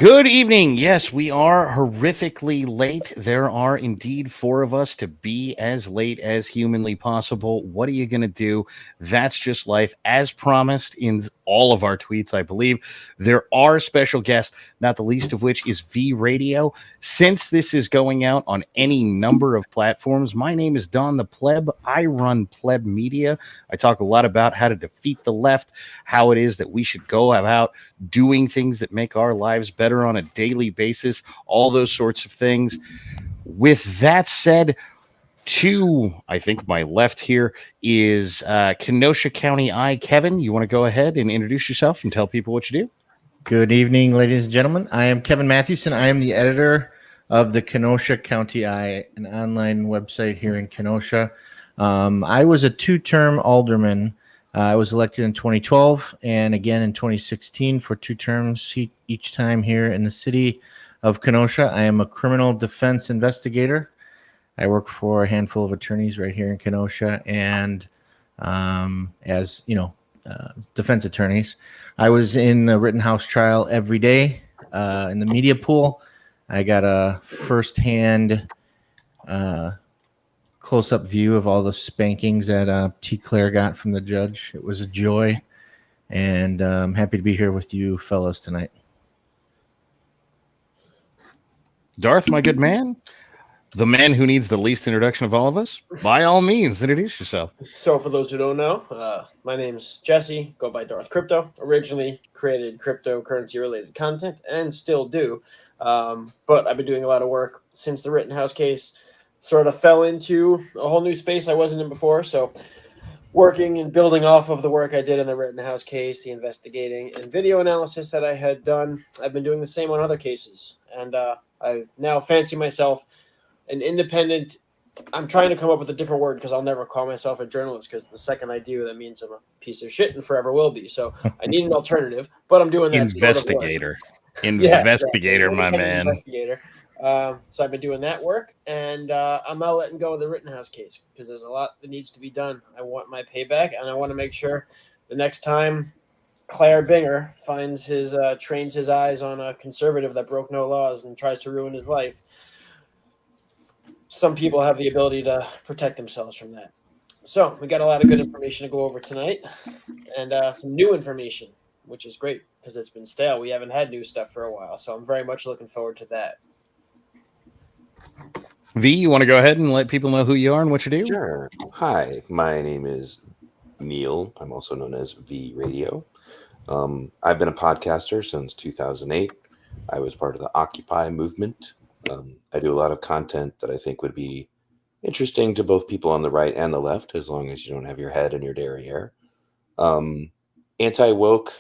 Good evening. Yes, we are horrifically late. There are indeed four of us to be as late as humanly possible. What are you going to do? That's just life. As promised in all of our tweets, I believe, there are special guests, not the least of which is V Radio. Since this is going out on any number of platforms, my name is Don the Pleb. I run Pleb Media. I talk a lot about how to defeat the left, how it is that we should go about doing things that make our lives better on a daily basis, all those sorts of things. With that said, I think my left here is Kenosha County I. Kevin, you want to go ahead and introduce yourself and tell people what you do? Good evening, ladies and gentlemen. I am Kevin Matthewson. I am the editor of the Kenosha County I, an online website here in Kenosha. I was a two-term alderman. I was elected in 2012 and again in 2016 for 2 terms each time here in the city of Kenosha. I am a criminal defense investigator. I work for a handful of attorneys right here in Kenosha, and as you know, defense attorneys. I was in the Rittenhouse trial every day in the media pool. I got a firsthand close-up view of all the spankings that T. Claire got from the judge. It was a joy, and I'm happy to be here with you fellas tonight. Darth, my good man, the man who needs the least introduction of all of us, by all means, introduce yourself. So for those who don't know, my name's Jesse, go by Darth Crypto. Originally created cryptocurrency-related content and still do, but I've been doing a lot of work since the Rittenhouse case. Sort of fell into a whole new space I wasn't in before. So working and building off of the work I did in the Rittenhouse case, the investigating and video analysis that I had done, I've been doing the same on other cases. And I now fancy myself an independent. I'm trying to come up with a different word because I'll never call myself a journalist, because the second I do, that means I'm a piece of shit and forever will be. So I need an alternative, but I'm doing that. Investigator. Investigator, my man. Investigator. So I've been doing that work, and I'm not letting go of the Rittenhouse case because there's a lot that needs to be done. I want my payback, and I want to make sure the next time Claire Binger trains his eyes on a conservative that broke no laws and tries to ruin his life, some people have the ability to protect themselves from that. So we got a lot of good information to go over tonight, and some new information, which is great because it's been stale. We haven't had new stuff for a while, so I'm very much looking forward to that. V, you want to go ahead and let people know who you are and what you do? Sure. Hi, my name is Neil. I'm also known as V Radio. I've been a podcaster since 2008. I was part of the Occupy movement. I do a lot of content that I think would be interesting to both people on the right and the left, as long as you don't have your head in your derriere. Anti-woke.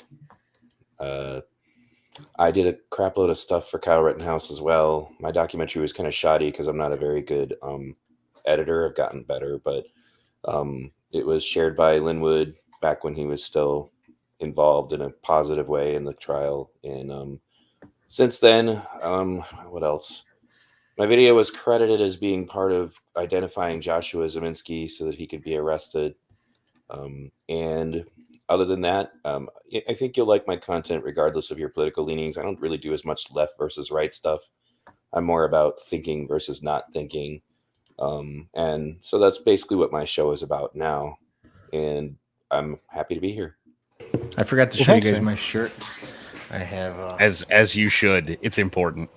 I did a crap load of stuff for Kyle Rittenhouse as well. My documentary was kind of shoddy because I'm not a very good editor. I've gotten better, but it was shared by Linwood back when he was still involved in a positive way in the trial. And since then, what else? My video was credited as being part of identifying Joshua Zeminski so that he could be arrested. And other than that, I think you'll like my content regardless of your political leanings. I don't really do as much left versus right stuff. I'm more about thinking versus not thinking. And so that's basically what my show is about now. And I'm happy to be here. I forgot to show you guys my shirt. I have as you should. It's important.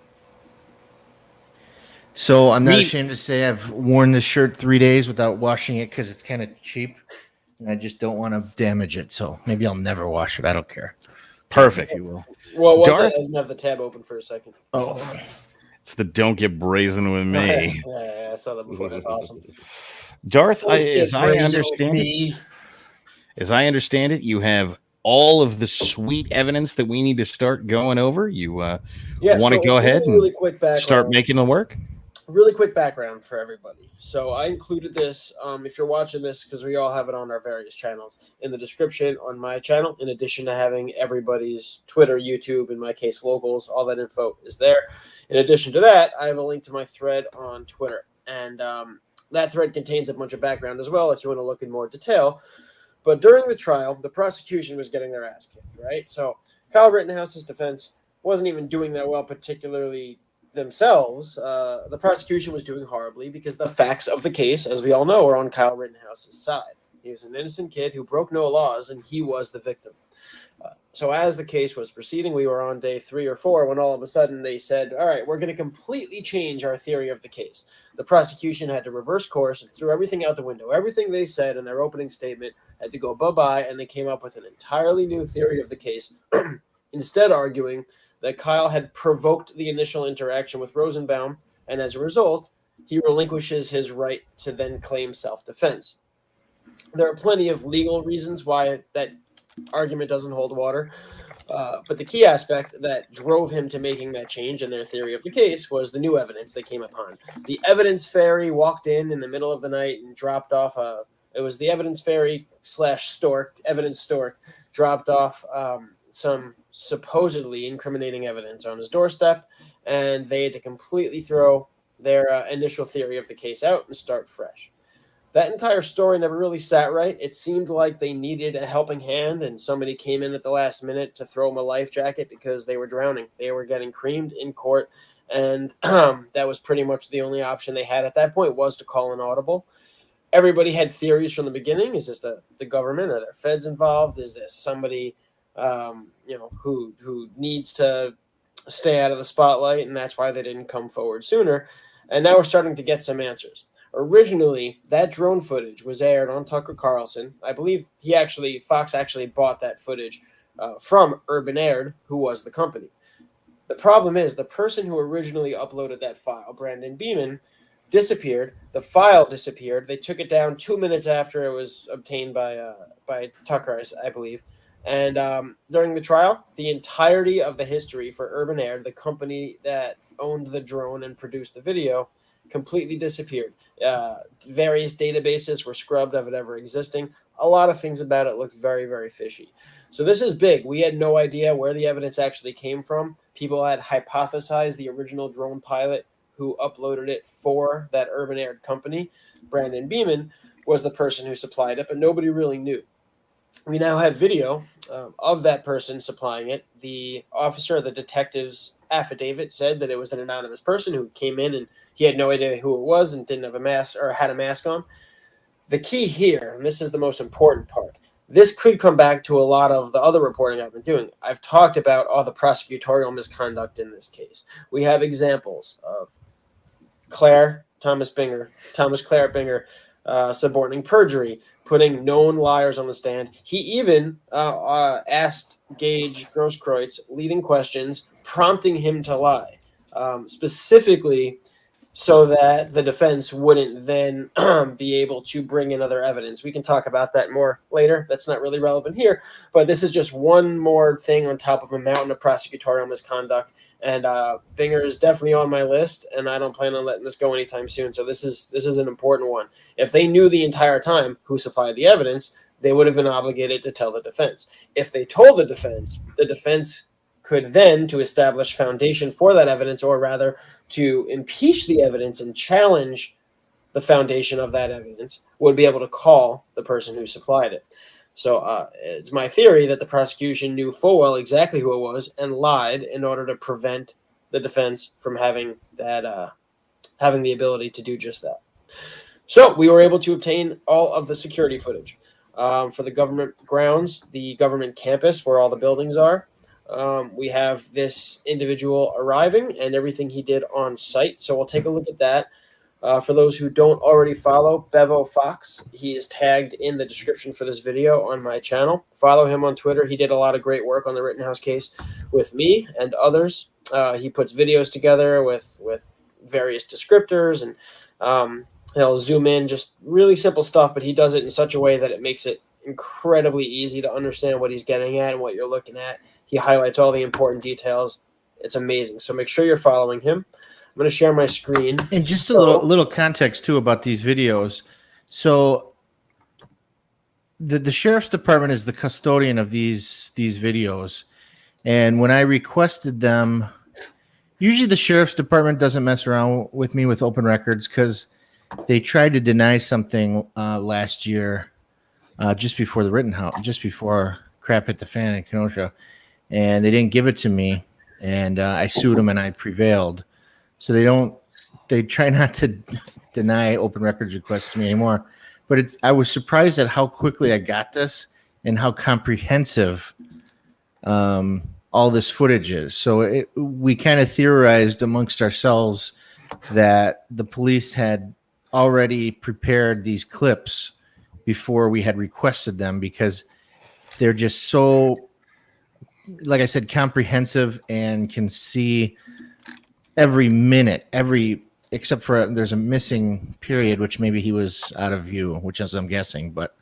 So I'm not ashamed to say I've worn this shirt 3 days without washing it because it's kind of cheap. And I just don't want to damage it, so maybe I'll never wash it. I don't care. Perfect. If you will. Well, was Darth? I didn't have the tab open for a second. Oh, it's the don't get brazen with me. Yeah, I saw that before. That's awesome. Darth, as I understand it, you have all of the sweet evidence that we need to start going over. You want to go ahead and start making the work? Really quick background for everybody. So I included this, if you're watching this, because we all have it on our various channels, in the description on my channel, in addition to having everybody's Twitter, YouTube, in my case, locals, all that info is there. In addition to that, I have a link to my thread on Twitter. And that thread contains a bunch of background as well, if you want to look in more detail. But during the trial, the prosecution was getting their ass kicked, right? So Kyle Rittenhouse's defense wasn't even doing that well, particularly themselves. The prosecution was doing horribly because the facts of the case, as we all know, are on Kyle Rittenhouse's side. He was an innocent kid who broke no laws, and he was the victim. So as the case was proceeding, we were on day 3 or 4 when all of a sudden they said, all right, we're going to completely change our theory of the case. The prosecution had to reverse course and threw everything out the window. Everything they said in their opening statement had to go bye-bye, and they came up with an entirely new theory of the case, instead arguing that Kyle had provoked the initial interaction with Rosenbaum, and as a result, he relinquishes his right to then claim self-defense. There are plenty of legal reasons why that argument doesn't hold water. But the key aspect that drove him to making that change in their theory of the case was the new evidence they came upon. The evidence fairy walked in the middle of the night and dropped off it was the evidence fairy / stork, evidence stork, dropped off some supposedly incriminating evidence on his doorstep, and they had to completely throw their initial theory of the case out and start fresh. That entire story never really sat right. It seemed like they needed a helping hand, and somebody came in at the last minute to throw them a life jacket because they were drowning. They were getting creamed in court, and that was pretty much the only option they had at that point, was to call an audible. Everybody had theories from the beginning. Is this the government? Are there feds involved? Is this somebody who needs to stay out of the spotlight, and that's why they didn't come forward sooner? And now we're starting to get some answers. Originally, that drone footage was aired on Tucker Carlson. I believe Fox actually bought that footage from Urban Aired, who was the company. The problem is the person who originally uploaded that file, Brandon Beeman, disappeared. The file disappeared. They took it down 2 minutes after it was obtained by Tucker, I believe. And during the trial, the entirety of the history for Urban Aired, the company that owned the drone and produced the video, completely disappeared. Various databases were scrubbed of it ever existing. A lot of things about it looked very, very fishy. So this is big. We had no idea where the evidence actually came from. People had hypothesized the original drone pilot who uploaded it for that Urban Aired company, Brandon Beeman, was the person who supplied it, but nobody really knew. We now have video of that person supplying it. The officer, the detective's affidavit said that it was an anonymous person who came in and he had no idea who it was and didn't have a mask or had a mask on. The key here, and this is the most important part, this could come back to a lot of the other reporting I've been doing. I've talked about all the prosecutorial misconduct in this case. We have examples of Claire Binger, suborning perjury, putting known liars on the stand. He even asked Gage Grosskreutz leading questions, prompting him to lie, specifically so that the defense wouldn't then be able to bring in other evidence. We can talk about that more later. That's not really relevant here, but this is just one more thing on top of a mountain of prosecutorial misconduct. And Binger is definitely on my list, and I don't plan on letting this go anytime soon. So this is an important one. If they knew the entire time who supplied the evidence, they would have been obligated to tell the defense. If they told the defense could then, to establish foundation for that evidence, or rather to impeach the evidence and challenge the foundation of that evidence, would be able to call the person who supplied it. So it's my theory that the prosecution knew full well exactly who it was and lied in order to prevent the defense from having that having the ability to do just that. So we were able to obtain all of the security footage for the government grounds, the government campus where all the buildings are. We have this individual arriving and everything he did on site. So we'll take a look at that. For those who don't already follow Bevo Fox, he is tagged in the description for this video on my channel. Follow him on Twitter. He did a lot of great work on the Rittenhouse case with me and others. He puts videos together with various descriptors, and he'll zoom in, just really simple stuff, but he does it in such a way that it makes it incredibly easy to understand what he's getting at and what you're looking at. He highlights all the important details. It's amazing. So make sure you're following him. I'm going to share my screen. And just a little context, too, about these videos. So the sheriff's department is the custodian of these videos. And when I requested them, usually the sheriff's department doesn't mess around with me with open records because they tried to deny something last year just before the Rittenhouse, just before crap hit the fan in Kenosha. And they didn't give it to me. and I sued them and I prevailed. So they try not to deny open records requests to me anymore. But I was surprised at how quickly I got this and how comprehensive all this footage is. So we kind of theorized amongst ourselves that the police had already prepared these clips before we had requested them, because they're just so, like I said, comprehensive and can see every minute, except for there's a missing period, which maybe he was out of view, which is I'm guessing. But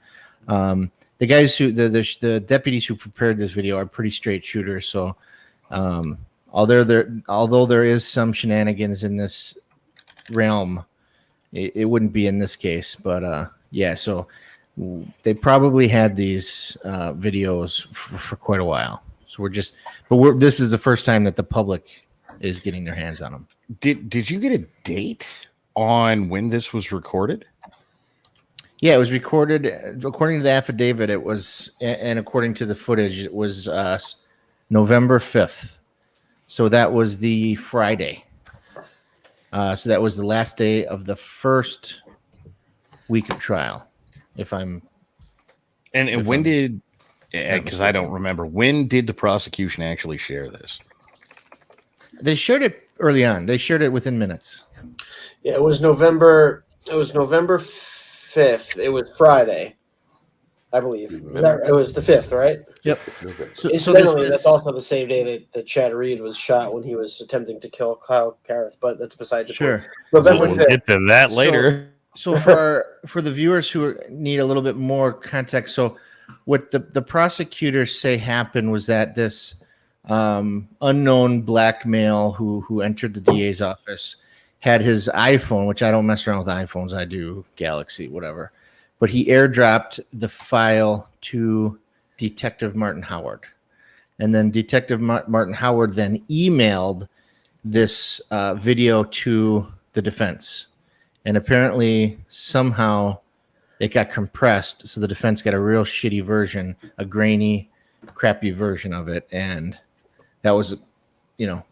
the guys the deputies who prepared this video are pretty straight shooters. So although there is some shenanigans in this realm, it wouldn't be in this case. But yeah, so they probably had these videos for quite a while. So this is the first time that the public is getting their hands on them. Did you get a date on when this was recorded? Yeah, it was recorded according to the affidavit. It was, and according to the footage, it was November 5th. So that was the Friday. So that was the last day of the first week of trial. And when did? Because I don't remember. When did the prosecution actually share this? They shared it early on. They shared it within minutes. Yeah, it was November 5th. It was Friday, I believe. It was the 5th, right? Yep. So that's also the same day that Chad Reed was shot when he was attempting to kill Kyle Kareth, but that's besides the point. November 5th. We'll get to that later. So for the viewers who need a little bit more context, so what the prosecutors say happened was that this unknown black male who entered the DA's office had his iPhone, which I don't mess around with iPhones. I do Galaxy, whatever. But he airdropped the file to Detective Martin Howard. And then Detective Martin Howard then emailed this video to the defense. And apparently somehow it got compressed. So the defense got a real shitty version, a grainy, crappy version of it. And that was,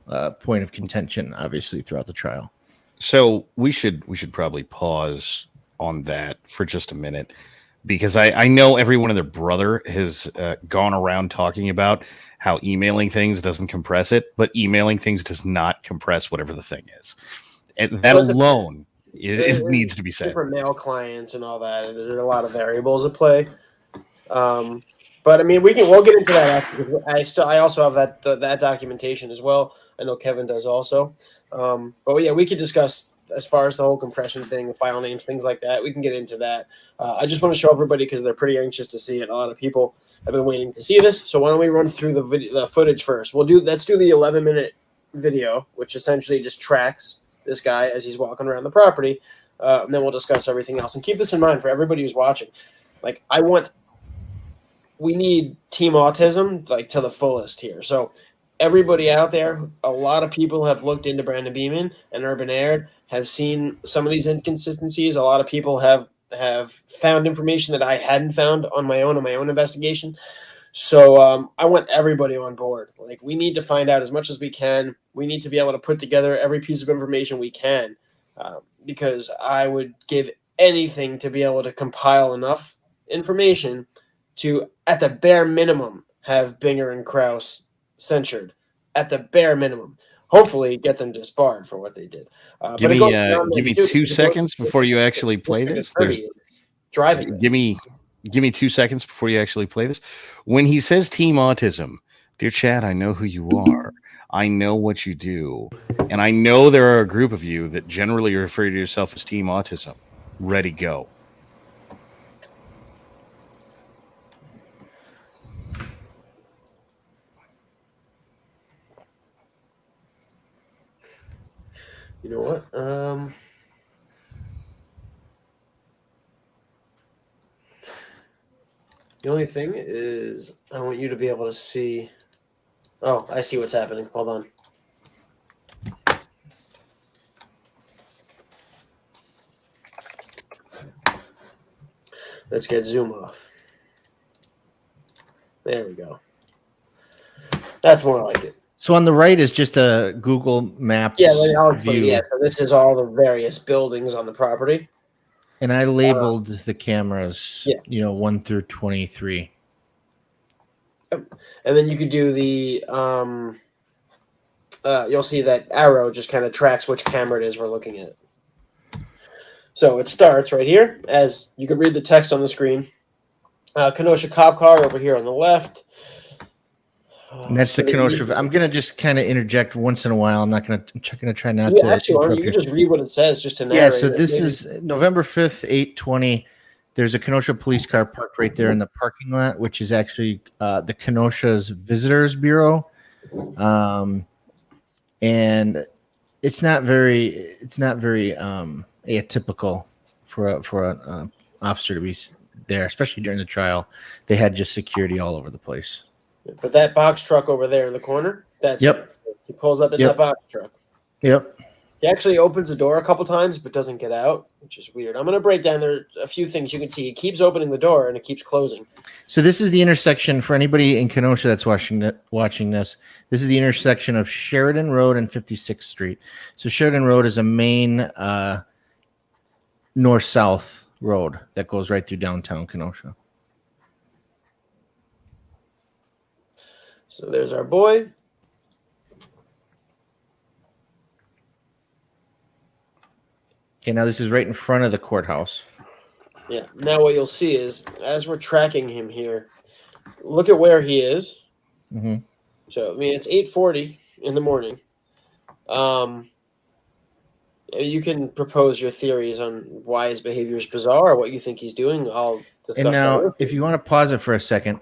a point of contention, obviously, throughout the trial. So we should probably pause on that for just a minute, because I know everyone and their brother has gone around talking about how emailing things doesn't compress it, but emailing things does not compress whatever the thing is. And that alone needs to be said. For mail clients and all that, there are a lot of variables at play. But I mean, we'll get into that after, because I also have that documentation as well. I know Kevin does also. But yeah, we could discuss as far as the whole compression thing, the file names, things like that. We can get into that. I just want to show everybody because they're pretty anxious to see it. A lot of people have been waiting to see this. So why don't we run through the footage first? Let's do the 11-minute video, which essentially just tracks this guy as he's walking around the property. And then we'll discuss everything else. And keep this in mind for everybody who's watching. We need Team Autism to the fullest here. So everybody out there, a lot of people have looked into Brandon Beeman and Urban Air, have seen some of these inconsistencies. A lot of people have found information that I hadn't found on my own investigation. So I want everybody on board. We need to find out as much as we can. We need to be able to put together every piece of information we can, because I would give anything to be able to compile enough information to, at the bare minimum, have Binger and Krause censured. At the bare minimum. Hopefully get them disbarred for what they did. Give me 2 seconds before you actually play this. Driving. Give me 2 seconds before you actually play this. When he says Team Autism, dear Chad, I know who you are. I know what you do. And I know there are a group of you that generally refer to yourself as Team Autism. Ready, go. You know what? The only thing is I want you to be able to see. Oh, I see what's happening. Hold on. Let's get zoom off. There we go. That's more like it. So on the right is just a Google Maps I'll explain. view. Yeah, so this is all the various buildings on the property. And I labeled the cameras, Yeah. 1 through 23. And then you could do the you'll see that arrow just kind of tracks which camera it is we're looking at. So it starts right here, as you can read the text on the screen. Kenosha cop car over here on the left. And that's the Kenosha. I'm going to just kind of interject once in a while. I'm going to try not to. Actually, you can just read what it says just to narrate. Yeah, so this is November 5th, 8:20. There's a Kenosha police car parked right there in the parking lot, which is actually the Kenosha's Visitors Bureau. And it's not very atypical for an officer to be there, especially during the trial. They had just security all over the place. But that box truck over there in the corner, that's Yep. He pulls up in that box truck. Yep. He actually opens the door a couple times, but doesn't get out, which is weird. I'm going to break down there a few things you can see. He keeps opening the door and it keeps closing. So this is the intersection for anybody in Kenosha that's watching this. This is the intersection of Sheridan Road and 56th Street. So Sheridan Road is a main north-south road that goes right through downtown Kenosha. So there's our boy. Okay, now this is right in front of the courthouse. Yeah. Now what you'll see is, as we're tracking him here, look at where he is. Mm-hmm. So, I mean, it's 8:40 in the morning. You can propose your theories on why his behavior is bizarre or what you think he's doing. I'll discuss And now, that. if you want to pause it for a second,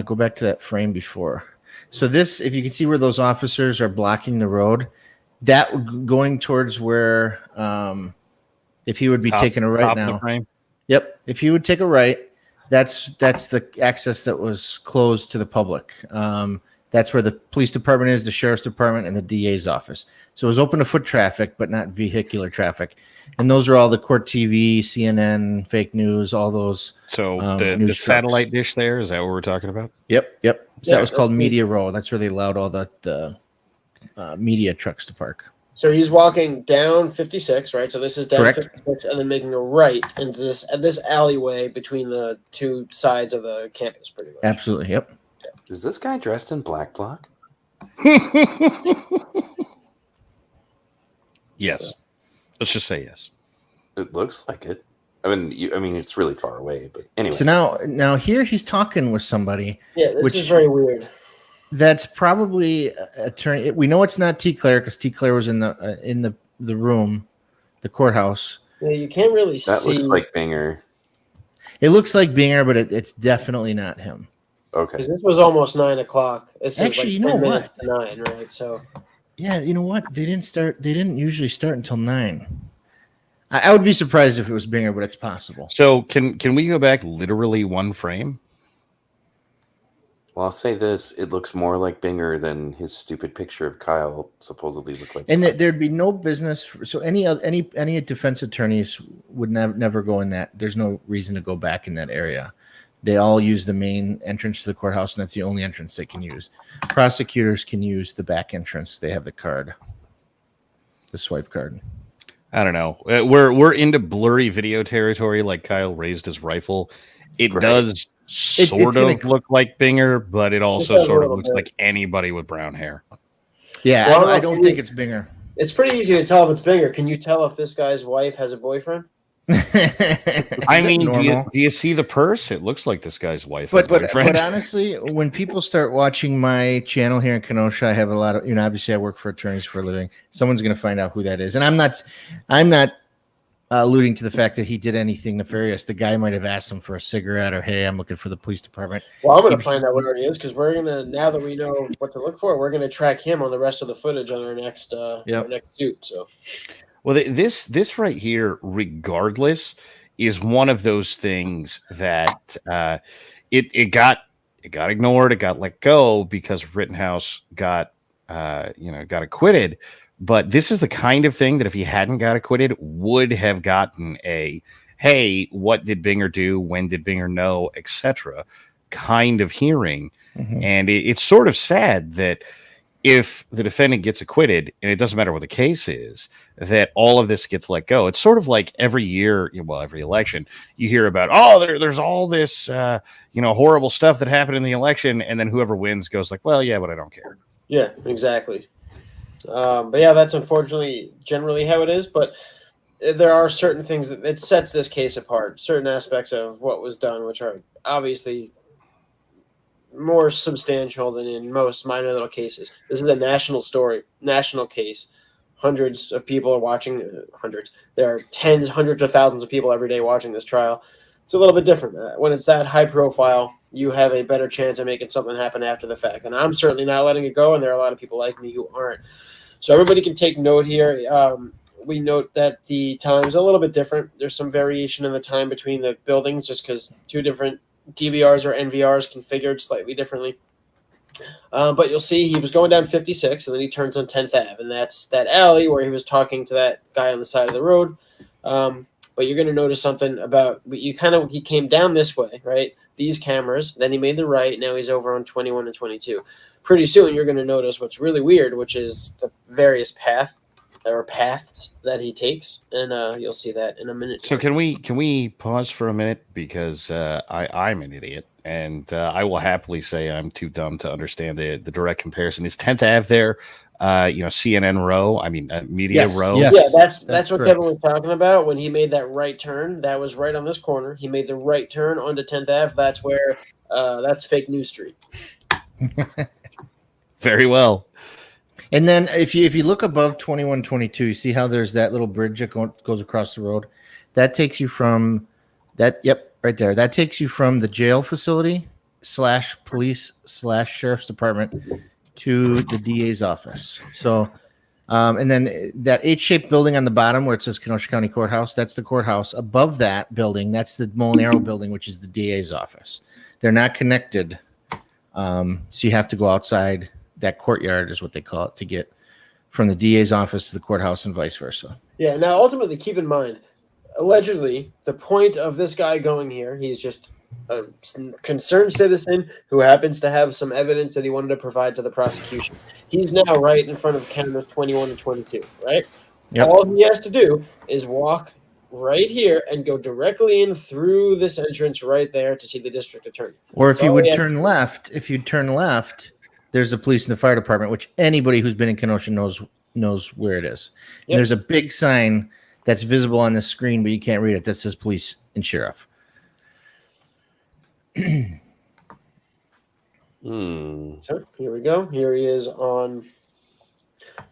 go back to that frame before. So this, if you can see where those officers are blocking the road, that going towards where, if he would be taking a right now. Yep. If he would take a right, that's the access that was closed to the public. That's where the police department is, the sheriff's department, and the DA's office. So it was open to foot traffic, but not vehicular traffic. And those are all the court TV, CNN, fake news, all those. So the satellite dish there, is that what we're talking about? Yep. So that was called Media Row. That's where they allowed all the media trucks to park. So he's walking down 56, right? So this is down Correct. 56 and then making a right into this alleyway between the two sides of the campus, pretty much. Absolutely. Yep. Is this guy dressed in black bloc? Yes. Let's just say yes. It looks like it. I mean, it's really far away, but anyway. So now here he's talking with somebody. Yeah, this is very weird. That's probably attorney. We know it's not T. Claire because T. Claire was in the room, the courthouse. Yeah, you can't really see. That looks like Binger. It looks like Binger, but it's definitely not him. Okay. Because this was almost 9 o'clock. This Actually, is like 10 minutes to 9, right? So. Yeah, you know what? They didn't usually start until 9. I would be surprised if it was Binger, but it's possible. So can we go back literally one frame? Well, I'll say this: it looks more like Binger than his stupid picture of Kyle supposedly looked like. And there'd be no business. So any defense attorneys would never go in that. There's no reason to go back in that area. They all use the main entrance to the courthouse, and that's the only entrance they can use. Prosecutors can use the back entrance. They have the card, the swipe card. I don't know. We're into blurry video territory. Like Kyle raised his rifle. It does sort of look like Binger, but it also sort of looks like anybody with brown hair. Yeah, well, I don't think it's Binger. It's pretty easy to tell if it's Binger. Can you tell if this guy's wife has a boyfriend? I mean, do you see the purse? It looks like this guy's wife. But honestly, when people start watching my channel here in Kenosha, I have a lot of, obviously I work for attorneys for a living. Someone's going to find out who that is. And I'm not alluding to the fact that he did anything nefarious. The guy might have asked him for a cigarette or, hey, I'm looking for the police department. Well, I'm going to find out where he is because now that we know what to look for, we're going to track him on the rest of the footage on our next suit. So. Well, this right here, regardless, is one of those things that it got ignored, it got let go because Rittenhouse got acquitted. But this is the kind of thing that if he hadn't got acquitted, would have gotten a hey, what did Binger do? When did Binger know, etc. kind of hearing. And it's sort of sad that if the defendant gets acquitted, and it doesn't matter what the case is, that all of this gets let go. It's sort of like every year, well, every election, you hear about, there's all this, horrible stuff that happened in the election, and then whoever wins goes like, well, yeah, but I don't care. Yeah, exactly. But yeah, that's unfortunately generally how it is. But there are certain things that it sets this case apart. Certain aspects of what was done, which are obviously more substantial than in most minor little cases. This is a national story, national case. Hundreds of people are watching. Hundreds. There are tens, hundreds of thousands of people every day watching this trial. It's a little bit different. When it's that high profile, you have a better chance of making something happen after the fact. And I'm certainly not letting it go, and there are a lot of people like me who aren't. So everybody can take note here. We note that the time's a little bit different. There's some variation in the time between the buildings just because two different DVRs or NVRs configured slightly differently. But you'll see he was going down 56, and then he turns on 10th Ave, and that's that alley where he was talking to that guy on the side of the road. But you're going to notice something about he came down this way, right? These cameras, then he made the right. Now he's over on 21 and 22. Pretty soon you're going to notice what's really weird, which is the various paths that he takes, and you'll see that in a minute. So can we pause for a minute, because I'm an idiot, and I will happily say I'm too dumb to understand the direct comparison. Is 10th Ave there? CNN Row. I mean, Media Row. Yes. Yeah, that's what correct. Kevin was talking about when he made that right turn. That was right on this corner. He made the right turn onto 10th Ave. That's where that's Fake News Street. Very well. And then if you look above 2122, you see how there's that little bridge that goes across the road. That takes you from that. Yep, right there. That takes you from the jail facility / police / sheriff's department to the DA's office. So, and then that H-shaped building on the bottom where it says Kenosha County Courthouse, that's the courthouse. Above that building, that's the Molinaro building, which is the DA's office. They're not connected. So you have to go outside. That courtyard is what they call it, to get from the DA's office to the courthouse and vice versa. Yeah. Now, ultimately, keep in mind, allegedly, the point of this guy going here, he's just a concerned citizen who happens to have some evidence that he wanted to provide to the prosecution. He's now right in front of cameras 21 and 22, right? Yep. All he has to do is walk right here and go directly in through this entrance right there to see the district attorney. Or if you would turn left, there's the police and the fire department, which anybody who's been in Kenosha knows where it is. Yep. And there's a big sign that's visible on the screen, but you can't read it, that says police and sheriff. So here we go. Here he is on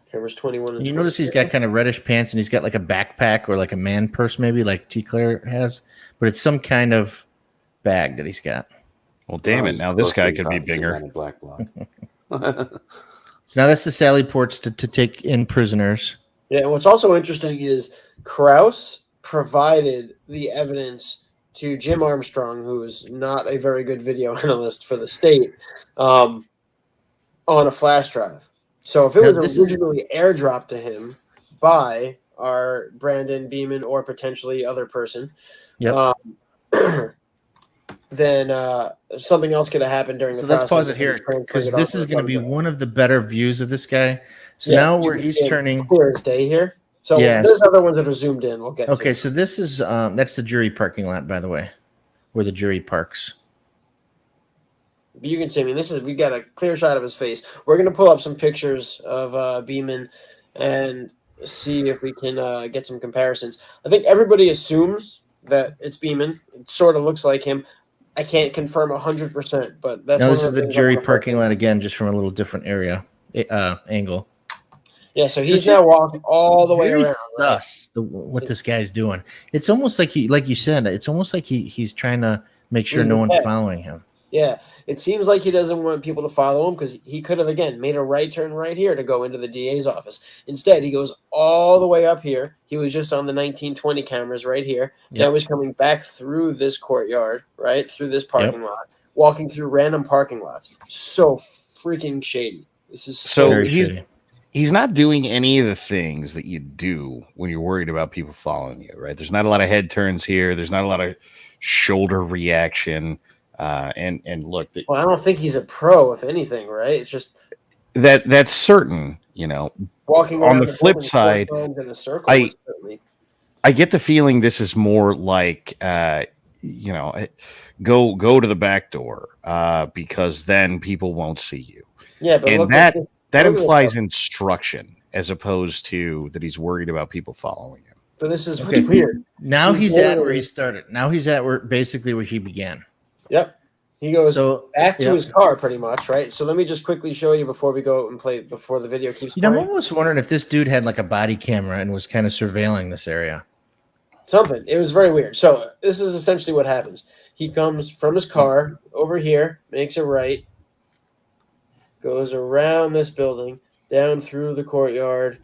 cameras 21 and you notice he's got kind of reddish pants, and he's got like a backpack or like a man purse, maybe like T. Claire has, but it's some kind of bag that he's got. Well, damn it! Now this guy could be bigger. Black bloc. So now that's the Sally ports to take in prisoners. Yeah, and what's also interesting is Krause provided the evidence to Jim Armstrong, who is not a very good video analyst for the state, on a flash drive. So if it was originally airdropped to him by our Brandon Beeman or potentially other person, then something else could have happened during the process. So let's pause it here, because this is going to be one of the better views of this guy. So now where he's turning clear as day here. So there's other ones that are zoomed in. We'll get to. So this is that's the jury parking lot, by the way, where the jury parks. You can see, we got a clear shot of his face. We're going to pull up some pictures of Beeman and see if we can get some comparisons. I think everybody assumes that it's Beeman. It sort of looks like him. I can't confirm 100%, but that's now this is the jury parking lot again, just from a little different area angle. Yeah, so he's now walking all the way around. Sus, what this guy's doing. It's almost like like you said, it's almost like he's trying to make sure no one's following him. Yeah, it seems like he doesn't want people to follow him, because he could have, again, made a right turn right here to go into the DA's office. Instead, he goes all the way up here. He was just on the 1920 cameras right here. Yep. Now he's coming back through this courtyard, right, through this parking lot, walking through random parking lots. So freaking shady. This is so shady. He's not doing any of the things that you do when you're worried about people following you, right? There's not a lot of head turns here. There's not a lot of shoulder reaction. And look, Well, I don't think he's a pro, if anything, right? It's just that's certain. walking On around the the flip building side, 4 times in a circle I would certainly. I get the feeling this is more like go to the back door because then people won't see you. Yeah, but And look that at this, that look at this, implies instruction as opposed to that he's worried about people following him. but this is Okay. what's weird. Now he's at where literally- he started. Now he's at where basically where he began. Yep. He goes So back to yeah. his car pretty much, right? So let me just quickly show you before we go and play, before the video keeps I'm playing. almost wondering if this dude had like a body camera and was kind of surveilling this area. Something. It was very weird. So this is essentially what happens. He comes from his car over here, makes a right, goes around this building, down through the courtyard,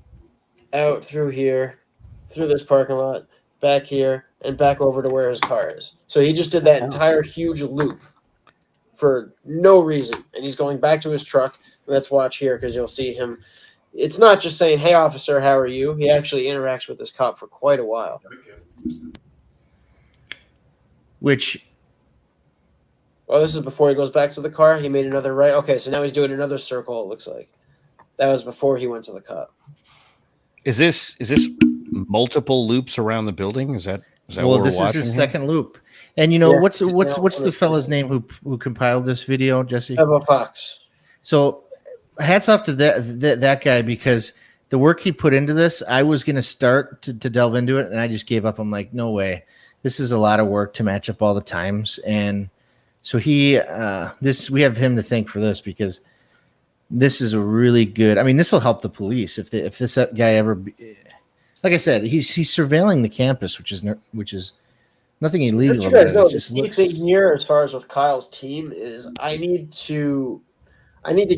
out through here, through this parking lot, back here, and back over to where his car is. So he just did that entire huge loop for no reason. And he's going back to his truck. Let's watch here because you'll see him. It's not just saying, "Hey, officer, how are you?" He actually interacts with this cop for quite a while. Which Oh, this is before he goes back to the car. He made another right. Okay, so now he's doing another circle, it looks like. That was before he went to the cop. Is this multiple loops around the building? Is that well, what we're this is watching his here? second loop. And you know Yeah, what's he's what's now the fella's name who compiled this video, Jesse? Evo Fox. So hats off to that guy because the work he put into this, I was going to start to delve into it and I just gave up. I'm like, no way. This is a lot of work to match up all the times. And so we have him to thank for this because this is a really good, I mean, this will help the police if this guy ever, like I said, he's surveilling the campus, which is nothing illegal. Just so you guys know, It the just key looks, thing here, as far as with Kyle's team, is I need to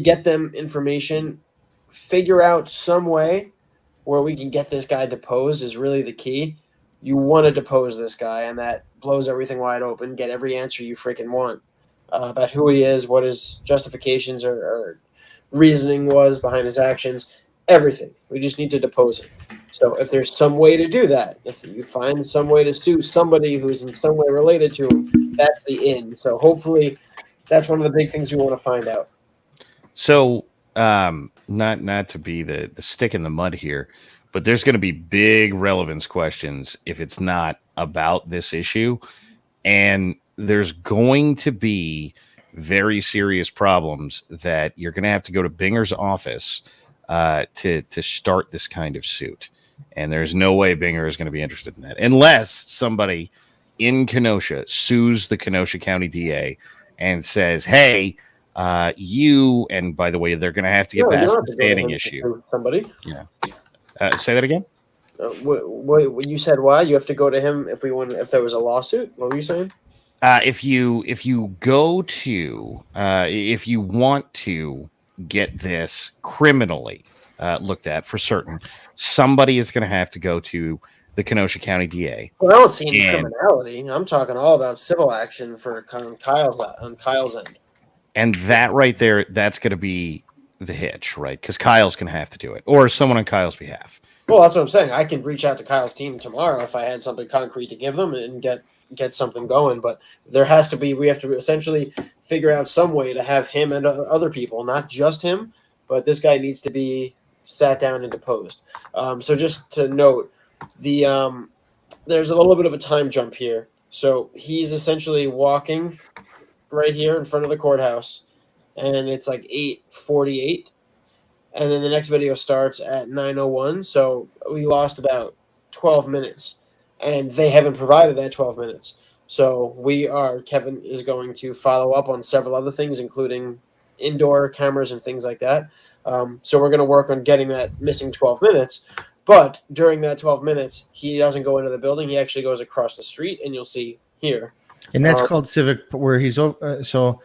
get them information, figure out some way where we can get this guy deposed is really the key. You want to depose this guy, and that blows everything wide open. Get every answer you freaking want about who he is, what his justifications or reasoning was behind his actions, everything. We just need to depose him. So if there's some way to do that, if you find some way to sue somebody who's in some way related to him, that's the in. So hopefully that's one of the big things we want to find out. So, not to be the stick in the mud here, but there's going to be big relevance questions if it's not about this issue, and there's going to be very serious problems that you're going to have to go to Binger's office to start this kind of suit. And there's no way Binger is going to be interested in that unless somebody in Kenosha sues the Kenosha County DA and says, "Hey, you," and by the way, they're going to have to get past the standing issue. Somebody. Yeah. Say that again. What you said? Why you have to go to him if there was a lawsuit? What were you saying? If you go to if you want to get this criminally looked at for certain, somebody is going to have to go to the Kenosha County DA. Well, I don't see any criminality. I'm talking all about civil action on Kyle's end. And that right there, that's going to be the hitch, right? Because Kyle's going to have to do it, or someone on Kyle's behalf. Well, that's what I'm saying. I can reach out to Kyle's team tomorrow if I had something concrete to give them and get something going. But we have to essentially figure out some way to have him and other people, not just him, but this guy needs to be sat down and deposed. So just to note, there's a little bit of a time jump here. So he's essentially walking right here in front of the courthouse, and it's like 8:48. And then the next video starts at 9:01. So we lost about 12 minutes. And they haven't provided that 12 minutes. So Kevin is going to follow up on several other things, including indoor cameras and things like that. So we're going to work on getting that missing 12 minutes. But during that 12 minutes, he doesn't go into the building. He actually goes across the street, and you'll see here. and that's called Civic, where he's so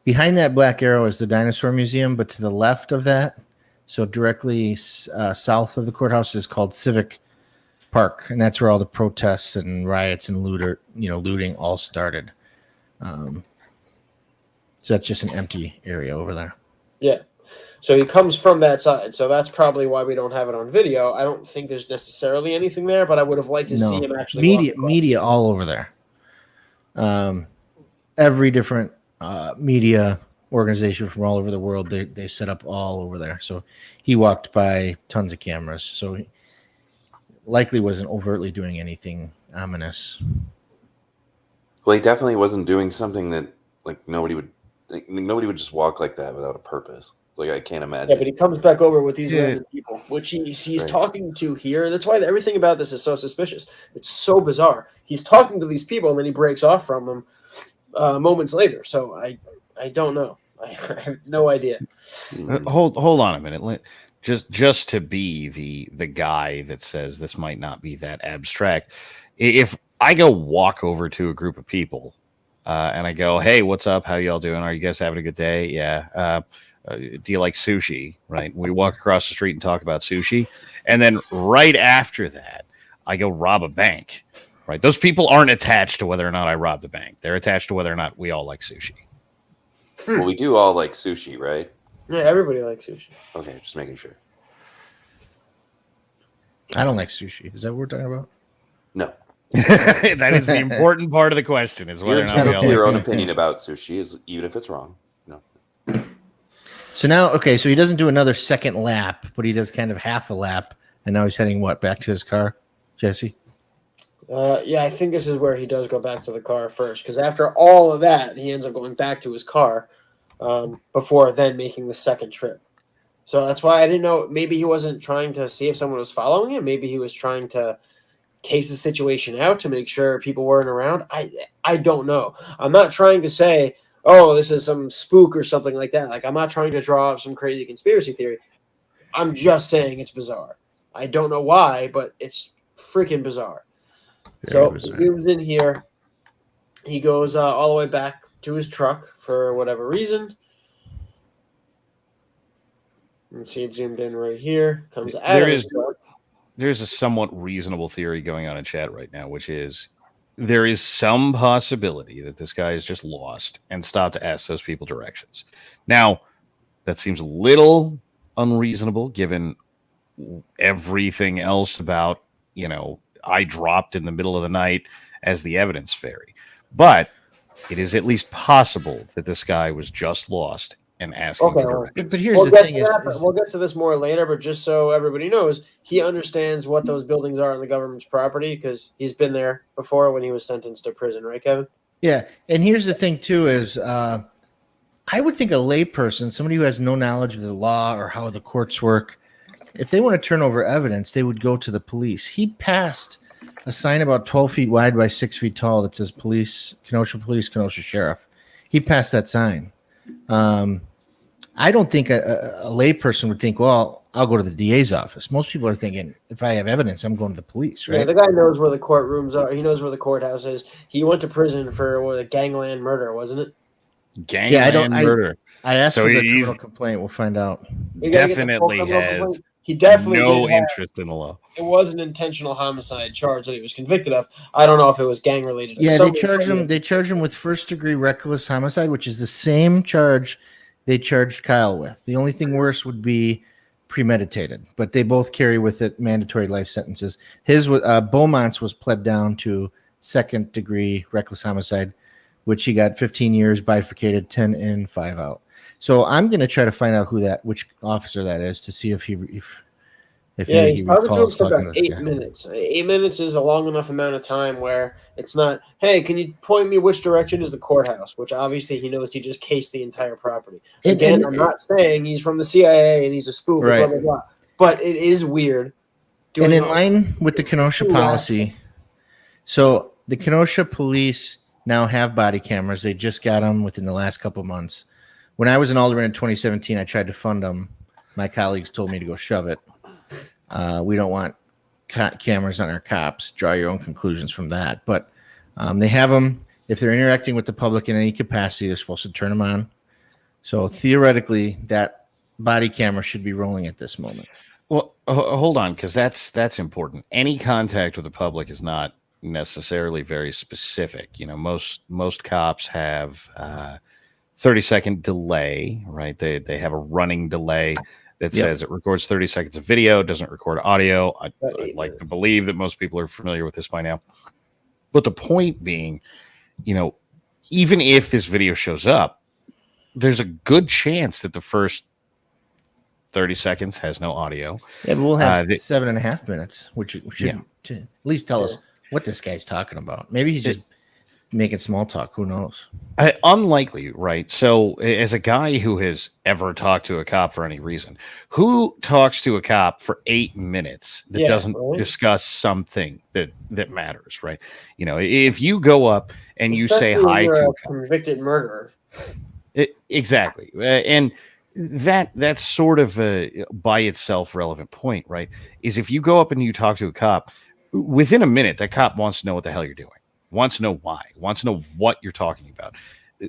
behind that black arrow is the Dinosaur Museum, but to the left of that, so directly south of the courthouse, is called Civic Park, and that's where all the protests and riots and looting all started. So that's just an empty area over there. Yeah. So he comes from that side. So that's probably why we don't have it on video. I don't think there's necessarily anything there, but I would have liked to see him actually. Media all over there. Every different media organization from all over the world. They set up all over there. So he walked by tons of cameras. So he likely wasn't overtly doing anything ominous. Well, he definitely wasn't doing something that like nobody would just walk like that without a purpose. It's like I can't imagine. Yeah, but he comes back over with these Yeah. random people, which he's Right. talking to here. That's why everything about this is so suspicious. It's so bizarre. He's talking to these people, and then he breaks off from them moments later. So I don't know. I have no idea. Hold on a minute. Just to be the guy that says this might not be that abstract. If I go walk over to a group of people and I go, "Hey, what's up? How y'all doing? Are you guys having a good day? Yeah. Do you like sushi?" Right? We walk across the street and talk about sushi, and then right after that, I go rob a bank. Right? Those people aren't attached to whether or not I robbed the bank. They're attached to whether or not we all like sushi. Well, we do all like sushi, right? Yeah, everybody likes sushi. Okay, just making sure. I don't like sushi. Is that what we're talking about? No. That is the important part of the question: is whether You're or not we entitled all to your like own opinion about sushi, even if it's wrong. No. So now, okay, so he doesn't do another second lap, but he does kind of half a lap, and now he's heading back to his car, Jesse? Yeah, I think this is where he does go back to the car first, because after all of that, he ends up going back to his car before then making the second trip. So that's why I didn't know. Maybe he wasn't trying to see if someone was following him. Maybe he was trying to case the situation out to make sure people weren't around. I don't know. I'm not trying to say, oh, this is some spook or something like that. Like, I'm not trying to draw up some crazy conspiracy theory. I'm just saying it's bizarre. I don't know why, but it's freaking bizarre. So he was in here. He goes all the way back to his truck for whatever reason. You can see it zoomed in right here. Comes out of his truck. There's a somewhat reasonable theory going on in chat right now, which is there is some possibility that this guy is just lost and stopped to ask those people directions. Now, that seems a little unreasonable given everything else about, I dropped in the middle of the night as the evidence fairy. But it is at least possible that this guy was just lost and asking for directions. But here's the thing: we'll get to this more later. But just so everybody knows, he understands what those buildings are on the government's property because he's been there before when he was sentenced to prison, right, Kevin? Yeah, and here's the thing too: is I would think a layperson, somebody who has no knowledge of the law or how the courts work, if they want to turn over evidence, they would go to the police. He passed a sign about 12 feet wide by 6 feet tall that says Police, Kenosha Sheriff. He passed that sign. I don't think a layperson would think, well, I'll go to the DA's office. Most people are thinking, if I have evidence, I'm going to the police, right? Yeah, the guy knows where the courtrooms are. He knows where the courthouse is. He went to prison for a gangland murder, wasn't it? Gangland murder. I asked for the criminal complaint. We'll find out. He definitely has no interest in the law. It was an intentional homicide charge that he was convicted of. I don't know if it was gang related. Yeah, they charge him with first-degree reckless homicide, which is the same charge they charged Kyle with. The only thing worse would be premeditated, but they both carry with it mandatory life sentences. His Beaumont's was pled down to second-degree reckless homicide, which he got 15 years bifurcated, 10 in, 5 out. So I'm going to try to find out which officer that is to see if he's probably doing for about 8 minutes. 8 minutes is a long enough amount of time where it's not, hey, can you point me which direction is the courthouse? Which obviously he knows he just cased the entire property. Again, I'm not saying he's from the CIA and he's a spook, right, blah, blah, blah. But it is weird. And in line with the Kenosha policy, so the Kenosha police now have body cameras. They just got them within the last couple of months. When I was an alderman in 2017, I tried to fund them. My colleagues told me to go shove it. We don't want cameras on our cops. Draw your own conclusions from that. But they have them. If they're interacting with the public in any capacity, they're supposed to turn them on. So theoretically, that body camera should be rolling at this moment. Well, hold on, because that's important. Any contact with the public is not necessarily very specific. Most cops have 30-second delay, right? They have a running delay that says it records 30 seconds of video, doesn't record audio. I'd like to believe that most people are familiar with this by now. But the point being, even if this video shows up, there's a good chance that the first 30 seconds has no audio. Yeah, but we'll have 7.5 minutes, which should Yeah. at least tell us what this guy's talking about. Maybe he's just making small talk. Who knows? Unlikely, right? So, as a guy who has ever talked to a cop for any reason, who talks to a cop for 8 minutes that doesn't discuss something that matters, right? You know, if you go up and you say hi to a convicted murderer, exactly, and that's sort of a by itself relevant point, right? Is if you go up and you talk to a cop, within a minute, that cop wants to know what the hell you're doing. Wants to know why, wants to know what you're talking about.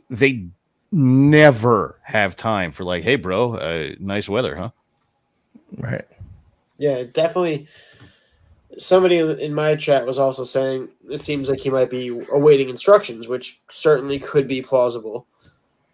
They never have time for like, hey, bro, nice weather, huh? Right. Yeah, definitely. Somebody in my chat was also saying it seems like he might be awaiting instructions, which certainly could be plausible.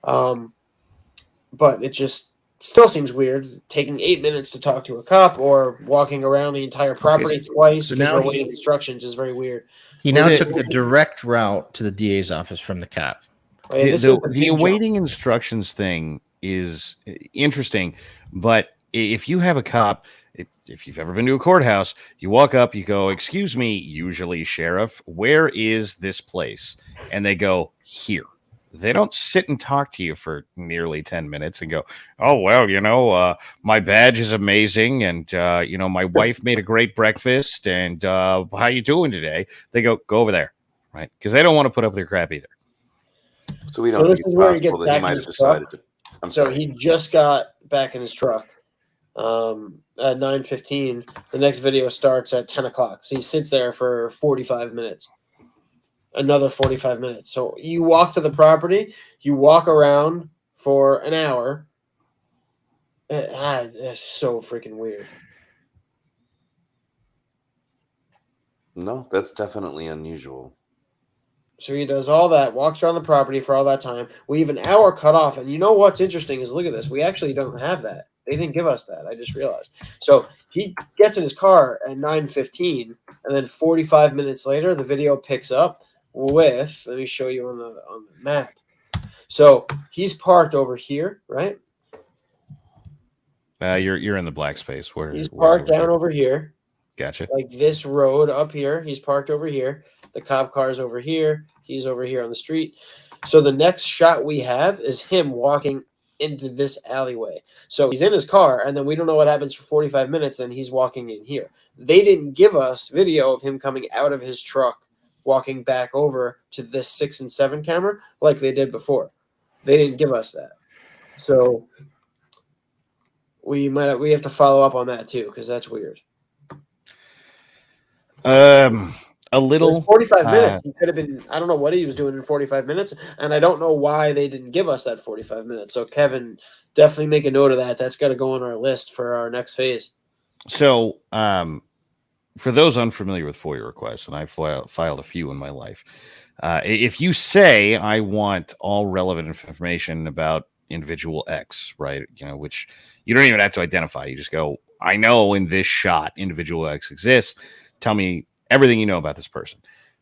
But it just still seems weird taking 8 minutes to talk to a cop or walking around the entire property twice because you're waiting instructions is very weird. He now took the direct route to the DA's office from the cop. The awaiting instructions thing is interesting, but if you have a cop, if you've ever been to a courthouse, you walk up, you go, excuse me, usually sheriff, where is this place? And they go, here. They don't sit and talk to you for nearly 10 minutes and go, oh, well, you know, my badge is amazing. And, you know, my wife made a great breakfast. And how you doing today? They go over there, right? Because they don't want to put up their crap either. So we don't think it's possible that he might have decided to. So he just got back in his truck at 9:15. The next video starts at 10 o'clock. So he sits there for 45 minutes. Another 45 minutes. So you walk to the property, you walk around for an hour. That's so freaking weird. No, that's definitely unusual. So he does all that, walks around the property for all that time. We have an hour cut off. And you know what's interesting is look at this. We actually don't have that. They didn't give us that. I just realized. So he gets in his car at 9:15, and then 45 minutes later, the video picks up with, let me show you on the map. So he's parked over here, right? You're in the black space. Where he's parked down over here. Gotcha. Like this road up here. He's parked over here. The cop car's over here. He's over here on the street. So the next shot we have is him walking into this alleyway. So he's in his car, and then we don't know what happens for 45 minutes. Then he's walking in here. They didn't give us video of him coming out of his truck, walking back over to this 6 and 7 camera like they did before. They didn't give us that. So we have to follow up on that too, because that's weird. A little 45 minutes. He could have been, I don't know what he was doing in 45 minutes, and I don't know why they didn't give us that 45 minutes. So Kevin, definitely make a note of that. That's got to go on our list for our next phase. So for those unfamiliar with FOIA requests, and I filed a few in my life, if you say I want all relevant information about individual X, right? You know, which you don't even have to identify. You just go, I know in this shot individual X exists. Tell me everything you know about this person.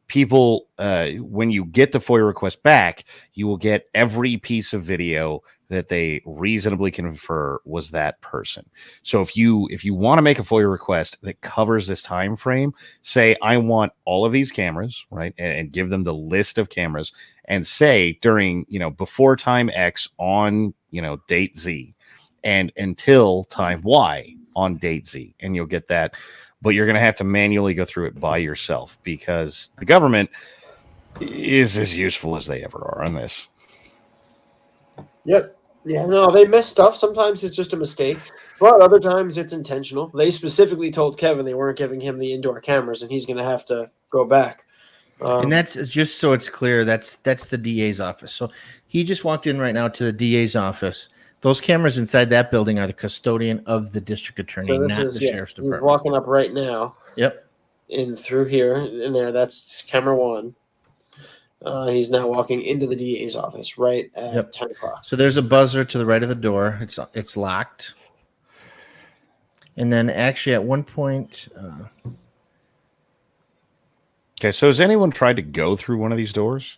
People, when you get the FOIA request back, you will get every piece of video that they reasonably confer was that person. So if you want to make a FOIA request that covers this time frame, say I want all of these cameras, right, and give them the list of cameras, and say during, you know, before time X on, you know, date Z, and until time Y on date Z, and you'll get that. But you're going to have to manually go through it by yourself because the government is as useful as they ever are on this. Yep. Yeah, no, they miss stuff. Sometimes it's just a mistake, but other times it's intentional. They specifically told Kevin they weren't giving him the indoor cameras, and he's going to have to go back. And that's just so it's clear. That's the DA's office. So he just walked in right now to the DA's office. Those cameras inside that building are the custodian of the district attorney, not the sheriff's department. He's walking up right now. Yep. In through here, in there. That's camera 1. He's now walking into the DA's office right at 10 o'clock. So there's a buzzer to the right of the door. It's locked. And then actually at one point... Okay, so has anyone tried to go through one of these doors?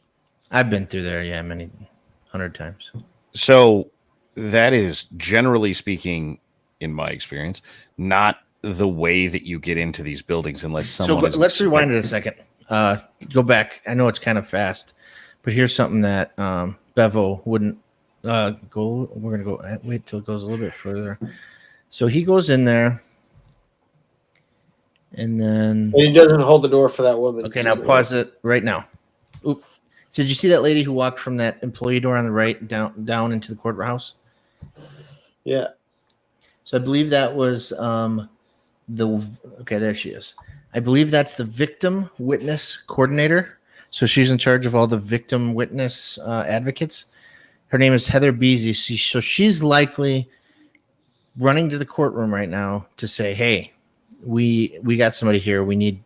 I've been through there, yeah, many 100 times. So that is, generally speaking, in my experience, not the way that you get into these buildings unless someone is let's rewind it a second. Go back. I know it's kind of fast, but here's something that Bevo wouldn't go. We're gonna go wait till it goes a little bit further. So he goes in there, and then And he doesn't hold the door for that woman. okay, now pause it right now. Oop. So did you see that lady who walked from that employee door on the right down into the courthouse? Yeah. So I believe that was okay, there she is. I believe that's the victim witness coordinator. So she's in charge of all the victim witness advocates. Her name is Heather Beasy. So she's likely running to the courtroom right now to say, hey, we got somebody here. We need.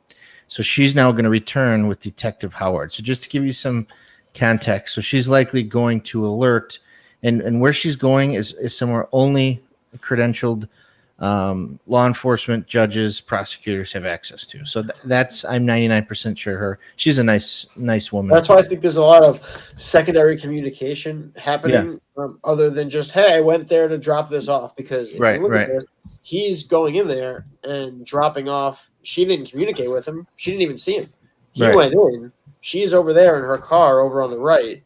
So she's now going to return with Detective Howard. So just to give you some context, so she's likely going to alert, and where she's going is somewhere only credentialed law enforcement, judges, prosecutors have access to. So that's, I'm 99% sure she's a nice woman. That's why I think there's a lot of secondary communication happening, other than just, hey, I went there to drop this off. Because if you look at this, he's going in there and dropping off. She didn't communicate with him. She didn't even see him. He went in. She's over there in her car over on the right.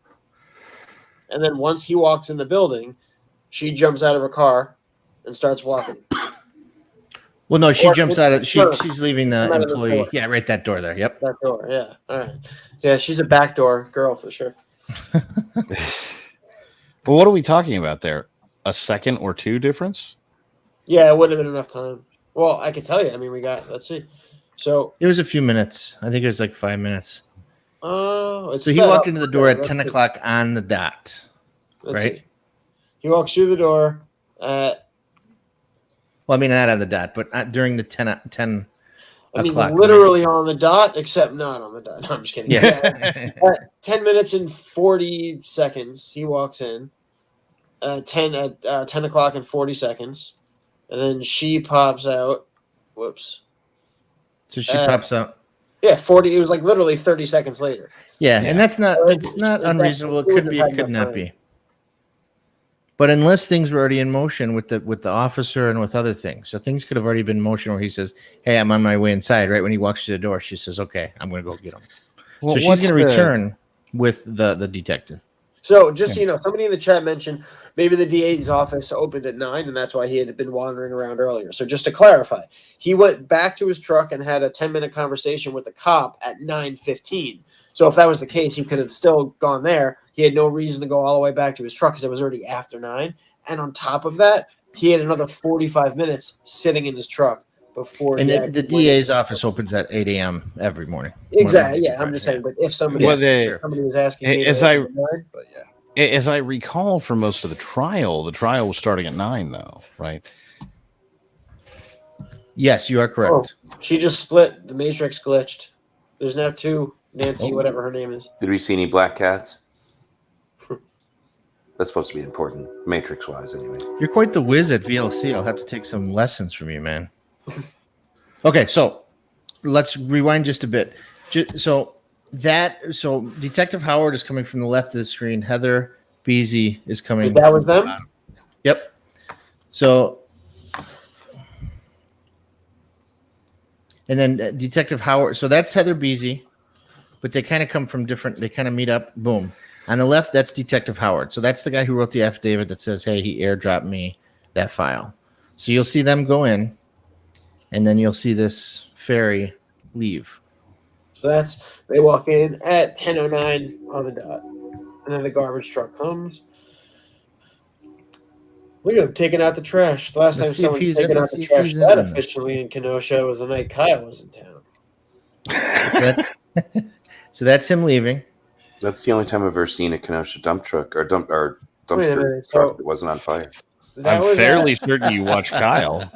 And then once he walks in the building, she jumps out of her car and starts walking. Well, no, she jumps out of she's leaving the employee. Yeah, right, that door there. Yep. That door, yeah. All right. Yeah, she's a backdoor girl for sure. But what are we talking about there? A second or two difference? Yeah, it wouldn't have been enough time. Well, I can tell you. I mean, let's see. So it was a few minutes. I think it was like 5 minutes. So he walked into the door at 10 o'clock on the dot. Let's see. He walks through the door at... Well, I mean, not on the dot, but during the 10 I mean, o'clock. Literally on the dot, except not on the dot. No, I'm just kidding. Yeah. At 10 minutes and 40 seconds, he walks in. 10 o'clock and 40 seconds. And then she pops out. Whoops. So she pops out. Yeah, 40. It was like literally 30 seconds later. Yeah, and that's not, it's not unreasonable. It could be, it could not be. But unless things were already in motion with the officer and with other things, so things could have already been in motion where he says, "Hey, I'm on my way inside." Right when he walks through the door, she says, "Okay, I'm going to go get him." Well, so she's going to return with the detective. So just so you know, somebody in the chat mentioned maybe the DA's office opened at 9, and that's why he had been wandering around earlier. So just to clarify, he went back to his truck and had a 10-minute conversation with a cop at 9:15. So if that was the case, he could have still gone there. He had no reason to go all the way back to his truck because it was already after 9. And on top of that, he had another 45 minutes sitting in his truck before. And the DA's office opens at 8 a.m. every morning. Exactly. Yeah, I'm just saying. But if somebody, somebody was asking me, as I recall from most of the trial was starting at 9, though, right? Yes, you are correct. Oh, she just split. The Matrix glitched. There's now 2 Nancy, whatever her name is. Did we see any black cats? That's supposed to be important, Matrix-wise, anyway. You're quite the whiz at VLC. I'll have to take some lessons from you, man. Okay, so let's rewind just a bit. So Detective Howard is coming from the left of the screen. Heather Beasy is coming. That was them? Yep. So, and then Detective Howard. So that's Heather Beasy, but they kind of come from different. They kind of meet up. Boom. On the left, that's Detective Howard. So that's the guy who wrote the affidavit that says, hey, he airdropped me that file. So you'll see them go in, and then you'll see this ferry leave. So they walk in at 10:09 on the dot. And then the garbage truck comes. Look at him taking out the trash. The last time someone taking out the trash that officially in Kenosha was the night Kyle was in town. So that's him leaving. That's the only time I've ever seen a Kenosha dump truck or dumpster truck that wasn't on fire. I'm fairly certain you watched Kyle.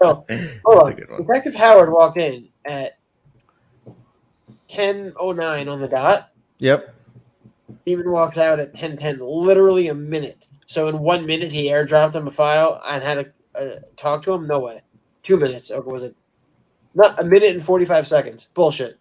Hold on. Detective Howard walked in at 10:09 on the dot. Yep. Beeman walks out at 10:10, literally a minute. So in 1 minute, he airdropped him a file and had to talk to him? No way. 2 minutes. Or was it? Not a minute and 45 seconds. Bullshit.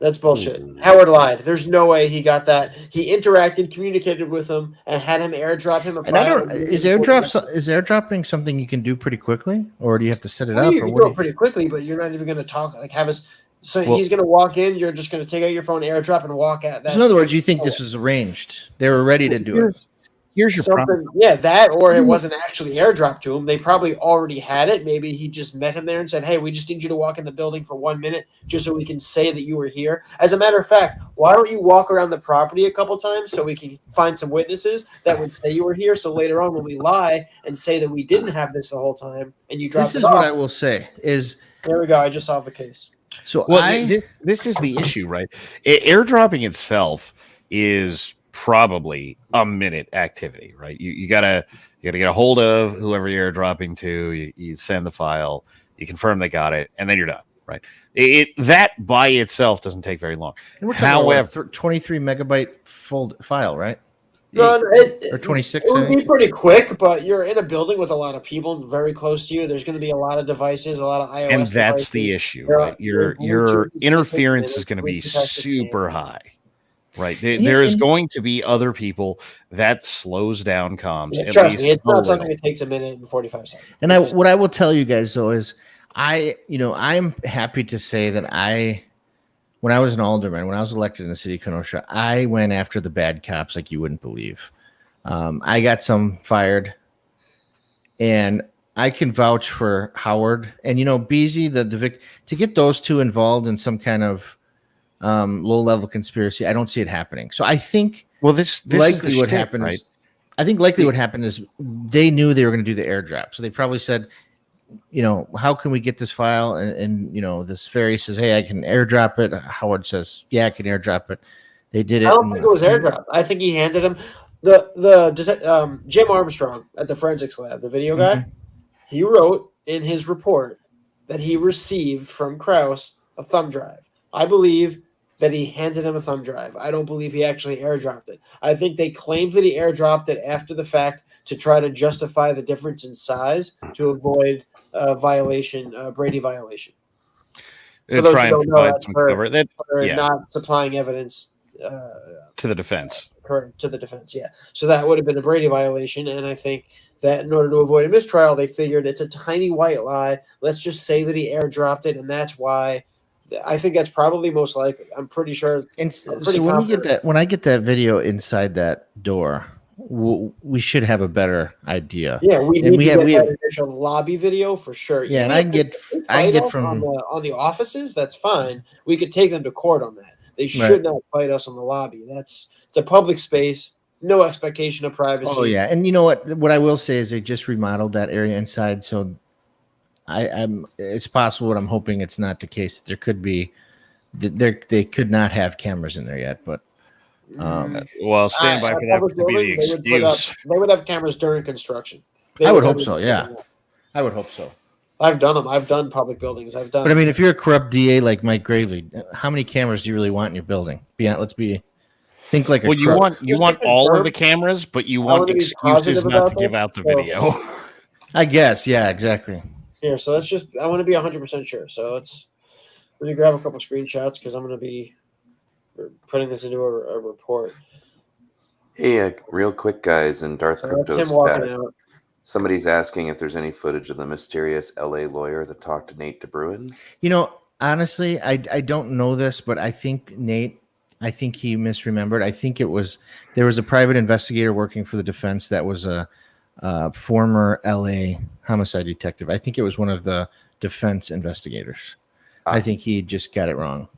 That's bullshit. Howard lied. There's no way he got that. He interacted, communicated with him, and had him airdrop him a And I file. don't. Is airdropping something you can do pretty quickly, or do you have to set it Well, up? you Or can what do do it pretty quickly, but you're not even going to talk like have us. So Well- he's going to walk in. You're just going to take out your phone, airdrop, and walk out. So in other words, you think this was arranged? They were ready to do it. Here's your problem. Yeah, that or it wasn't actually airdropped to him. They probably already had it. Maybe he just met him there and said, "Hey, we just need you to walk in the building for 1 minute, just so we can say that you were here." As a matter of fact, why don't you walk around the property a couple times so we can find some witnesses that would say you were here? So later on, when we lie and say that we didn't have this the whole time, and you drop This it is off, what I will say is. there we go. I just solved the case. So Well, this is the issue, right? Airdropping itself is probably a minute activity, right? You gotta get a hold of whoever you're airdropping to. You send the file, you confirm they got it, and then you're done, right? That by itself doesn't take very long. And we're talking about a 23 megabyte file, right? No, Or 26. It would be pretty quick, but you're in a building with a lot of people very close to you. There's going to be a lot of devices, a lot of iOS. And that's devices. the issue, right? Your interference is going to be super high, right? There is going to be other people that slows down comms. Yeah, trust me, it's not something that takes a minute and 45 seconds. And what I will tell you guys though is, I'm happy to say that when I was an alderman, when I was elected in the city of Kenosha, I went after the bad cops like you wouldn't believe. I got some fired, and I can vouch for Howard and Beasy, the to get those two involved in some kind of low level conspiracy. I don't see it happening. So I think this likely what happened, right? I think likely what happened is they knew they were going to do the airdrop, so they probably said, how can we get this file? And this fairy says, hey, I can airdrop it. Howard says, yeah, I can airdrop it. They did it. I don't think it was airdrop. I think he handed him the Jim Armstrong at the forensics lab, the video guy. Mm-hmm. He wrote in his report that he received from Krause a thumb drive. I believe that he handed him a thumb drive. I don't believe he actually airdropped it. I think they claimed that he airdropped it after the fact to try to justify the difference in size to avoid Brady violation. For those who don't know, that's for not supplying evidence to the defense. To the defense, yeah. So that would have been a Brady violation, and I think that in order to avoid a mistrial, they figured it's a tiny white lie. Let's just say that he airdropped it, and that's why. I think that's probably most likely. I'm pretty sure. And so when I get that video inside that door, we should have a better idea. Yeah, we have that initial lobby video for sure. Yeah, and I can get from on the offices. That's fine. We could take them to court on that. They should not fight us on the lobby. It's a public space. No expectation of privacy. Oh yeah, and you know what? What I will say is they just remodeled that area inside, so it's possible, but I'm hoping it's not the case. There could be, they could not have cameras in there yet, but. Well, stand by for that to be the excuse. They would have cameras during construction. I would hope so. Yeah, I would hope so. I've done them. I've done public buildings. But I mean, if you're a corrupt DA like Mike Gravely, how many cameras do you really want in your building? Think like you want all of the cameras, but you want excuses not to give out the video. I guess, yeah, exactly. Here, so I want to be 100% sure. So let me grab a couple screenshots because I'm going to be putting this into a report. Hey, real quick, guys, in Darth Crypto's chat, somebody's asking if there's any footage of the mysterious LA lawyer that talked to Nate DeBruin. Honestly, I don't know this, but I think he misremembered. I think there was a private investigator working for the defense that was a former LA homicide detective. I think it was one of the defense investigators. I think he just got it wrong.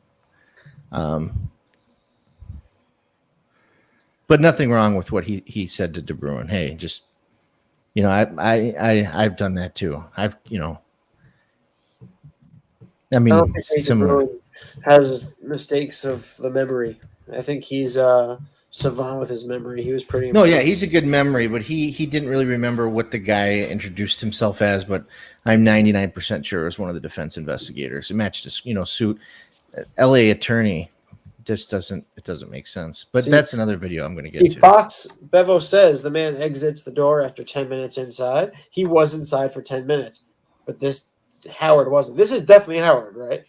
But nothing wrong with what he said to DeBruin. Hey, just I've done that too. I don't think DeBruin has mistakes of the memory. I think he's savant with his memory. He was pretty. No, yeah, he's a good memory, but he didn't really remember what the guy introduced himself as. But I'm 99% sure it was one of the defense investigators. It matched his suit. L.A. attorney. It doesn't make sense. But that's another video I'm going to get to. Fox Bevo says the man exits the door after 10 minutes inside. He was inside for 10 minutes, but Howard wasn't. This is definitely Howard, right?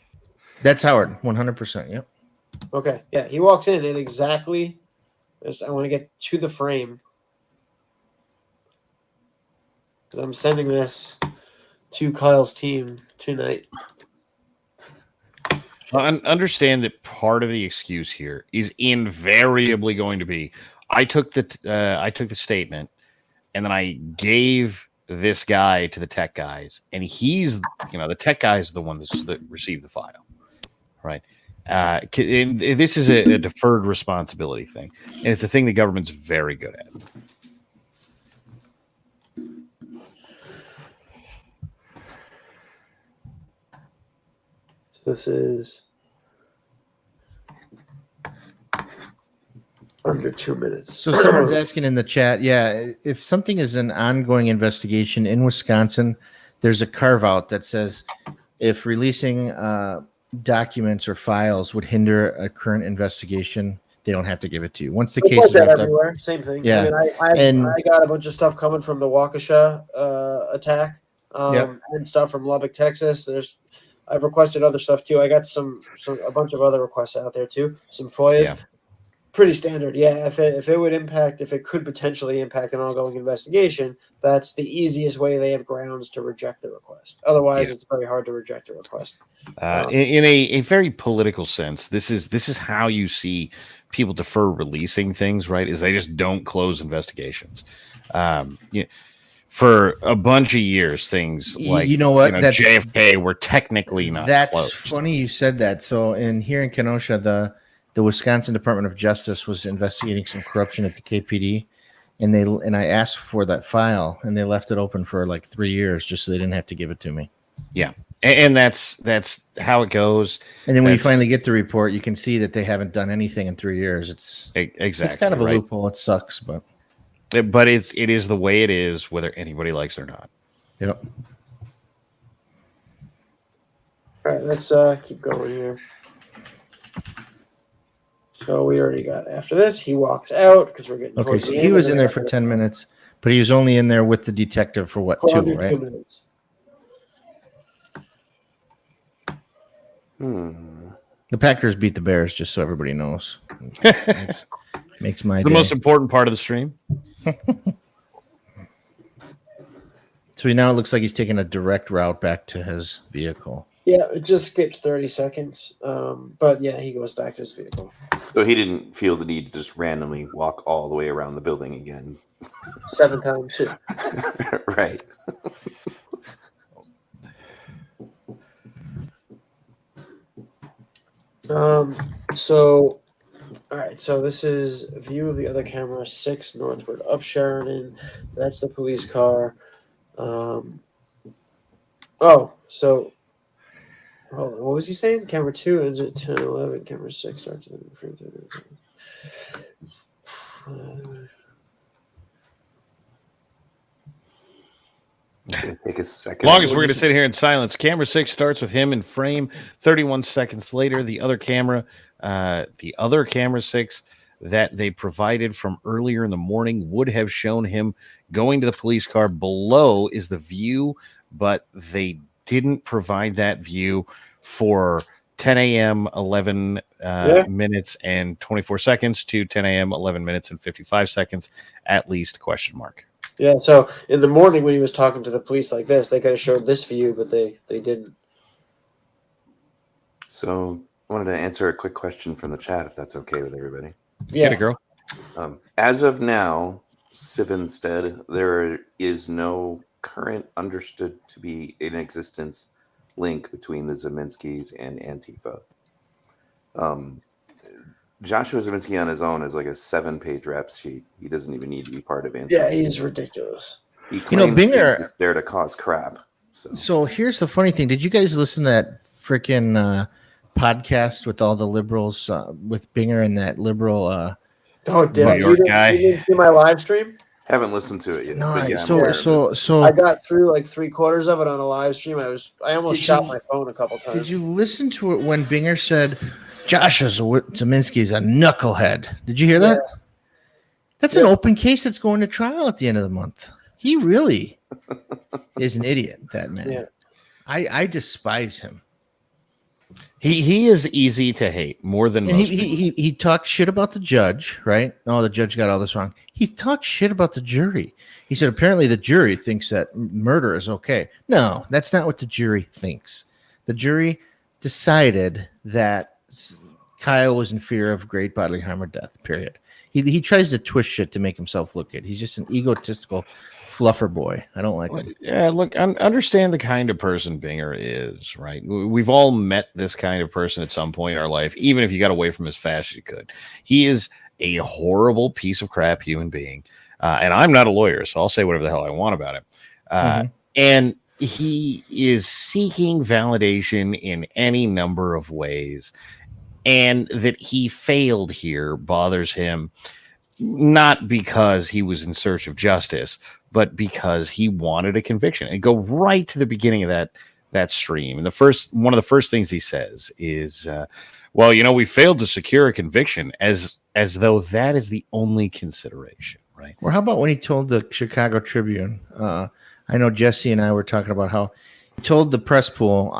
That's Howard, 100%. Yep. Okay, yeah, he walks in and exactly. I want to get to the frame. I'm sending this to Kyle's team tonight. Understand that part of the excuse here is invariably going to be I took the statement and then I gave this guy to the tech guys, and he's the tech guy is the one that received the file, right? And this is a deferred responsibility thing, and it's a thing the government's very good at. So this is under 2 minutes. So someone's asking in the chat, if something is an ongoing investigation in Wisconsin, there's a carve out that says if releasing documents or files would hinder a current investigation, they don't have to give it to you. Once the case is wrapped everywhere, up, same thing. Yeah. I mean, I got a bunch of stuff coming from the Waukesha attack, and stuff from Lubbock, Texas. I've requested other stuff too. I got a bunch of other requests out there too. Some FOIAs. Yeah. Pretty standard, yeah. If it could potentially impact an ongoing investigation, that's the easiest way they have grounds to reject the request. Otherwise, it's very hard to reject a request. In a very political sense, this is how you see people defer releasing things, right? Is they just don't close investigations. For a bunch of years, things like JFK were technically not. That's closed. funny you said that. So here in Kenosha, the Wisconsin Department of Justice was investigating some corruption at the KPD, and I asked for that file, and they left it open for like 3 years just so they didn't have to give it to me. Yeah, and that's how it goes. And then when you finally get the report, you can see that they haven't done anything in 3 years. It's kind of a loophole. It sucks, but it is the way it is, whether anybody likes it or not. Yep. All right, let's keep going here. So we already got after this. He walks out because we're getting. Okay, so he was in there for 10 minutes, but he was only in there with the detective for what, 2, right? 2 minutes. The Packers beat the Bears, just so everybody knows. Makes my it's day. The most important part of the stream. So now it looks like he's taking a direct route back to his vehicle. Yeah, it just skipped 30 seconds. But yeah, he goes back to his vehicle. So he didn't feel the need to just randomly walk all the way around the building again. 7 times too. Right. So, all right. So this is a view of the other camera, 6 northward up Sheridan. That's the police car. So hold on. What was he saying? Camera 2 ends at 10:11. Camera 6 starts at frame 30. Take a second. As long as we're going to sit here in silence. Camera 6 starts with him in frame. 31 seconds later, the other camera 6 that they provided from earlier in the morning would have shown him going to the police car. Below is the view, but they didn't provide that view for 10 a.m. 11 minutes and 24 seconds to 10 a.m. 11 minutes and 55 seconds, at least, question mark. Yeah, so in the morning when he was talking to the police like this, they could have showed this view, but they didn't. So I wanted to answer a quick question from the chat, if that's okay with everybody. Yeah, Get it, girl. As of now, Sivenstead, there is no current understood to be in existence link between the Zeminskys and Antifa. Joshua Zeminski on his own is like a 7-page rap sheet. He doesn't even need to be part of Antifa. Yeah, he's ridiculous. He claims Binger there to cause crap. So here's the funny thing. Did you guys listen to that freaking podcast with all the liberals with Binger and that liberal Did I? You didn't see my live stream? Haven't listened to it yet. No, but yeah, so I got through like 3/4 of it on a live stream. I almost shot my phone a couple times. Did you listen to it when Binger said Joshua Zeminski is a knucklehead? Did you hear that? Yeah. That's an open case that's going to trial at the end of the month. He really is an idiot, that man. Yeah. I despise him. He is easy to hate more than And most people. he talked shit about the judge, right? Oh, the judge got all this wrong. He talked shit about the jury. He said apparently the jury thinks that murder is okay. No, that's not what the jury thinks. The jury decided that Kyle was in fear of great bodily harm or death. Period. He tries to twist shit to make himself look good. He's just an egotistical fluffer boy. I don't like him. Yeah, look, understand the kind of person Binger is, right? We've all met this kind of person at some point in our life, even if you got away from him as fast as you could. He is a horrible piece of crap human being. And I'm not a lawyer, so I'll say whatever the hell I want about him. And he is seeking validation in any number of ways. And that he failed here bothers him, not because he was in search of justice, but because he wanted a conviction. And go right to the beginning of that stream. And one of the first things he says is, well, we failed to secure a conviction, as though that is the only consideration, right? Or how about when he told the Chicago Tribune? I know Jesse and I were talking about how he told the press pool,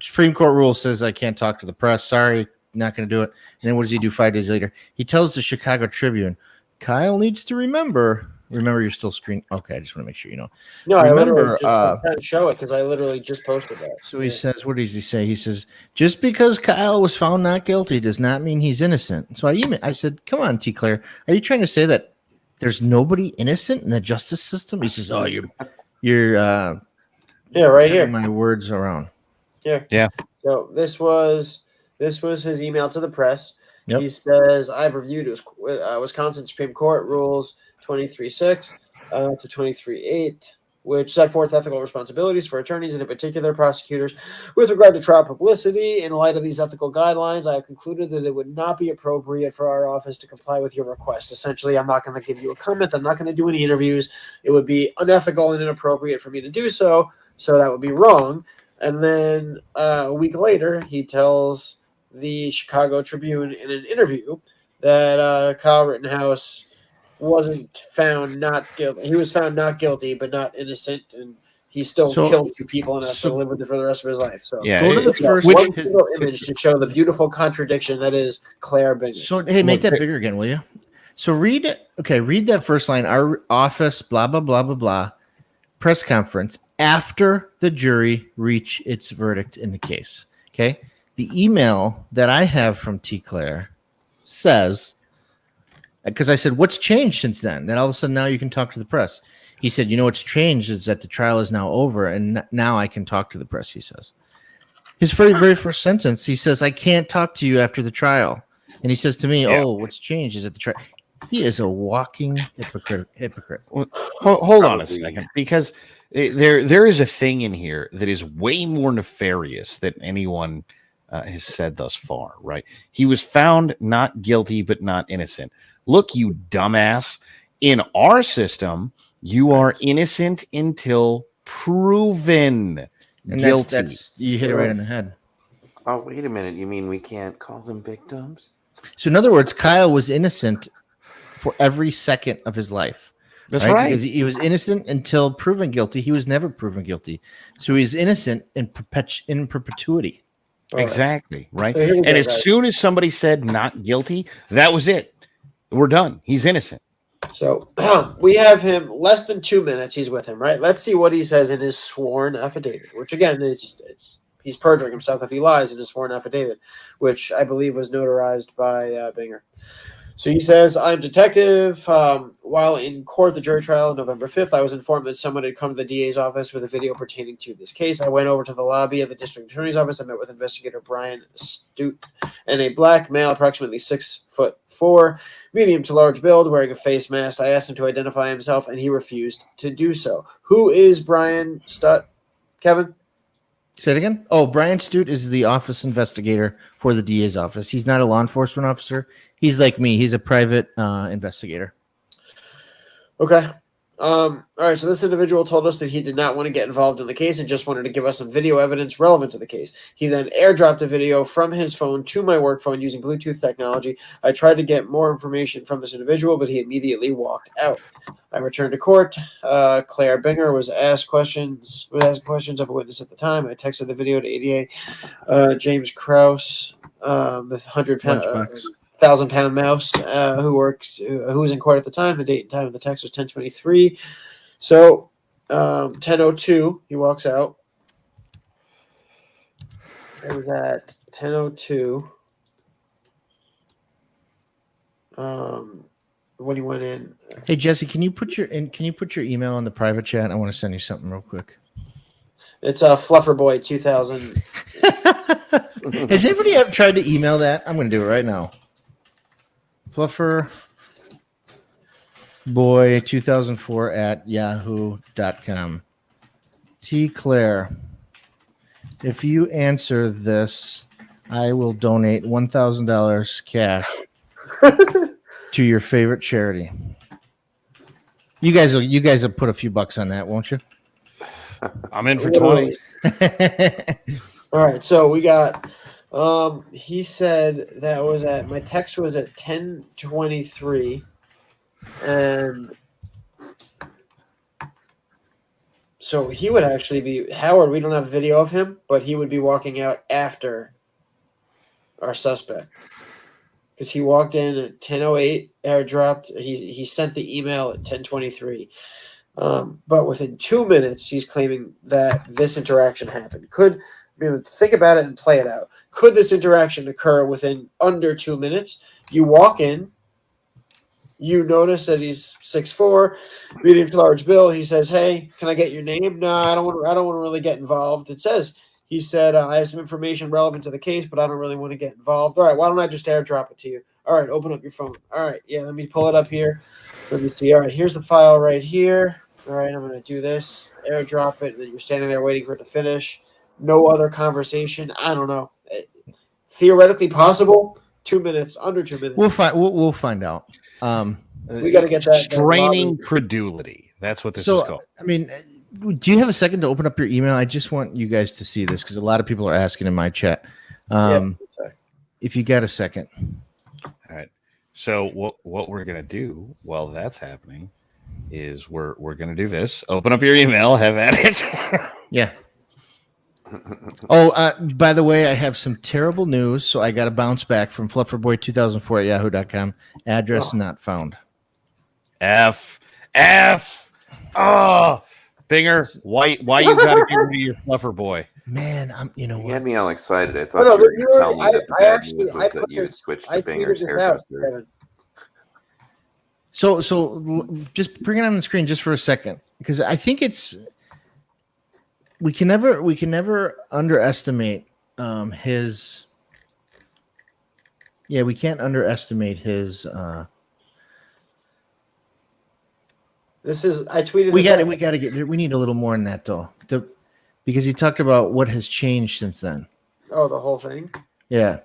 Supreme Court rule says I can't talk to the press. Sorry, not going to do it. And then what does he do 5 days later? He tells the Chicago Tribune, Kyle needs to remember you're still screen. Okay, I just want to make sure you know. No, Remember, I literally just I'm trying to show it because I literally just posted that. So he says, what does he say? He says, just because Kyle was found not guilty does not mean he's innocent. So I said, come on, T. Claire, are you trying to say that there's nobody innocent in the justice system? He says, oh, you're right here. My words around. Yeah. So this was his email to the press. Yep. He says, I've reviewed Wisconsin Supreme Court rules 23.6 to 23.8, which set forth ethical responsibilities for attorneys and in particular prosecutors with regard to trial publicity. In light of these ethical guidelines, I have concluded that it would not be appropriate for our office to comply with your request. Essentially, I'm not going to give you a comment. I'm not going to do any interviews. It would be unethical and inappropriate for me to do so. So that would be wrong. And then a week later, he tells the Chicago Tribune in an interview that Kyle Rittenhouse wasn't found not guilty. He was found not guilty, but not innocent, and he still killed 2 people and has to live with it for the rest of his life. So yeah, go to the first one single image to show the beautiful contradiction that is Claire Binger. So hey, make that bigger again, will you? So read that first line. Our office, blah blah blah blah blah, press conference after the jury reach its verdict in the case. Okay, the email that I have from T. Claire says, because I said, what's changed since then? Then all of a sudden now you can talk to the press. He said, what's changed is that the trial is now over and now I can talk to the press, he says. His very first sentence, he says, I can't talk to you after the trial. And he says to me, what's changed is that the trial. He is a walking hypocrite. Well, hold on a second, because there is a thing in here that is way more nefarious than anyone has said thus far, right? He was found not guilty, but not innocent. Look, you dumbass. In our system, you are innocent until proven guilty. That's you hit it right in the head. Oh, wait a minute. You mean we can't call them victims? So in other words, Kyle was innocent for every second of his life. That's right. Because he was innocent until proven guilty. He was never proven guilty. So he's innocent in perpetuity. Exactly, right? And as soon as somebody said not guilty, that was it. We're done. He's innocent. So we have him less than 2 minutes. He's with him, right? Let's see what he says in his sworn affidavit, which again, he's perjuring himself if he lies in his sworn affidavit, which I believe was notarized by Binger. So he says, I'm detective. While in court, the jury trial on November 5th, I was informed that someone had come to the DA's office with a video pertaining to this case. I went over to the lobby of the district attorney's office. I met with investigator Brian Stute and a black male, approximately 6'4", medium to large build, wearing a face mask. I asked him to identify himself, and he refused to do so. Who is Brian Stute, Kevin? Say it again. Oh, Brian Stute is the office investigator for the DA's office. He's not a law enforcement officer. He's like me. He's a private investigator. Okay. All right, so this individual told us that he did not want to get involved in the case and just wanted to give us some video evidence relevant to the case. He then airdropped a video from his phone to my work phone using Bluetooth technology. I tried to get more information from this individual, but he immediately walked out. I returned to court. Claire Binger was asking questions of a witness at the time. I texted the video to ADA James Krause, the 100-pound. 1,000-pound mouse who was in court at the time. The date and time of the text was 10:23. So 10:02, he walks out. It was at 10:02 when he went in. Hey Jesse, can you put your email on the private chat? I want to send you something real quick. It's Flufferboy 2000. Has anybody ever tried to email that? I'm going to do it right now. Flufferboy2004 at yahoo.com. T. Claire, if you answer this, I will donate $1,000 cash to your favorite charity. You guys will put a few bucks on that, won't you? I'm in for 20. All right, so we got. He said that was my text was at 10:23, and so he would actually be Howard. We don't have video of him, but he would be walking out after our suspect because he walked in at 10:08, airdropped. He sent the email at 10:23, but within 2 minutes, he's claiming that this interaction happened. Think about it and play it out. Could this interaction occur within under 2 minutes? You walk in, you notice that he's 6'4", medium to large build. He says, "Hey, can I get your name?" No, I don't want to really get involved. He said, "I have some information relevant to the case, but I don't really want to get involved." All right, why don't I just airdrop it to you? All right, open up your phone. All right, yeah, let me pull it up here. Let me see. All right, here's the file right here. All right, I'm going to do this, airdrop it, and then you're standing there waiting for it to finish. No other conversation. I don't know. Theoretically possible. 2 minutes, under 2 minutes. We'll find out. We got to get that. Straining credulity. That's what this is called. I mean, do you have a second to open up your email? I just want you guys to see this because a lot of people are asking in my chat. If you got a second. All right. So what we're gonna do while that's happening is we're gonna do this. Open up your email. Have at it. Yeah. Oh, by the way, I have some terrible news. So I got a bounce back from Flufferboy2004 at yahoo.com. Address not found. F. Oh, Binger, why you got to get rid of your Fluffer boy? Man, you know You what? had me all excited. I thought you were going to tell me that the bad news was that you had switched to Binger's hairdresser. So just bring it on the screen just for a second because I think we can never underestimate his. Yeah, we can't underestimate his. This is I tweeted. We got to get there. We need a little more than that though, because he talked about what has changed since then. Oh, the whole thing. Yeah.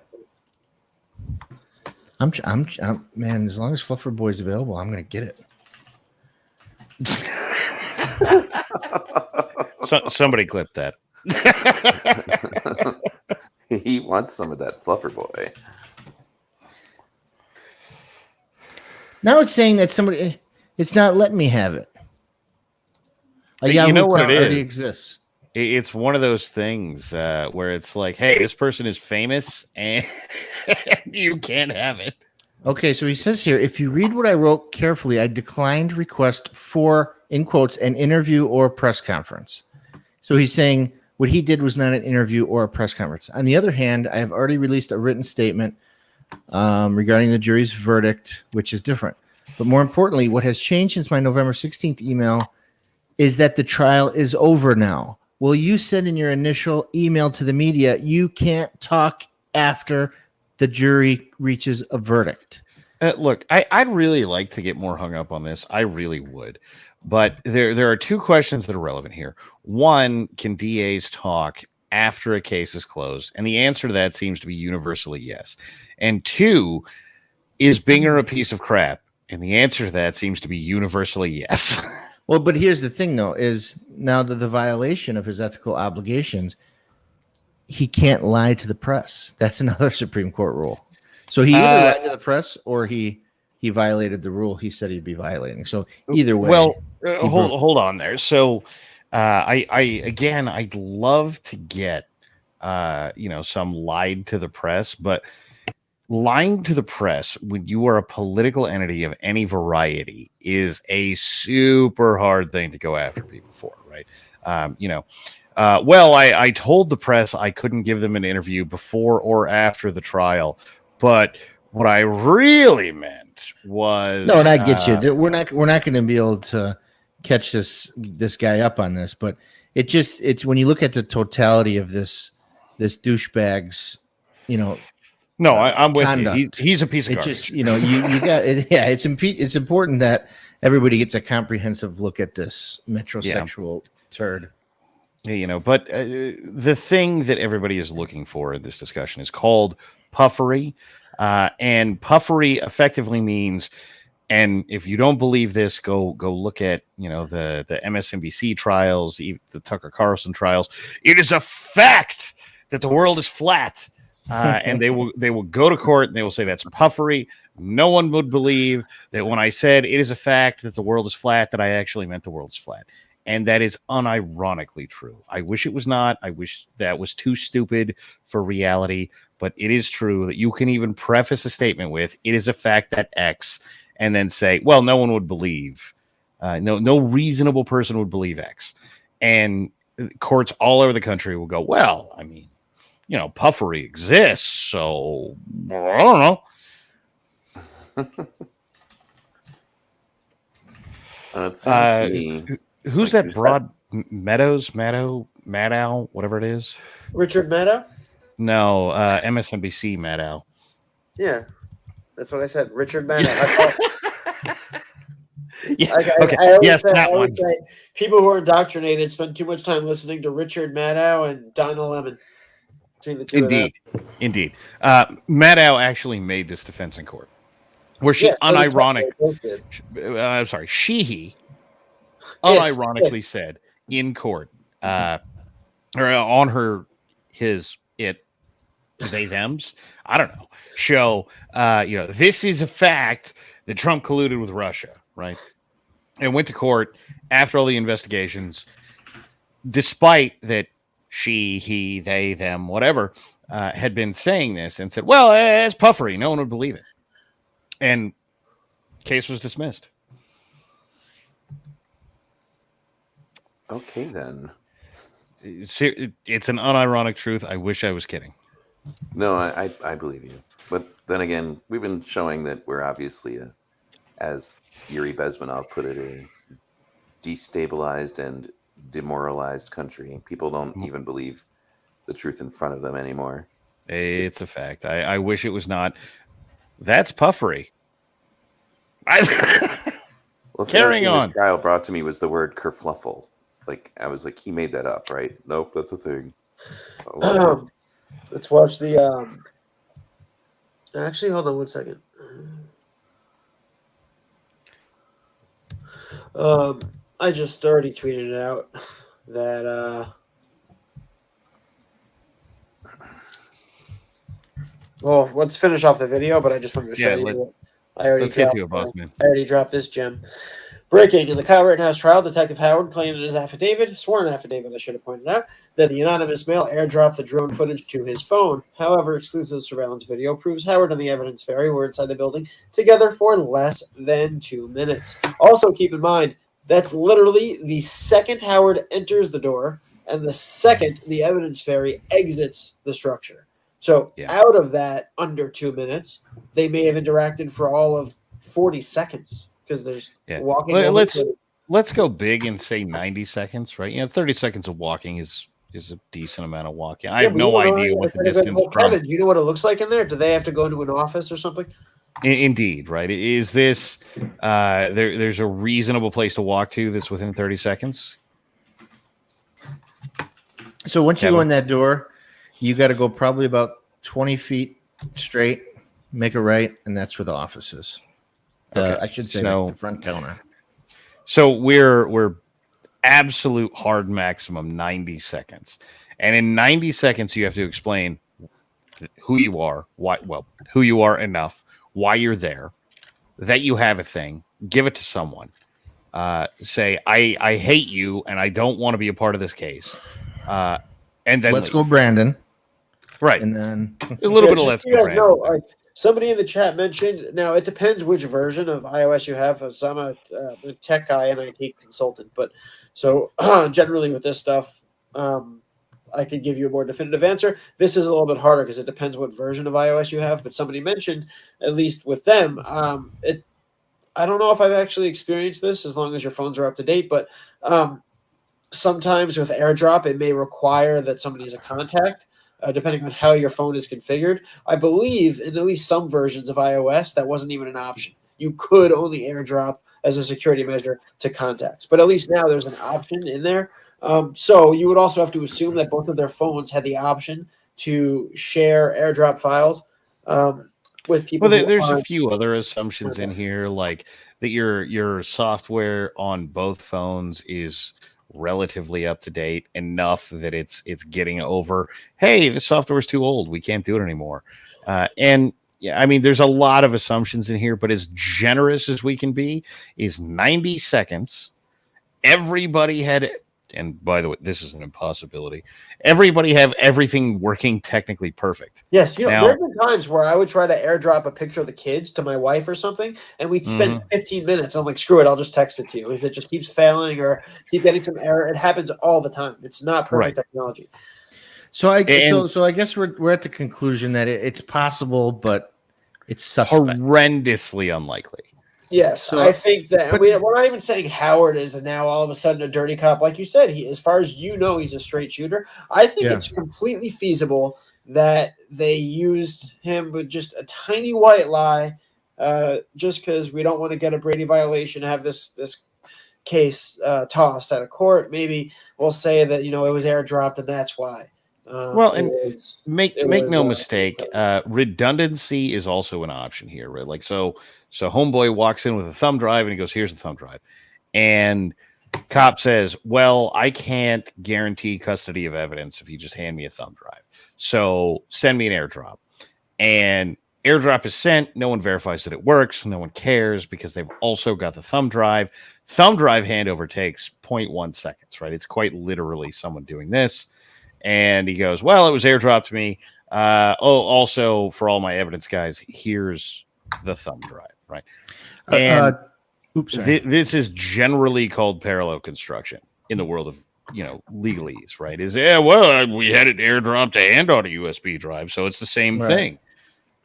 I'm man. As long as Fluffer Boy's available, I'm gonna get it. Somebody clip that. He wants some of that Fluffer Boy. Now it's saying that somebody. It's not letting me have it. You know what it is? Already exists. It's one of those things where it's like, hey, this person is famous and you can't have it. Okay, so he says here, if you read what I wrote carefully, I declined request for, in quotes, an interview or press conference. So he's saying what he did was not an interview or a press conference. On the other hand, I have already released a written statement regarding the jury's verdict, which is different. But more importantly, what has changed since my November 16th email is that the trial is over now. Well, you said in your initial email to the media, you can't talk after the jury reaches a verdict. Look, I'd really like to get more hung up on this. I really would. But there are two questions that are relevant here. One, can DAs talk after a case is closed? And the answer to that seems to be universally yes. And two, is Binger a piece of crap? And the answer to that seems to be universally yes. Well, but here's the thing, though, is now that the violation of his ethical obligations, he can't lie to the press. That's another Supreme Court rule. So he either lied to the press or he violated the rule he said he'd be violating. So either way, well, hold on there. So I'd love to get some lied to the press, but lying to the press when you are a political entity of any variety is a super hard thing to go after people for, right? I told the press I couldn't give them an interview before or after the trial, but what I really meant was no, and I get you. We're not going to be able to catch this guy up on this, but it's when you look at the totality of this douchebag's, no, I'm with conduct. you. He's a piece of garbage. Just, you got it. Yeah, it's important that everybody gets a comprehensive look at this metrosexual turd. But the thing that everybody is looking for in this discussion is called puffery. And puffery effectively means, and if you don't believe this, go look at the MSNBC trials, the Tucker Carlson trials. It is a fact that the world is flat, and they will go to court and they will say that's puffery. No one would believe that when I said it is a fact that the world is flat, that I actually meant the world is flat. And that is unironically true. I wish it was not. I wish that was too stupid for reality. But it is true that you can even preface a statement with, it is a fact that X, and then say, well, no one would believe. No reasonable person would believe X. And courts all over the country will go, well, I mean, puffery exists. So, I don't know. Who's that broad Maddow, whatever it is? Richard Maddow? No, MSNBC Maddow. Yeah, that's what I said. Richard Maddow. That one. People who are indoctrinated spend too much time listening to Richard Maddow and Donna Lemon. Between the two Indeed. Maddow actually made this defense in court, where she unironically said in court, or on they thems, I don't know, show, this is a fact that Trump colluded with Russia, right? And went to court after all the investigations, despite that she, he, they, them, whatever, had been saying this, and said, well, it's puffery. No one would believe it. And case was dismissed. Okay, then. It's an unironic truth. I wish I was kidding. No, I believe you. But then again, we've been showing that we're obviously, as Yuri Bezmenov put it, a destabilized and demoralized country. People don't even believe the truth in front of them anymore. It's a fact. I wish it was not. That's puffery. Carrying on. This trial brought to me was the word kerfluffle. Like, I was like, he made that up, right? Nope, that's a thing. Let's watch the. Actually, hold on one second. I just already tweeted it out that. Well, let's finish off the video, but I just wanted to show you. I already dropped this gem. Breaking in the Kyle Rittenhouse trial, Detective Howard claimed in his affidavit, sworn affidavit, I should have pointed out, that the anonymous male airdropped the drone footage to his phone. However, exclusive surveillance video proves Howard and the evidence fairy were inside the building together for less than 2 minutes. Also, keep in mind, that's literally the second Howard enters the door and the second the evidence fairy exits the structure. So out of that under 2 minutes, they may have interacted for all of 40 seconds. Because there's walking. Let's go big and say 90 seconds, right? 30 seconds of walking is a decent amount of walking. I have no idea what the distance from. Kevin, do you know what it looks like in there? Do they have to go into an office or something? Indeed, right? Is this there's a reasonable place to walk to that's within 30 seconds? So once you go in that door, you got to go probably about 20 feet straight, make a right, and that's where the office is. I should say the front counter. So we're absolute hard maximum 90 seconds. And in 90 seconds, you have to explain who you are, who you are enough, why you're there, that you have a thing, give it to someone. Say, I hate you and I don't want to be a part of this case. And then Let's leave. go, Brandon. Right. And then A little bit of just let's so you go, guys know, Brandon. like, somebody in the chat mentioned. Now it depends which version of iOS you have. So I'm a tech guy and IT consultant, but so generally with this stuff, I could give you a more definitive answer. This is a little bit harder because it depends what version of iOS you have. But somebody mentioned, at least with them, I don't know if I've actually experienced this as long as your phones are up to date, but sometimes with AirDrop, it may require that somebody's a contact, depending on how your phone is configured. I believe in at least some versions of iOS, that wasn't even an option. You could only AirDrop as a security measure to contacts, but at least now there's an option in there. So you would also have to assume that both of their phones had the option to share AirDrop files with people. Well, who there's a aren't few other assumptions in here, like that your software on both phones is relatively up to date enough that it's getting over. Hey, the software is too old. We can't do it anymore. And yeah, I mean, there's a lot of assumptions in here, but as generous as we can be is 90 seconds. Everybody had, and by the way, this is an impossibility. Everybody have everything working technically perfect. Yes, Now, there have been times where I would try to AirDrop a picture of the kids to my wife or something, and we'd spend 15 minutes. I'm like, screw it, I'll just text it to you. If it just keeps failing or keep getting some error, it happens all the time. It's not perfect technology. so I guess we're at the conclusion that it's possible, but it's suspect. horrendously unlikely. Yes, So- I think that but- we're not even saying Howard is now all of a sudden a dirty cop. Like you said, as far as you know, he's a straight shooter. I think it's completely feasible that they used him with just a tiny white lie, just because we don't want to get a Brady violation, have this case tossed out of court. Maybe we'll say that it was airdropped and that's why. Well, and make no mistake, redundancy is also an option here, right? Like so homeboy walks in with a thumb drive and he goes, "Here's the thumb drive," and cop says, "Well, I can't guarantee custody of evidence if you just hand me a thumb drive. So send me an airdrop." And airdrop is sent. No one verifies that it works. No one cares because they've also got the thumb drive. Thumb drive handover takes 0.1 seconds, right? It's quite literally someone doing this. And he goes, "Well, it was airdropped to me. Also for all my evidence, guys, here's the thumb drive," right? And this is generally called parallel construction in the world of legalese, right? We had it airdropped and on a USB drive, so it's the same thing.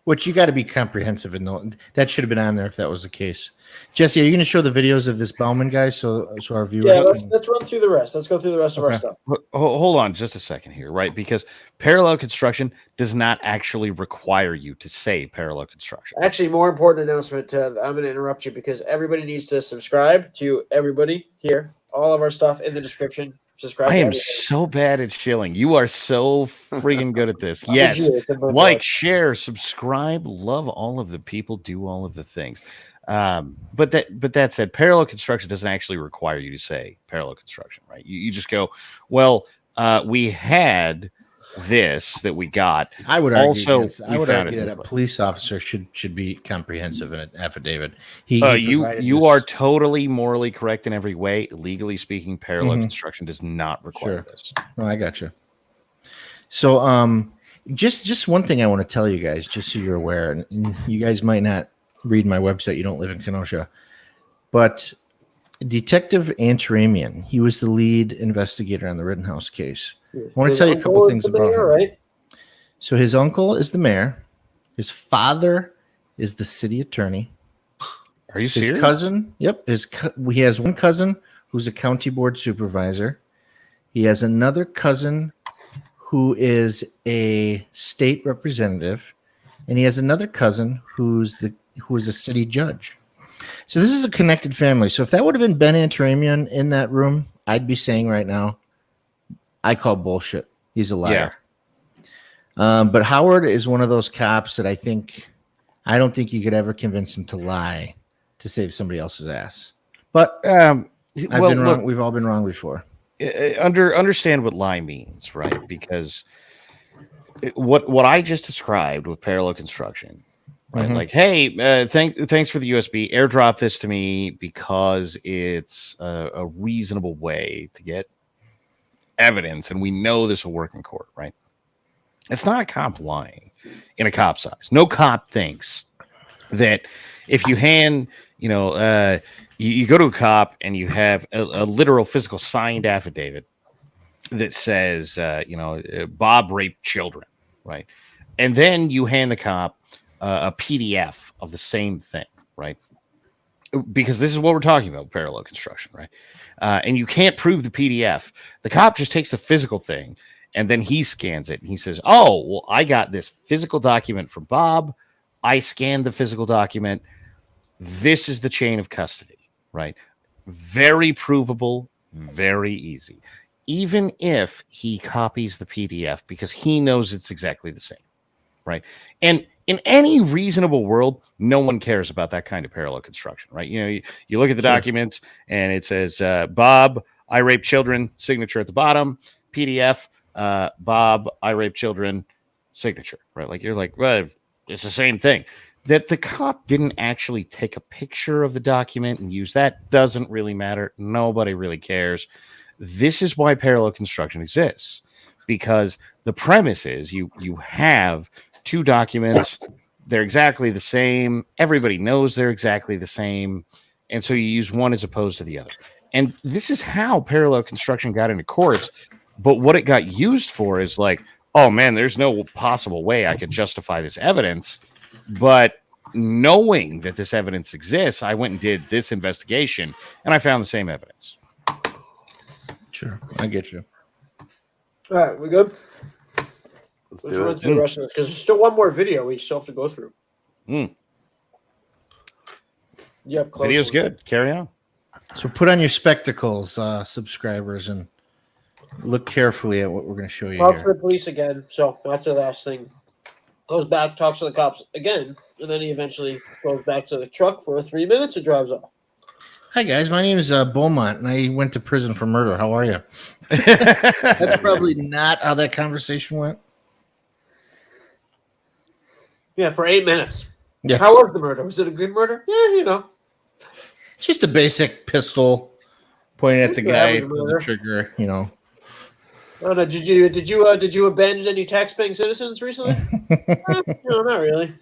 Which you got to be comprehensive and that should have been on there if that was the case. Jesse, are you going to show the videos of this Bauman guy so our viewers? Yeah, let's run through the rest. Let's go through the rest of our stuff. Hold on just a second here, right? Because parallel construction does not actually require you to say parallel construction. Actually, more important announcement. I'm going to interrupt you because everybody needs to subscribe to everybody here. All of our stuff in the description. Subscribe. I am so bad at shilling. You are so freaking good at this. Yes. Like, share, subscribe, love all of the people, do all of the things. But that said, parallel construction doesn't actually require you to say parallel construction, right? You just go, well, we had this that we got. I would argue, also, that a police officer should be comprehensive in an affidavit. You are totally morally correct in every way. Legally speaking, parallel construction does not require this. Oh, I got you. So, just one thing I want to tell you guys, just so you're aware, and you guys might not read my website. You don't live in Kenosha, but Detective Antaramian, he was the lead investigator on the Rittenhouse case. I want to tell you a couple things about him. Right? So his uncle is the mayor. His father is the city attorney. Are you serious? His cousin, he has one cousin who's a county board supervisor. He has another cousin who is a state representative, and he has another cousin who is a city judge. So this is a connected family. So if that would have been Ben Antaramian in that room, I'd be saying right now, I call bullshit. He's a liar. Yeah. But Howard is one of those cops that I don't think you could ever convince him to lie to save somebody else's ass. But I've I've been wrong. We've all been wrong before. Understand what lie means, right? Because what I just described with parallel construction, right? Mhm. Like, hey, thanks for the USB. Airdrop this to me because it's a reasonable way to get evidence, and we know this will work in court, right? It's not a cop lying in a cop's eyes. No cop thinks that if you hand, you go to a cop and you have a literal physical signed affidavit that says, Bob raped children, right? And then you hand the cop a PDF of the same thing, right? Because this is what we're talking about, parallel construction, right? And you can't prove the PDF. The cop just takes the physical thing and then he scans it and he says, oh, well, I got this physical document from Bob. I scanned the physical document. This is the chain of custody, right? Very provable, very easy. Even if he copies the PDF because he knows it's exactly the same, right? And in any reasonable world, no one cares about that kind of parallel construction, right? You look at the documents and it says, Bob, I rape children, signature at the bottom, PDF, Bob, I rape children, signature, right? Like you're like, well, it's the same thing. That the cop didn't actually take a picture of the document and use that doesn't really matter. Nobody really cares. This is why parallel construction exists, because the premise is you have two documents, they're exactly the same, everybody knows they're exactly the same, and so you use one as opposed to the other. And this is how parallel construction got into courts, but what it got used for is like, oh man, there's no possible way I could justify this evidence, but knowing that this evidence exists, I went and did this investigation and I found the same evidence. Sure, I get you. All right, we good? Let's Let's do run it. through the rest of this because there's still one more video we still have to go through. Yep, close Video's one. good. Carry on. So put on your spectacles, subscribers, and look carefully at what we're going to show you Talks to here. the police again. So that's the last thing. Goes back, talks to the cops again, and then he eventually goes back to the truck for 3 minutes and drives off. Hi guys, my name is Beaumont, and I went to prison for murder. How are you? That's probably not how that conversation went. Yeah, for 8 minutes. Yeah. How was the murder? Was it a good murder? Yeah, Just a basic pistol pointing at the Yeah, guy, it was a pull the murder. trigger, Oh no! Did you abandon any tax-paying citizens recently? No, not really.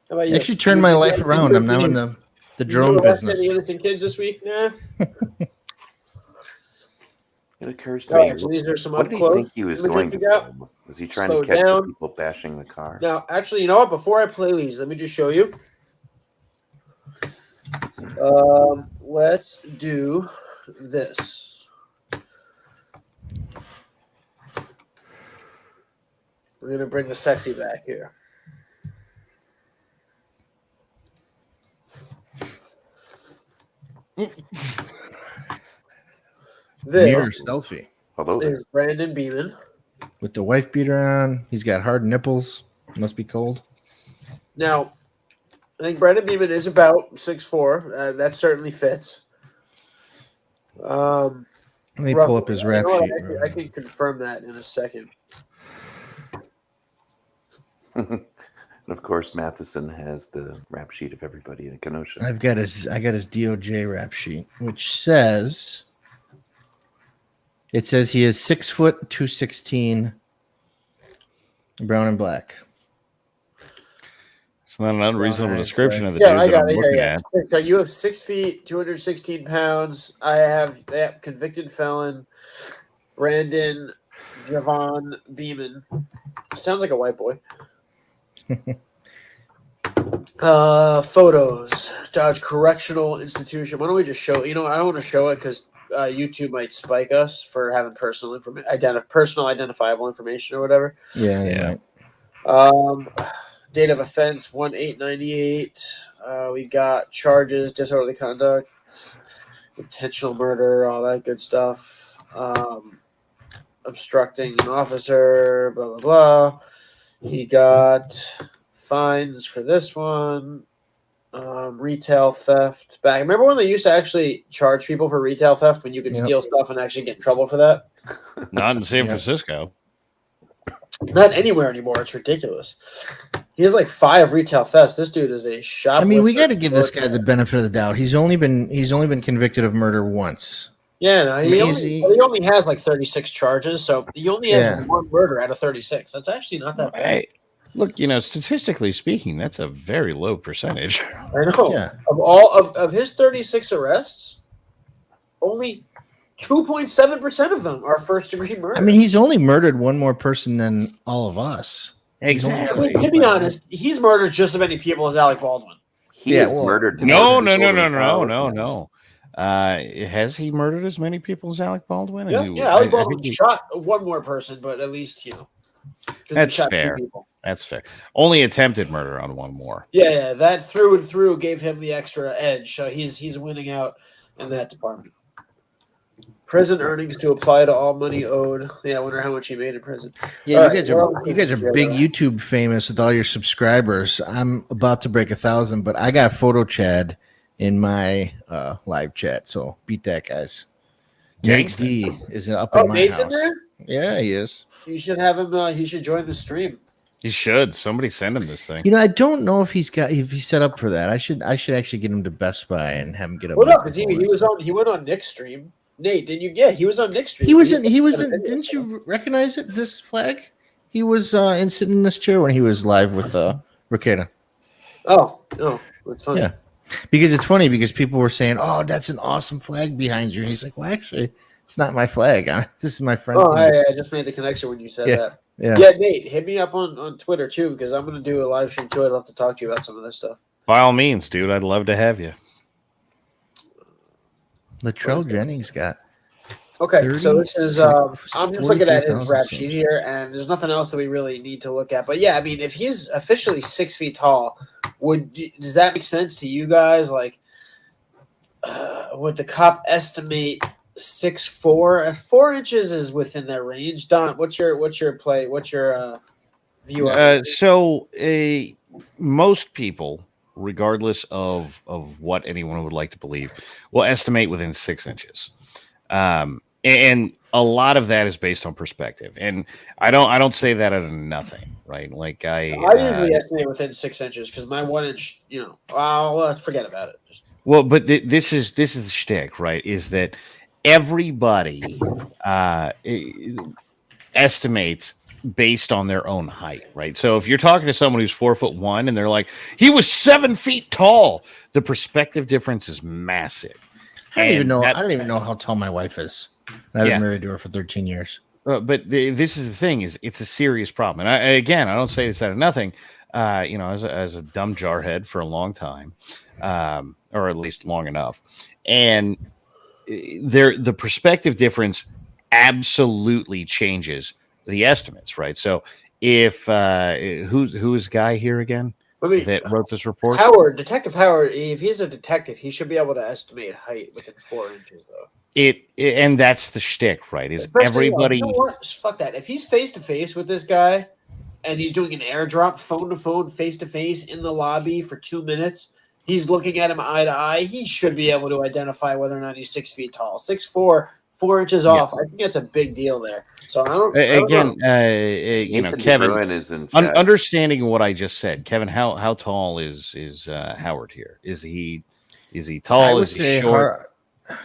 How about you? Actually turned my life around. I'm now in the drone business. Any innocent kids this week? Nah. It occurs to All me. right, so these are some What did he up-close think he was images going we to got. film? Was he trying Slow to catch down. the people bashing the car? Now, actually, you know what? Before I play these, let me just show you. Let's do this. We're going to bring the sexy back here. Mirror This selfie Hello there. is Brandon Beeman. with the wife beater on. He's got hard nipples. Must be cold. Now, I think Brandon Beeman is about 6'4". That certainly fits. Let me pull up his rap sheet. I can confirm that in a second. And of course, Matheson has the rap sheet of everybody in Kenosha. I got his DOJ rap sheet, which says he is 6 foot 216, brown and black. It's not an unreasonable description of the Yeah, dude I that got I'm it. looking Yeah. at. So you have 6 feet, 216 pounds. I have convicted felon Brandon Javon Beeman. Sounds like a white boy. Photos. Dodge Correctional Institution. Why don't we just show? I don't want to show it because YouTube might spike us for having personal information, personal identifiable information or whatever. Yeah. Date of offense 1/8/98. We got charges: disorderly conduct, intentional murder, all that good stuff. Obstructing an officer, blah blah blah. He got fines for this one. Retail theft back. Remember when they used to actually charge people for retail theft when you could Yep. steal stuff and actually get in trouble for that? Not in San Yeah. Francisco. Not anywhere anymore. It's ridiculous. He has like 5 retail thefts. This dude is a shoplifter. I mean, we got to give this guy the benefit of the doubt. He's only been convicted of murder once. Yeah, no, he Easy. only has like 36 charges, so he only has Yeah. 1 murder out of 36. That's actually not that bad. Hey, look, statistically speaking, that's a very low percentage. I know. Yeah. Of all of his 36 arrests, only 2.7% of them are first degree murder. I mean, he's only murdered one more person than all of us. Exactly. to be honest, he's murdered just as many people as Alec Baldwin. He Yeah, is well, murdered. No. No. Has he murdered as many people as Alec Baldwin? Yeah, Alec Baldwin shot one more person, but at least 'cause he That's shot 2 fair. people. That's fair. Only attempted murder on one more. Yeah, that through and through gave him the extra edge. So he's winning out in that department. Prison earnings to apply to all money owed. Yeah, I wonder how much he made in prison. Yeah, All you right, guys are big YouTube famous with all your subscribers. I'm about to break 1,000, but I got Photo Chad in my live chat, so beat that, guys. Nate Gangsta. D is up in my Nate's house. in there? Yeah, he is. You should have him. He should join the stream. He should. Somebody send him this thing. I don't know if he's set up for that. I should actually get him to Best Buy and have him get a. Well, no, because he microphone. he went on Nick's stream. Nate, didn't you? Yeah, he was on Nick's stream. He wasn't. Didn't you recognize it? This flag? He was sitting in this chair when he was live with Ricada. Oh, that's funny. Yeah. Because it's funny because people were saying, "Oh, that's an awesome flag behind you." And he's like, "Well, actually, it's not my flag. This is my friend." Oh, I just made the connection when you said that. Yeah. Nate, hit me up on Twitter too, because I'm going to do a live stream too. I'd love to talk to you about some of this stuff. By all means, dude. I'd love to have you. Latrell Jennings got. Okay, so this is I'm just looking at his 43,000 rap sheet here, and there's nothing else that we really need to look at. But yeah, I mean, if he's officially 6 feet tall, does that make sense to you guys? Like, would the cop estimate 6'4"? 4 inches is within that range. Don, what's your view on it? Most people, regardless of what anyone would like to believe, will estimate within 6 inches. And a lot of that is based on perspective. And I don't say that out of nothing, right? Like I usually estimate within 6 inches because my 1 inch, forget about it. But this is the shtick, right? Is that everybody estimates based on their own height, right? So if you're talking to someone who's 4'1" and they're like, he was 7 feet tall, the perspective difference is massive. I don't even know how tall my wife is. I've been married to her for 13 years. But this is the thing: it's a serious problem. And I don't say this out of nothing. As a dumb jarhead for a long time, or at least long enough, and the perspective difference absolutely changes the estimates, right? So if who's guy here again that wrote this report? Detective Howard. If he's a detective, he should be able to estimate height within 4 inches, though. And that's the shtick, right? Is especially, everybody? Fuck that. If he's face to face with this guy, and he's doing an airdrop, phone to phone, face to face in the lobby for 2 minutes, he's looking at him eye to eye. He should be able to identify whether or not he's 6 feet tall. 6'4", 4 inches off. I think that's a big deal there. So I don't know. Kevin is in chat. Understanding what I just said, Kevin, how tall is Howard here? Is he tall? I would is he say short?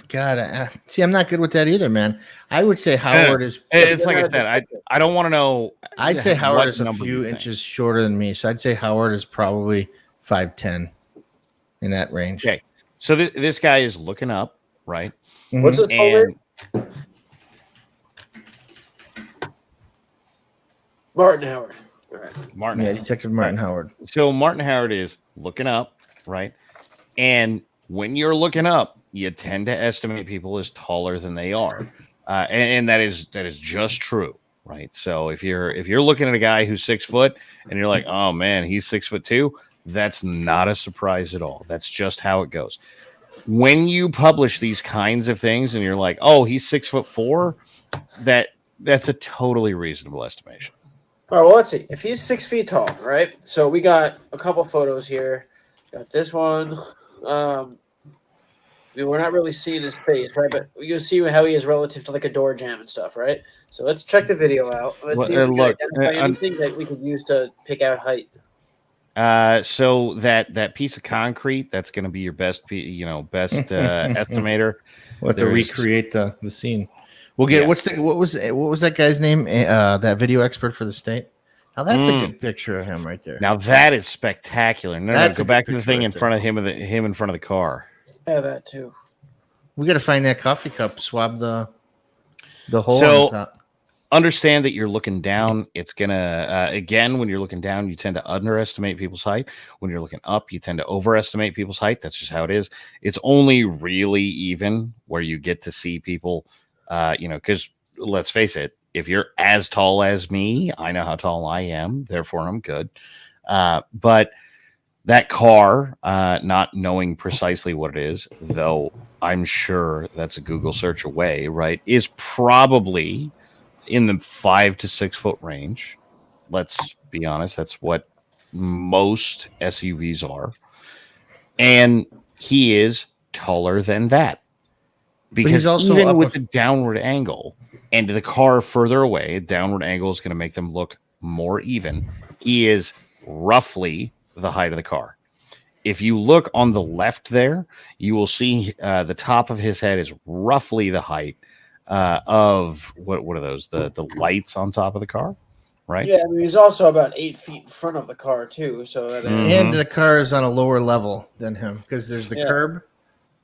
God, see, I'm not good with that either, man. I would say Howard is. It's like I said, I don't want to know. I'd say Howard is a few inches shorter than me, so I'd say Howard is probably 5'10", in that range. Okay, so this guy is looking up, right? Mm-hmm. What's his name? Martin Howard. All right. Martin. Yeah, Detective Martin Howard. So Martin Howard is looking up, right? And when you're looking up, you tend to estimate people as taller than they are, and that is just true, right? So if you're looking at a guy who's 6 foot and you're like, oh man, he's 6'2", that's not a surprise at all. That's just how it goes. When you publish these kinds of things and you're like, oh, he's 6'4", that's a totally reasonable estimation. All right, well, let's see. If he's 6 feet tall, right? So we got a couple photos here. Got this one. We're not really seeing his face, right? But you see how he is relative to like a door jam and stuff, right? So let's check the video out. Let's see if we can identify anything that we could use to pick out height. So that piece of concrete, that's going to be your best estimator. We'll have to recreate the scene. We'll get what was that guy's name? That video expert for the state. Now that's a good picture of him right there. Now that is spectacular. No, go back to the thing in front of him in front of the car. Yeah, that too. We got to find that coffee cup. Swab the hole so, on the top. Understand that you're looking down. It's gonna again, when you're looking down, you tend to underestimate people's height. When you're looking up, you tend to overestimate people's height. That's just how it is. It's only really even where you get to see people. Because let's face it, if you're as tall as me, I know how tall I am. Therefore, I'm good. But that car, not knowing precisely what it is, though I'm sure that's a Google search away, right, is probably in the 5 to 6 foot range. Let's be honest. That's what most SUVs are. And he is taller than that. Because he's also even with the downward angle and the car further away, downward angle is going to make them look more even. He is roughly the height of the car. If you look on the left there, you will see the top of his head is roughly the height of what are those? The lights on top of the car, right? Yeah, I mean, he's also about 8 feet in front of the car too. So that and the car is on a lower level than him because there's the curb.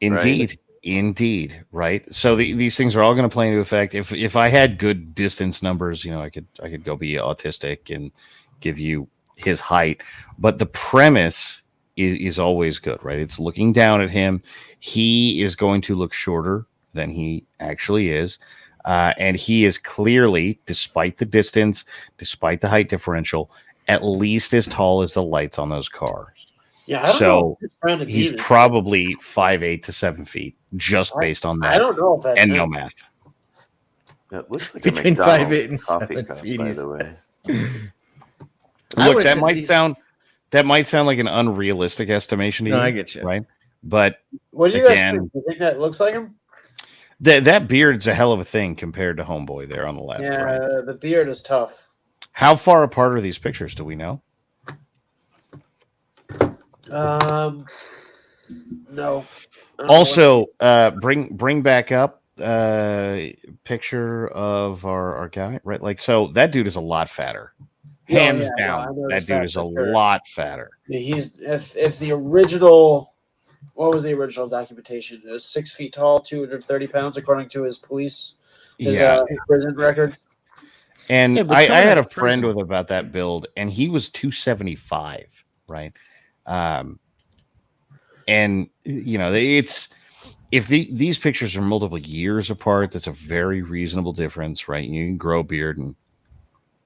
Indeed. Right? Indeed, right. So these things are all going to play into effect. If I had good distance numbers, I could go be autistic and give you his height. But the premise is always good, right? It's looking down at him. He is going to look shorter than he actually is. And he is clearly, despite the distance, despite the height differential, at least as tall as the lights on those cars. Yeah, I don't know. He's probably 5'8" to 7 feet, just based on that. I don't know if that's and no math. It looks like between 5'8" and 7 feet. By the way, look, that might sound like an unrealistic estimation to you. I get you, right? But what do you guys think? Do you think that looks like him? That beard's a hell of a thing compared to Homeboy there on the left. Yeah, right? The beard is tough. How far apart are these pictures? Do we know? No. Also, bring back up picture of our guy, right? Like, so that dude is a lot fatter. Hands down, that dude is a lot fatter. Yeah, he's if the original, what was the original documentation? It was 6 feet tall, 230 pounds, according to his police, his prison records. And I had a friend with about that build, and he was 275, right? And it's if these pictures are multiple years apart, that's a very reasonable difference, right? You can grow a beard and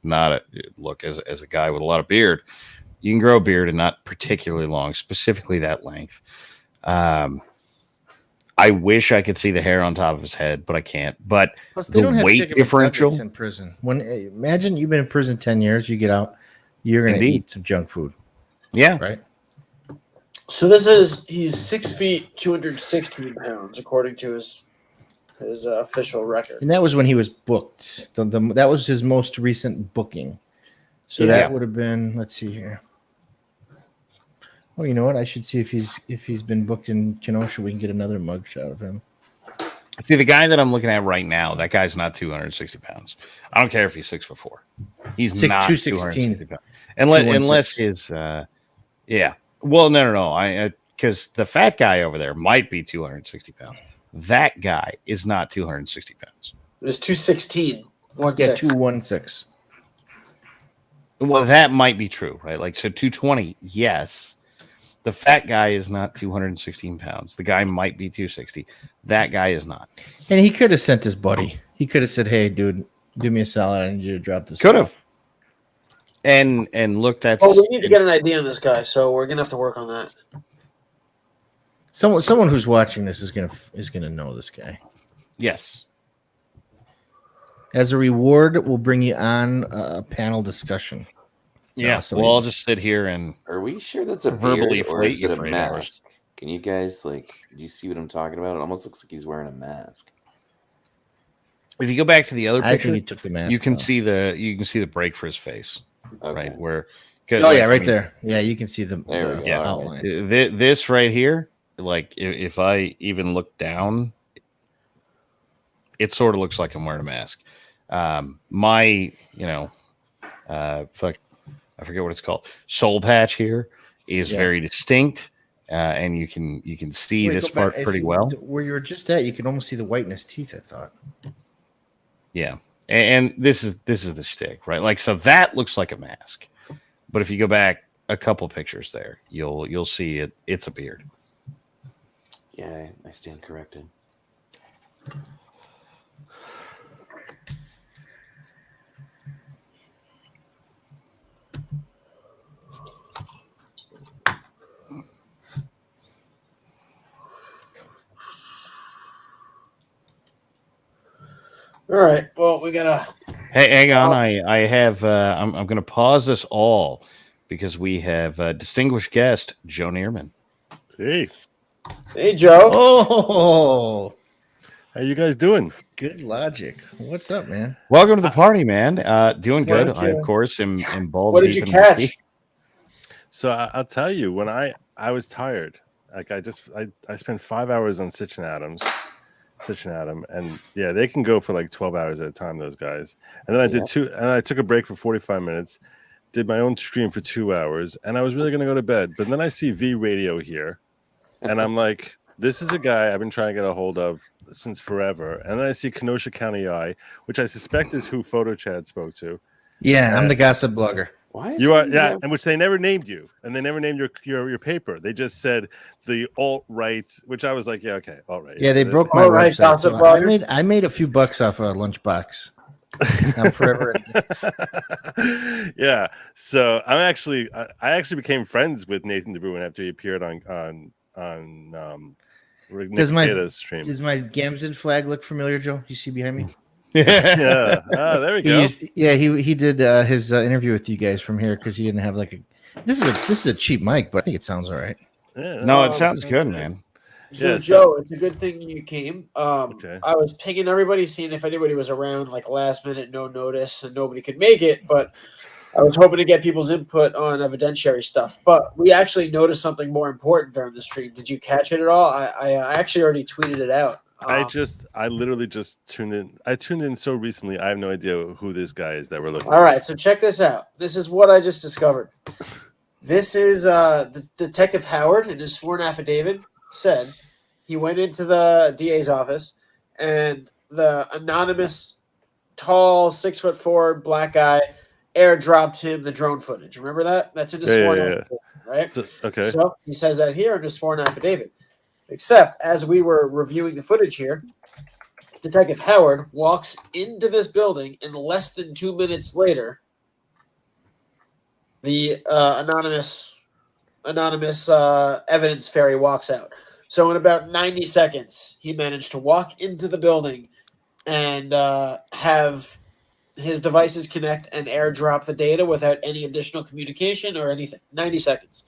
not look as a guy with a lot of beard. You can grow a beard and not particularly long, specifically that length. I wish I could see the hair on top of his head, but I can't. But plus, they don't have weight differential in prison. Imagine you've been in prison 10 years, you get out, you're going to eat some junk food. Yeah, right. So he's 6 feet, 216 pounds, according to his official record. And that was when he was booked. That was his most recent booking. So that would have been, let's see here. Oh, you know what? I should see if he's been booked in Kenosha. We can get another mugshot of him. See, the guy that I'm looking at right now, that guy's not 260 pounds. I don't care if he's 6'4". He's not 216 pounds. Unless his Well, no. Because the fat guy over there might be 260 pounds. That guy is not 260 pounds. It was 216. 216. Well, that might be true, right? Like, so 220, yes. The fat guy is not 216 pounds. The guy might be 260. That guy is not. And he could have sent his buddy. He could have said, "Hey, dude, do me a solid. I need you to drop this." Could have. And look, that's. Oh, we need to get an idea on this guy, so we're gonna have to work on that. Someone who's watching this is gonna know this guy. Yes. As a reward, we'll bring you on a panel discussion. Yeah. so Well, I'll just sit here and Are we sure that's a verbally beard or flate is you it a for 8 hours. mask? Can you guys do you see what I'm talking about? It almost looks like he's wearing a mask. If you go back to the other I picture, think he took the mask you can off. see the break for his face, Okay. right? Where, Oh yeah, right there. Yeah, you can see the There we go. Yeah. outline. This right here, like if I even look down, it sort of looks like I'm wearing a mask. My, I forget what it's called. Soul patch here is very distinct, and you can see Wait, this go back. part pretty well. Where you were just at, you can almost see the whiteness teeth. I thought. Yeah, and this is the shtick, right? Like, so that looks like a mask, but if you go back a couple pictures there, you'll see it. It's a beard. Yeah, I stand corrected. All right. Well, we gotta. Hey, hang on. I have. I'm going to pause this all because we have distinguished guest Joe Neerman. Hey, Hey, Joe. Oh, how you guys doing? good logic. What's up, man? Welcome to the party, man. Doing Why good. don't I, of you- course, am balls What did deep you in whiskey. catch? So I'll tell you, when I was tired, like I spent 5 hours on Sitch and Adam, and yeah, they can go for like 12 hours at a time, those guys. And then I did two, and I took a break for 45 minutes, did my own stream for 2 hours, and I was really gonna go to bed. But then I see V Radio here, and I'm like, this is a guy I've been trying to get a hold of since forever. And then I see Kenosha County I, which I suspect is who PhotoChat spoke to. Yeah, I'm the gossip blogger. Why is You are, he yeah, have- and which they never named you, and they never named your paper. They just said the alt right, which I was like, yeah, okay, all right. Yeah, they broke my All right, website. gossip So blogger. I made a few bucks off a lunchbox. I'm forever. Yeah, so I actually became friends with Nathan DeBruin after he appeared on Nick Potato's stream. Does my Gamzin flag look familiar, Joe? You see behind me? Yeah, there we go. He did his interview with you guys from here because he didn't have like a. This is a cheap mic, but I think it sounds all right. Yeah, No, it Um, sounds good, man. So, Yeah, Joe, it's a good thing you came. Okay. I was pinging everybody, seeing if anybody was around, like last minute, no notice, and nobody could make it. But I was hoping to get people's input on evidentiary stuff. But we actually noticed something more important during the stream. Did you catch it at all? I actually already tweeted it out. I literally just tuned in. I tuned in so recently. I have no idea who this guy is that we're looking. All right, so check this out. This is what I just discovered. This is the Detective Howard in his sworn affidavit said he went into the DA's office and the anonymous, tall, 6'4" black guy airdropped him the drone footage. Remember that? That's in his sworn affidavit, right? Okay. So he says that here in his sworn affidavit. Except as we were reviewing the footage here, Detective Howard walks into this building, and less than 2 minutes later, the anonymous evidence fairy walks out. So in about 90 seconds, he managed to walk into the building and have his devices connect and airdrop the data without any additional communication or anything. 90 seconds.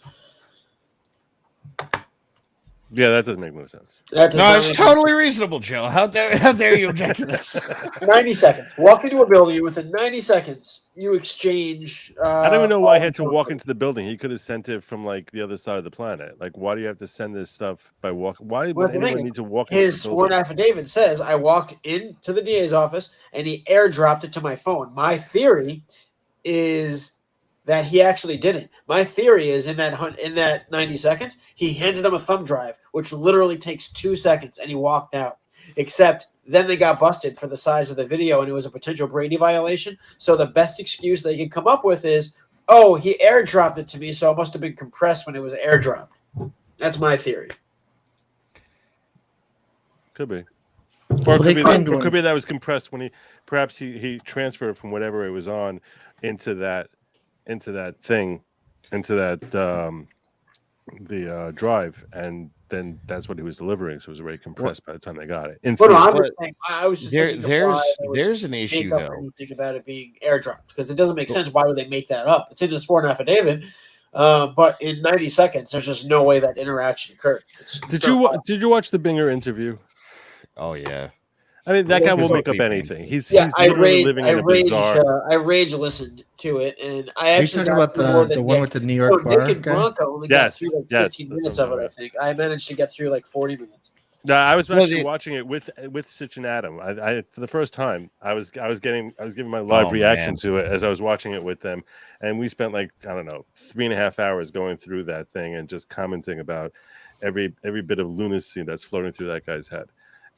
Yeah, that doesn't make no sense. That does No, not it's make- totally reasonable, Joe. How dare you object to this? 90 seconds. Walk into a building, and within 90 seconds, you exchange. I don't even know why he had to all- walk into the building. He could have sent it from like the other side of the planet. Like, why do you have to send this stuff by walk? Why Well, would the thing anyone is, need to walk His into the sworn building? affidavit says, I walked into the DA's office and he airdropped it to my phone. My theory is that he actually didn't. My theory is in that 90 seconds, he handed him a thumb drive, which literally takes 2 seconds, and he walked out. Except then they got busted for the size of the video, and it was a potential Brady violation. So the best excuse they could come up with is, oh, he airdropped it to me, so it must have been compressed when it was airdropped. That's my theory. Could be. Well, Or they claimed could when- be that was compressed when he transferred from whatever it was on into that thing, into that the drive, and then that's what he was delivering. So it was already compressed by the time they got it. In Well, no, theory. I'm just saying, I was just thinking of why they would there's an make issue, up though. anything about it being airdropped, because it doesn't make sense. Why would they make that up? It's in a sworn affidavit, but in 90 seconds, there's just no way that interaction occurred. Did you watch the Binger interview? Oh yeah. I mean, that guy will make up People anything. He's I literally living in a bizarre. I rage listened to it, and I Are you actually talking got about through more the than one Nick. with the New So York bar Nick and guy? Bronco only Yes, got through like yes, 15 that's minutes what of it. I'm I think I managed to get through like 40 minutes. No, I was Well, actually watching it with Sitch and Adam. I for the first time, I was giving my live reaction to it as I was watching it with them, and we spent like, I don't know, 3.5 hours going through that thing and just commenting about every bit of lunacy that's floating through that guy's head,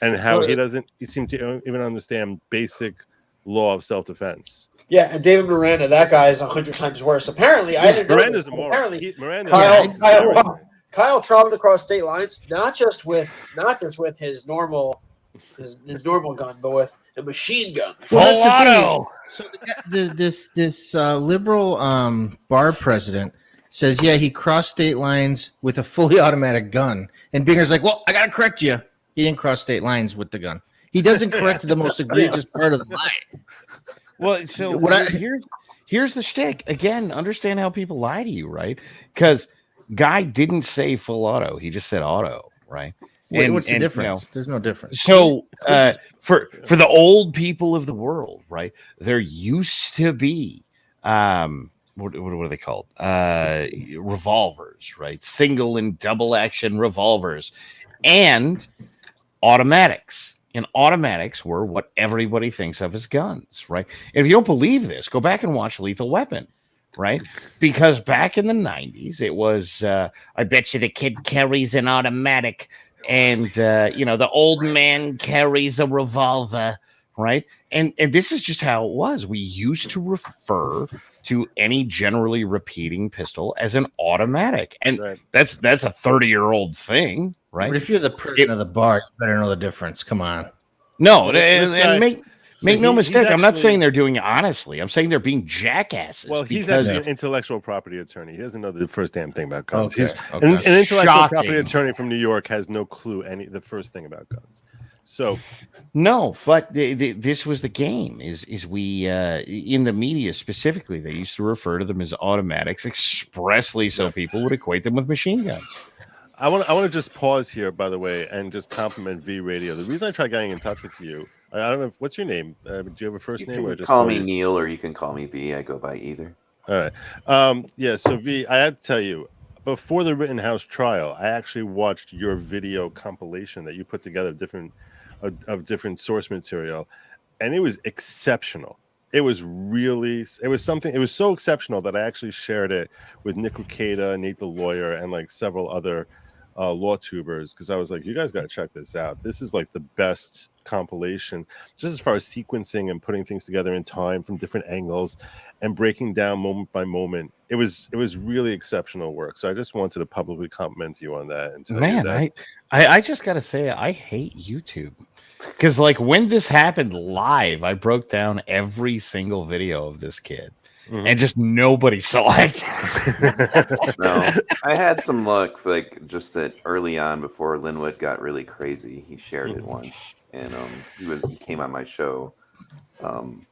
and how he seem to even understand basic law of self-defense. Yeah, and David Miranda, that guy is 100 times worse. Apparently, I didn't know Miranda's this, the moron. apparently, Kyle traveled across state lines, not just with his normal gun, but with a machine gun. Well, that's the thing is, so this liberal bar president says, yeah, he crossed state lines with a fully automatic gun, and Binger's like, well, I gotta correct you. He didn't cross state lines with the gun. He doesn't correct the most egregious part of the lie. Well, so here's the shtick. Again, understand how people lie to you, right? Because guy didn't say full auto; he just said auto, right? What's the difference? There's no difference. So, for the old people of the world, right? There used to be what are they called? Revolvers, right? Single and double action revolvers, and automatics. And automatics were what everybody thinks of as guns, right? And if you don't believe this, go back and watch Lethal Weapon, right? Because back in the 90s, it was, I bet you the kid carries an automatic and, the old man carries a revolver, right? And this is just how it was. We used to refer to any generally repeating pistol as an automatic. And that's a 30-year-old thing. Right. But if you're the president of the bar, you better know the difference. Come on. No, and make no mistake. I'm not saying they're doing it honestly. I'm saying they're being jackasses. Well, he's actually an intellectual property attorney. He doesn't know the first damn thing about guns. Okay. He's an intellectual property attorney from New York has no clue the first thing about guns. So no, but this was the game. Is we in the media specifically, they used to refer to them as automatics expressly so people would equate them with machine guns. I want to just pause here, by the way, and just compliment V Radio. The reason I tried getting in touch with you, I don't know, what's your name? Do you have a first name? You or just call me Neil, or you can call me V. I go by either. All right. So V, I had to tell you, before the Rittenhouse trial, I actually watched your video compilation that you put together of different source material, and it was exceptional. It was so exceptional that I actually shared it with Nick Ricada, Nate the lawyer, and like several other law tubers, because I was like, you guys got to check this out. This is like the best compilation, just as far as sequencing and putting things together in time from different angles and breaking down moment by moment. It was really exceptional work. So I just wanted to publicly compliment you on that. And tell you that. I just got to say, I hate YouTube. Because like when this happened live, I broke down every single video of this kid. Mm-hmm. And just nobody saw it. No, I had some luck, like just that early on before Linwood got really crazy. He shared it once, and he came on my show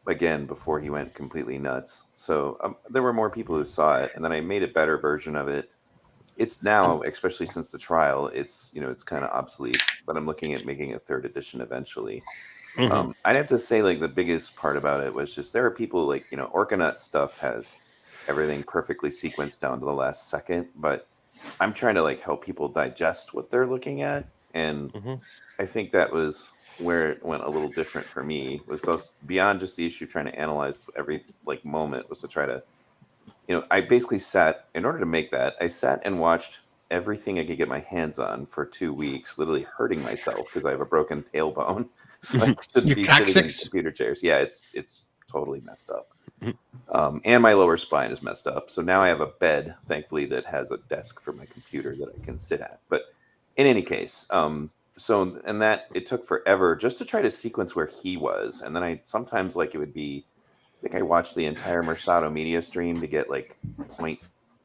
again before he went completely nuts. So there were more people who saw it, and then I made a better version of it. It's now, especially since the trial, it's kind of obsolete. But I'm looking at making a third edition eventually. Mm-hmm. I'd have to say, like, the biggest part about it was just there are people like, Orcanut stuff has everything perfectly sequenced down to the last second, but I'm trying to like help people digest what they're looking at, and I think that was where it went a little different for me. Was just beyond just the issue trying to analyze every like moment, was to try to, I basically sat in order to make that. I sat and watched everything I could get my hands on for 2 weeks, literally hurting myself because I have a broken tailbone. So I shouldn't be sitting in computer chairs. Yeah, it's totally messed up. And my lower spine is messed up. So now I have a bed, thankfully, that has a desk for my computer that I can sit at. But in any case, that it took forever just to try to sequence where he was. And then I sometimes, like, it would be, I think I watched the entire Mercado Media stream to get like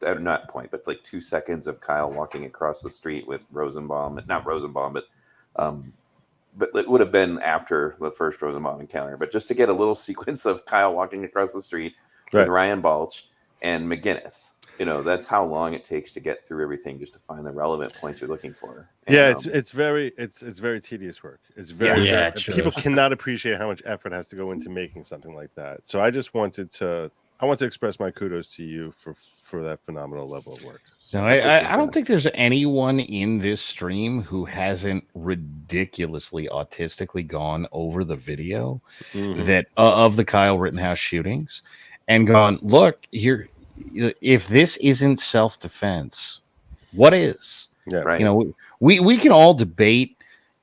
not point, but like 2 seconds of Kyle walking across the street with Rosenbaum, not Rosenbaum, but it would have been after the first Rosenbaum encounter. But just to get a little sequence of Kyle walking across the street with Ryan Balch and McGinnis. That's how long it takes to get through everything just to find the relevant points you're looking for. And, it's very tedious work. It's very, people cannot appreciate how much effort has to go into making something like that. So I just wanted to express my kudos to you for that phenomenal level of work. So I don't think there's anyone in this stream who hasn't ridiculously autistically gone over the video that of the Kyle Rittenhouse shootings and gone, look here. If this isn't self-defense, what is? Yeah, right. We can all debate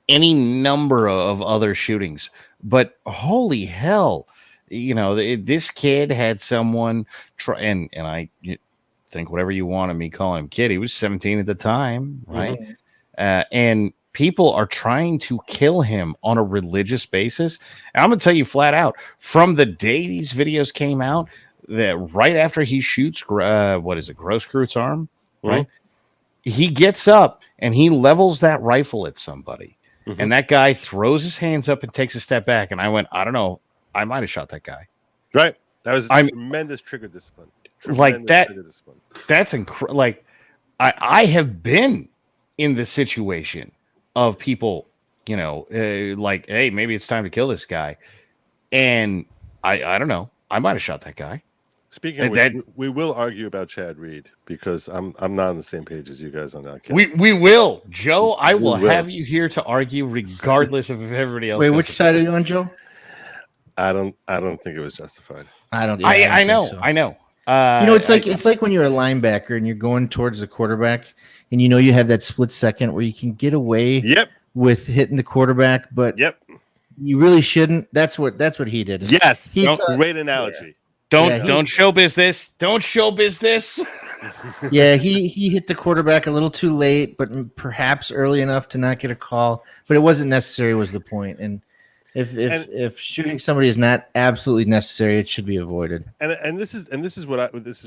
any number of other shootings, but holy hell, this kid had someone try, and I think whatever you want of me calling him kid, he was 17 at the time, right? And people are trying to kill him on a religious basis. And I'm gonna tell you flat out, from the day these videos came out, that right after he shoots Grosskreut's arm, right? He gets up and he levels that rifle at somebody, and that guy throws his hands up and takes a step back. And I went, I don't know, I might have shot that guy. Right, that was tremendous trigger discipline. That's incredible. Like I have been in the situation of people, like, hey, maybe it's time to kill this guy, and I don't know, I might have shot that guy. Speaking of which, we will argue about Chad Reed because I'm not on the same page as you guys on that. We will, Joe. I will have you here to argue, regardless of if everybody else. Wait, which side are you on, Joe? I don't think it was justified. I don't. I know. So. I know. It's like when you're a linebacker and you're going towards the quarterback, and you have that split second where you can get away. With hitting the quarterback, but you really shouldn't. That's what he did. Yes, great analogy. Don't show business. Don't show business. Yeah, he hit the quarterback a little too late, but perhaps early enough to not get a call. But it wasn't necessary, was the point. And if shooting somebody is not absolutely necessary, it should be avoided. And this is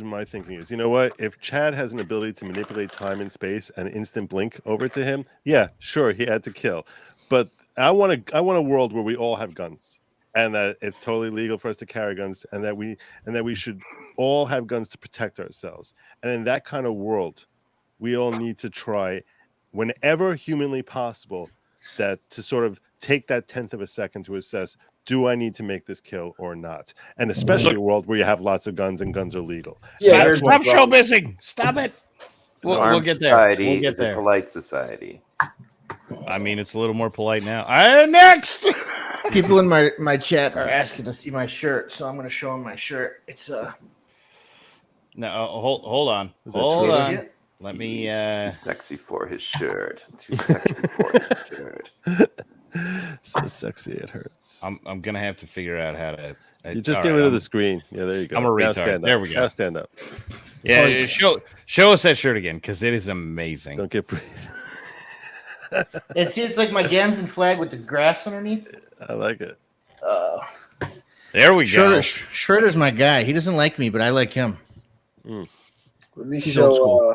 my thinking is, you know what? If Chad has an ability to manipulate time and space and instant blink over to him, yeah, sure, he had to kill. But I want a world where we all have guns. And that it's totally legal for us to carry guns, and that we should all have guns to protect ourselves. And in that kind of world, we all need to try, whenever humanly possible, that to sort of take that 10th of a second to assess: do I need to make this kill or not? And especially a world where you have lots of guns and guns are legal. Yeah, stop showbizing. Stop it. We'll get there. Society is a polite society. I mean, it's a little more polite now. Next. People in my chat are asking to see my shirt, so I'm going to show them my shirt. It's No, hold on. Hold on. Let me. Too sexy for his shirt. Too sexy for his shirt. So sexy it hurts. I'm gonna have to figure out how to. You just get rid of the screen. Yeah, there you go. I'm a retard. There we go. Now stand up. Yeah, show us that shirt again, because it is amazing. Don't get praise. It's like my Gamson flag with the grass underneath. I like it. There we go. Schroeder's my guy. He doesn't like me, but I like him. Let me He's show, old school.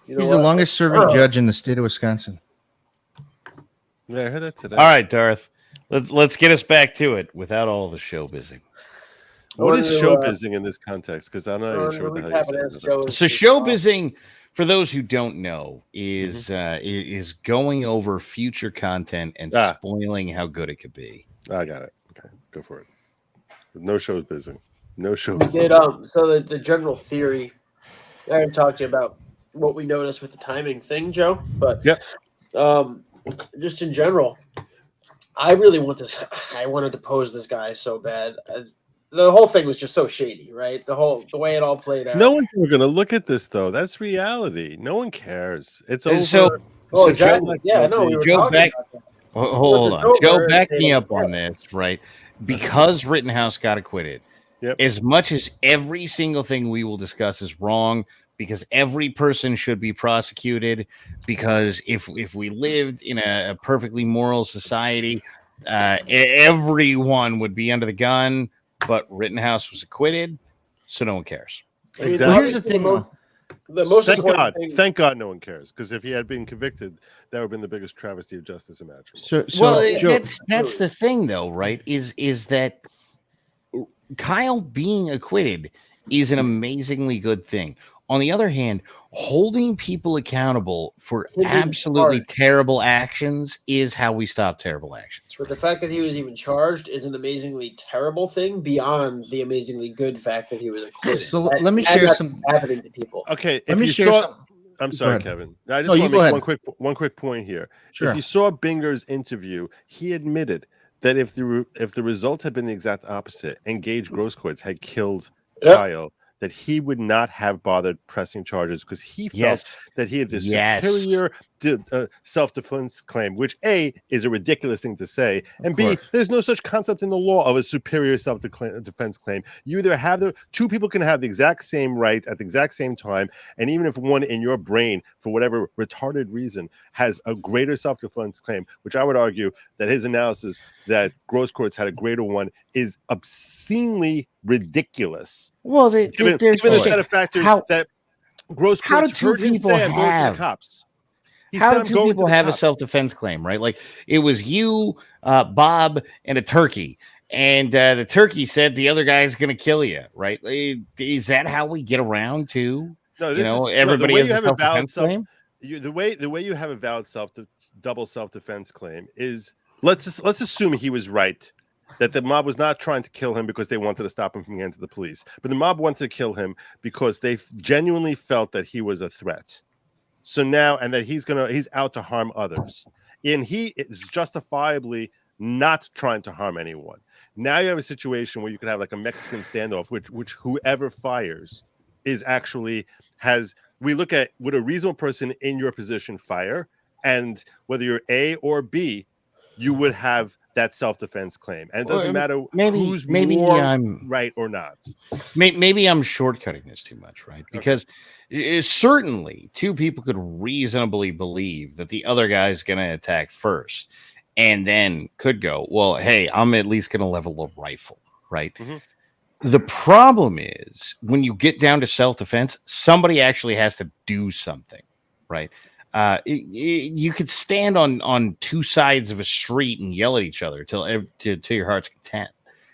He's the longest serving judge in the state of Wisconsin. Yeah, I heard that today. All right, Darth. Let's get us back to it without all the showbizzing. What is showbizzing in this context? Because I'm not even sure what the hell you're saying. So showbizzing, for those who don't know, is going over future content and spoiling how good it could be. I got it. Okay, go for it. No showbizzing. No showbizzing. We did, so the general theory, I already talked to you about what we noticed with the timing thing, Joe. But just in general, I really want this. I wanted to pose this guy so bad. The whole thing was just so shady, right? The way it all played out. No one's ever going to look at this, though. That's reality. No one cares. It's over. So exactly. We were talking about that. Hold on. Joe, back me up on this, right? Because Rittenhouse got acquitted. As much as every single thing we will discuss is wrong, because every person should be prosecuted, because if we lived in a perfectly moral society, everyone would be under the gun, but Rittenhouse was acquitted, so no one cares. Exactly. Well, here's the thing, though. The most important Thank God no one cares, because if he had been convicted, that would have been the biggest travesty of justice imaginable. So Well, Joe, that's the thing, though, right? Is that Kyle being acquitted is an amazingly good thing. On the other hand, holding people accountable for absolutely terrible actions is how we stop terrible actions. But the fact that he was even charged is an amazingly terrible thing beyond the amazingly good fact that he was acquitted. So let me share some happening to people. Okay, let me share some. I'm sorry, Kevin. I just No, want to make one quick point here. Sure. If you saw Binger's interview, he admitted that if the result had been the exact opposite and Gage Grosskreutz had killed Kyle, that he would not have bothered pressing charges because he felt that he had this superior self-defense claim, which A, is a ridiculous thing to say, and B, there's no such concept in the law of a superior self-defense claim. You either have two people can have the exact same right at the exact same time, and even if one in your brain, for whatever retarded reason, has a greater self-defense claim, which I would argue that his analysis that Grosskreutz had a greater one is obscenely ridiculous. Well, given the set of factors that Grosskreutz heard him say, I'm going to the cops. How do two people have a self-defense claim, right? Like it was you, Bob, and a turkey. And the turkey said the other guy's going to kill you, right? Is that how we get around to, everybody has a self-defense claim? The way you have a valid double self-defense claim is, let's assume he was right, that the mob was not trying to kill him because they wanted to stop him from getting to the police. But the mob wanted to kill him because they genuinely felt that he was a threat. So now, and that he's out to harm others. And he is justifiably not trying to harm anyone. Now you have a situation where you could have like a Mexican standoff, which whoever fires is actually we look at, would a reasonable person in your position fire? And whether you're A or B, you would have that self-defense claim. And it doesn't matter who's more right or not. Maybe I'm shortcutting this too much, right? Because certainly two people could reasonably believe that the other guy's going to attack first and then could go, well, hey, I'm at least going to level a rifle, right? Mm-hmm. The problem is when you get down to self-defense, somebody actually has to do something, right? You could stand on two sides of a street and yell at each other till your heart's content,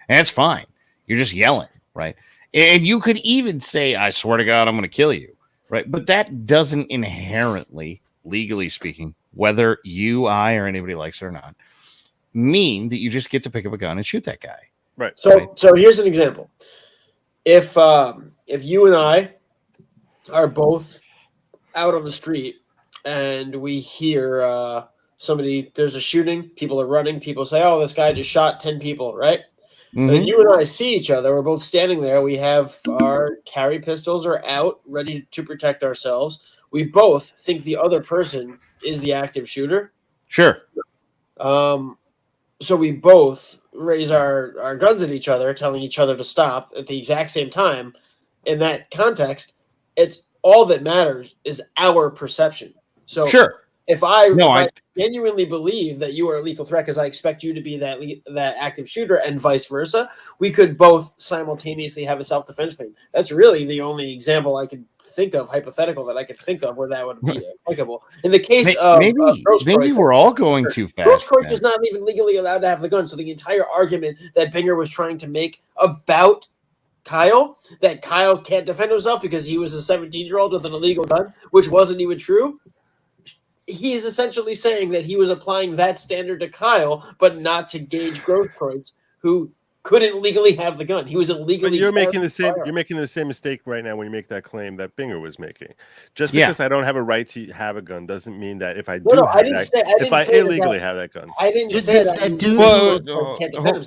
and that's fine. You're just yelling, right? And you could even say, "I swear to God, I'm going to kill you," right? But that doesn't inherently, legally speaking, whether you, I, or anybody likes it or not, mean that you just get to pick up a gun and shoot that guy, right? So here's an example: if you and I are both out on the street, and we hear there's a shooting, people are running, people say, oh, this guy just shot 10 people, right? Mm-hmm. And you and I see each other, we're both standing there, we have our carry pistols are out, ready to protect ourselves. We both think the other person is the active shooter. Sure. So we both raise our guns at each other, telling each other to stop at the exact same time. In that context, it's all that matters is our perception. So sure. If I genuinely believe that you are a lethal threat because I expect you to be that active shooter and vice versa, we could both simultaneously have a self-defense claim. That's really the only example I could think of, hypothetical, that I could think of where that would be applicable. In the case of maybe we're all going too fast. Grosskreutz is not even legally allowed to have the gun. So the entire argument that Binger was trying to make about Kyle, that Kyle can't defend himself because he was a 17-year-old with an illegal gun, which wasn't even true. He's essentially saying that he was applying that standard to Kyle, but not to Gage Grosskreutz, who couldn't legally have the gun. He was illegally. But you're making the same mistake right now when you make that claim that Binger was making. Just because I don't have a right to have a gun doesn't mean that if I do if I illegally have that gun. I didn't say that.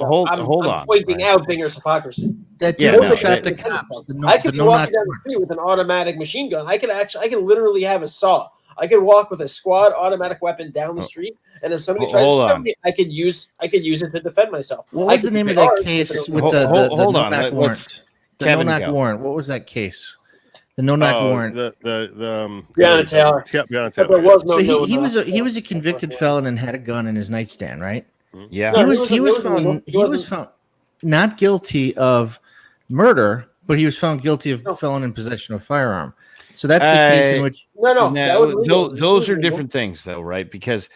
Hold on. I'm pointing out Binger's hypocrisy. That dude shot the cops. I could be walking down the street with an automatic machine gun. I can literally have a saw. I could walk with a squad automatic weapon down the street, and if somebody tries to kill me, I could use it to defend myself. What was the name of that case with the no-knock warrant? The no-knock warrant. What was that case? The no-knock warrant. Breonna Taylor. Breonna Taylor. There was no he was a convicted felon and had a gun in his nightstand, right? Yeah. He was found not guilty of murder, but he was found guilty of felon in possession of a firearm. So that's the case in which No, that was legal. those are different things, though, right? Because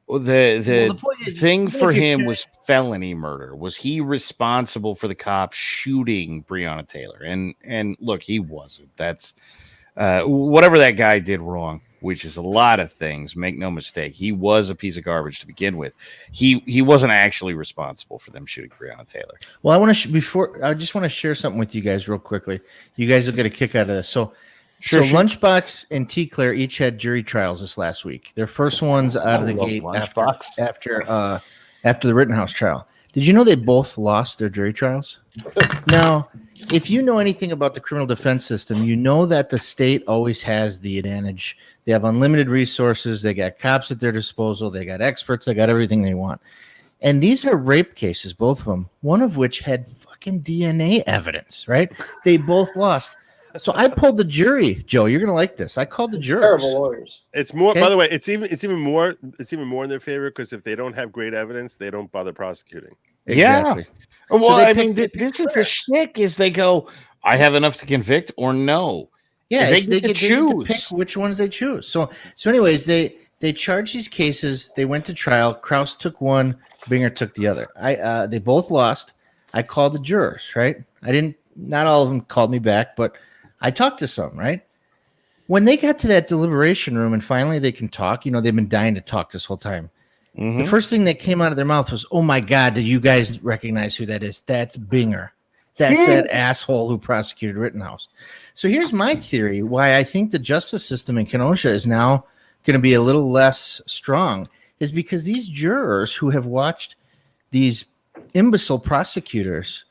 the point is, thing even for if you're him carrying- was felony murder. Was he responsible for the cop shooting Breonna Taylor? And look, he wasn't. That's whatever that guy did wrong, which is a lot of things. Make no mistake, he was a piece of garbage to begin with. He wasn't actually responsible for them shooting Breonna Taylor. Well, I want to I just want to share something with you guys real quickly. You guys will get a kick out of this. So Lunchbox and T. Claire each had jury trials this last week. Their first ones out of the gate after the Rittenhouse trial. Did you know they both lost their jury trials? Now, if you know anything about the criminal defense system, you know that the state always has the advantage. They have unlimited resources. They got cops at their disposal. They got experts. They got everything they want. And these are rape cases, both of them, one of which had fucking DNA evidence, right? They both lost. So I pulled the jury, Joe. You're gonna like this. I called the jurors. Terrible lawyers. It's more. Okay. By the way, it's even more in their favor because if they don't have great evidence, they don't bother prosecuting. Exactly. Yeah. Well, I mean, this is the shtick: is they go, I have enough to convict, or no. Yeah, they get to choose. They pick which ones they choose. So anyways, they charged these cases. They went to trial. Krause took one. Binger took the other. They both lost. I called the jurors. Right. Not all of them called me back, but I talked to some, right? When they got to that deliberation room and finally they can talk, they've been dying to talk this whole time. Mm-hmm. The first thing that came out of their mouth was, "Oh my God, do you guys recognize who that is? That's Binger. That's that asshole who prosecuted Rittenhouse." So here's my theory why I think the justice system in Kenosha is now going to be a little less strong is because these jurors who have watched these imbecile prosecutors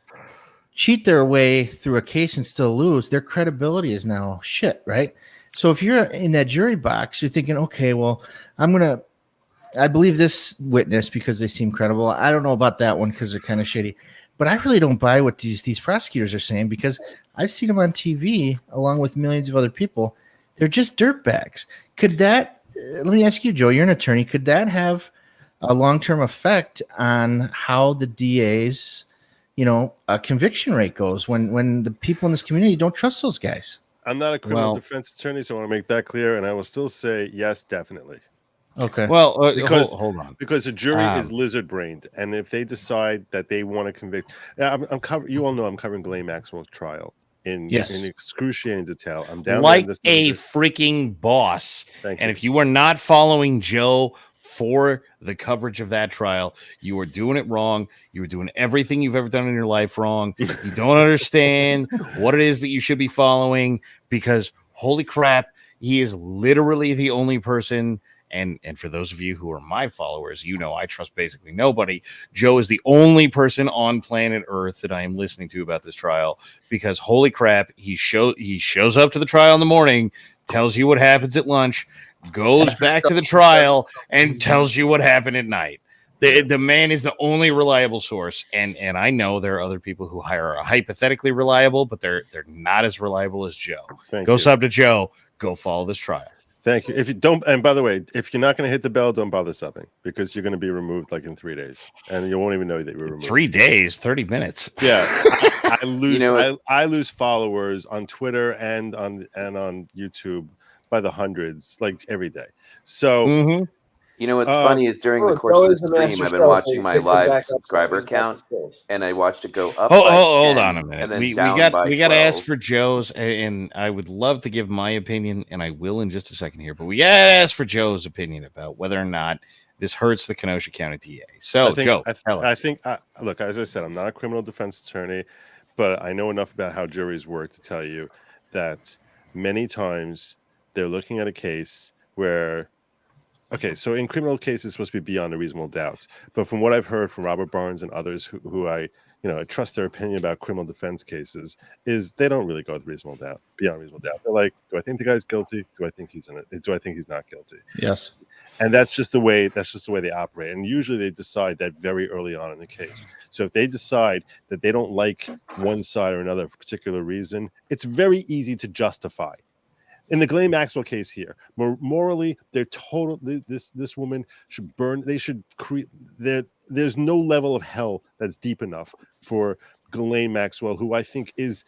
cheat their way through a case and still lose, their credibility is now shit, right? So if you're in that jury box, you're thinking, okay, well, I believe this witness because they seem credible. I don't know about that one because they're kind of shady. But I really don't buy what these prosecutors are saying because I've seen them on TV along with millions of other people. They're just dirtbags. Could that, let me ask you, Joe, you're an attorney. Could that have a long-term effect on how the DA's a conviction rate goes when the people in this community don't trust those guys? I'm not a criminal defense attorney, so I want to make that clear, and I will still say yes, definitely. Okay. Well, because hold on, because the jury is lizard-brained, and if they decide that they want to convict, you all know I'm covering Ghislaine Maxwell's trial in excruciating detail. I'm down like this a freaking boss. Thank and you. If you are not following Joe for the coverage of that trial, you are doing it wrong. You are doing everything you've ever done in your life wrong. You don't understand what it is that you should be following because holy crap, he is literally the only person. And for those of you who are my followers, I trust basically nobody. Joe is the only person on planet Earth that I am listening to about this trial because holy crap, he shows up to the trial in the morning, tells you what happens at lunch, goes back to the trial and tells you what happened at night. The man is the only reliable source, and I know there are other people who are hypothetically reliable, but they're not as reliable as Joe. Go sub to Joe. Go follow this trial. Thank you. If you don't, and by the way, if you're not going to hit the bell, don't bother subbing because you're going to be removed like in 3 days, and you won't even know that you were removed. 3 days, 30 minutes. Yeah, I lose. I lose followers on Twitter and on YouTube by the hundreds, like every day. So, what's funny is during the course of the stream, I've been watching my live subscriber count, and I watched it go up. Hold on a minute. And then we got to ask for Joe's, and I would love to give my opinion, and I will in just a second here. But we got to ask for Joe's opinion about whether or not this hurts the Kenosha County DA. So, Joe, look, as I said, I'm not a criminal defense attorney, but I know enough about how juries work to tell you that many times they're looking at a case where. Okay, so in criminal cases, it's supposed to be beyond a reasonable doubt. But from what I've heard from Robert Barnes and others who I trust their opinion about criminal defense cases, is they don't really go with reasonable doubt, beyond reasonable doubt. They're like, do I think the guy's guilty? Do I think he's in it? Do I think he's not guilty? Yes. And that's just the way they operate. And usually they decide that very early on in the case. So if they decide that they don't like one side or another for a particular reason, it's very easy to justify. In the Ghislaine Maxwell case here, morally, they're total. This woman should burn. They should create. There's no level of hell that's deep enough for Ghislaine Maxwell, who I think is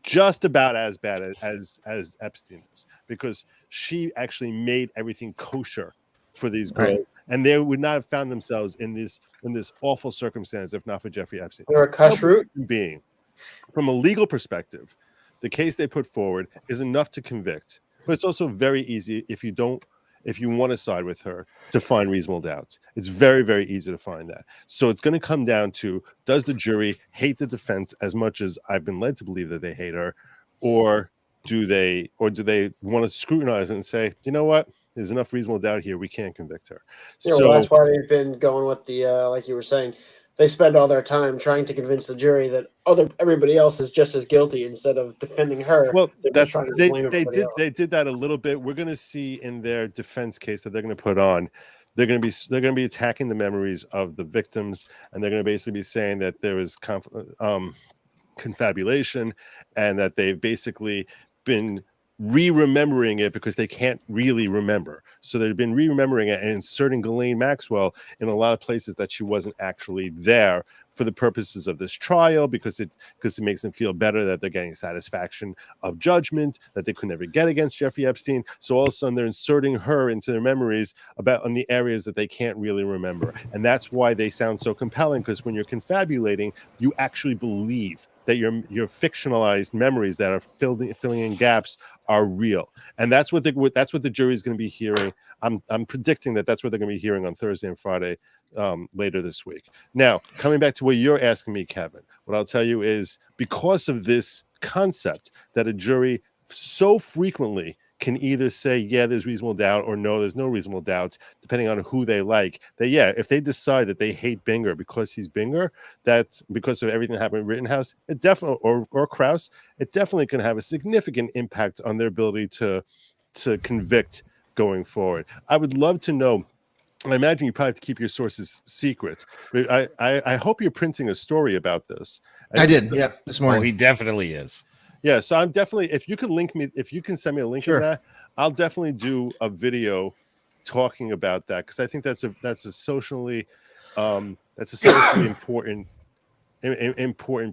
just about as bad as Epstein is, because she actually made everything kosher for these girls, Right. and they would not have found themselves in this awful circumstance if not for Jeffrey Epstein. They're a kashrut. Being from a legal perspective, the case they put forward is enough to convict, but it's also very easy if you want to side with her to find reasonable doubts. It's very, very easy to find that. So it's going to come down to, does the jury hate the defense as much as I've been led to believe that they hate her, or do they want to scrutinize it and say, you know what, there's enough reasonable doubt here, we can't convict her. Yeah, well, that's why they've been going with the like you were saying. They spend all their time trying to convince the jury that everybody else is just as guilty instead of defending her. Well, they did that a little bit. We're going to see in their defense case that they're going to put on, they're going to be attacking the memories of the victims, and they're going to basically be saying that there was confabulation, and that they've basically been re-remembering it because they can't really remember. So they've been re-remembering it and inserting Ghislaine Maxwell in a lot of places that she wasn't actually there for the purposes of this trial, because it makes them feel better that they're getting satisfaction of judgment that they could never get against Jeffrey Epstein. So all of a sudden they're inserting her into their memories on the areas that they can't really remember. And that's why they sound so compelling, because when you're confabulating, you actually believe that your fictionalized memories that are filling in gaps are real, and that's what the jury is going to be hearing. I'm predicting that's what they're going to be hearing on Thursday and Friday later this week. Now, coming back to what you're asking me, Kevin, what I'll tell you is, because of this concept that a jury so frequently can either say, yeah, there's reasonable doubt, or no, there's no reasonable doubts, depending on who they like, that, yeah, if they decide that they hate Binger because he's Binger, that because of everything that happened in Rittenhouse, it definitely, or Krause, it definitely can have a significant impact on their ability to convict going forward. I would love to know. I imagine you probably have to keep your sources secret. I hope you're printing a story about this. I did, yeah, this morning. Oh, he definitely is. Yeah, so I'm definitely, if you can send me a link Sure. of that, I'll definitely do a video talking about that, because I think that's a socially important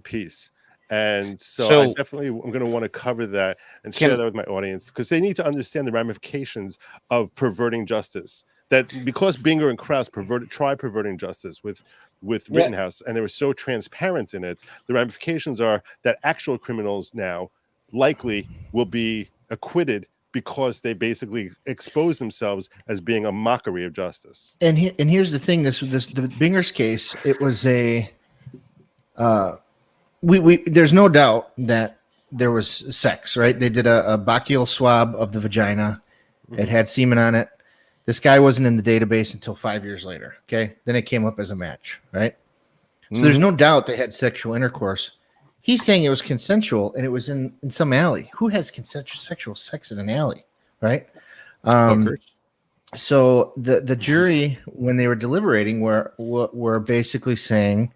piece. And so I definitely am going to want to cover that and share that with my audience, because they need to understand the ramifications of perverting justice. That because Binger and Krause tried perverting justice with Rittenhouse, and they were so transparent in it, the ramifications are that actual criminals now likely will be acquitted because they basically expose themselves as being a mockery of justice. And here's the thing: the Binger's case, it was a there's no doubt that there was sex, right? They did a bacchial swab of the vagina. It had semen on it. This guy wasn't in the database until 5 years later. Okay. Then it came up as a match, right? So there's no doubt they had sexual intercourse. He's saying it was consensual, and it was in some alley. Who has consensual sexual sex in an alley, right? So the jury, when they were deliberating, were basically saying,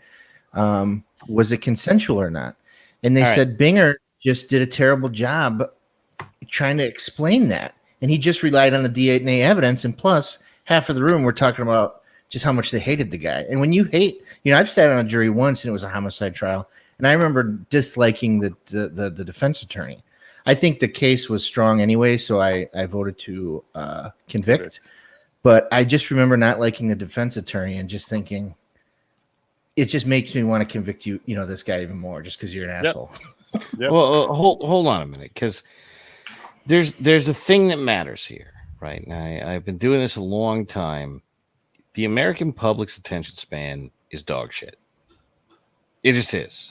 was it consensual or not? And they said Binger just did a terrible job trying to explain that. And he just relied on the DNA evidence. And plus, half of the room were talking about just how much they hated the guy. And when you hate, I've sat on a jury once, and it was a homicide trial. And I remember disliking the defense attorney. I think the case was strong anyway, so I voted to convict. But I just remember not liking the defense attorney and just thinking, it just makes me want to convict you, this guy even more, just because you're an asshole. Yep. Well, hold on a minute, because there's a thing that matters here, right? And I've been doing this a long time. The American public's attention span is dog shit. It just is,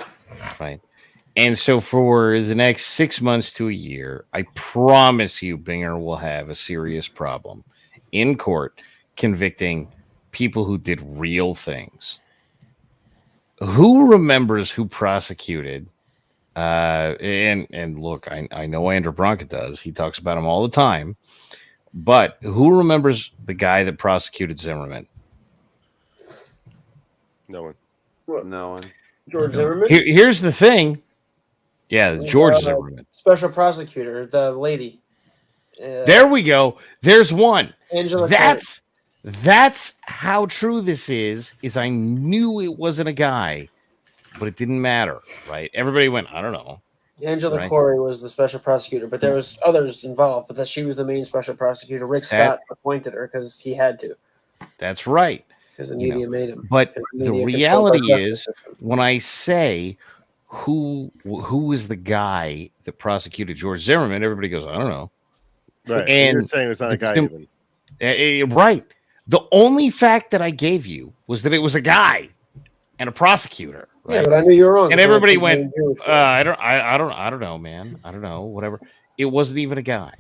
right? And so for the next 6 months to a year, I promise you Binger will have a serious problem in court convicting people who did real things. Who remembers who prosecuted? And look, I know Andrew Bronca does. He talks about him all the time. But who remembers the guy that prosecuted Zimmerman? No one. What? No one. George Zimmerman? Here's the thing. Yeah, George Zimmerman. Special prosecutor, the lady. There we go. There's one. Angela. That's how true this is I knew it wasn't a guy, but it didn't matter, right? Everybody went, I don't know. Angela Right. Corey was the special prosecutor, but there was others involved, but that she was the main special prosecutor. Rick Scott appointed her because he had to. That's right. Because the You know, media made him. But 'Cause the media controls our reality justice is, system. when I say who is the guy that prosecuted George Zimmerman, everybody goes, I don't know. Right. And You're saying it's not a guy even. Right. The only fact that I gave you was that it was a guy and a prosecutor. Right? Yeah, but I knew you were wrong. And so I everybody couldn't went, blame you for it. I don't know, man. I don't know, whatever. It wasn't even a guy.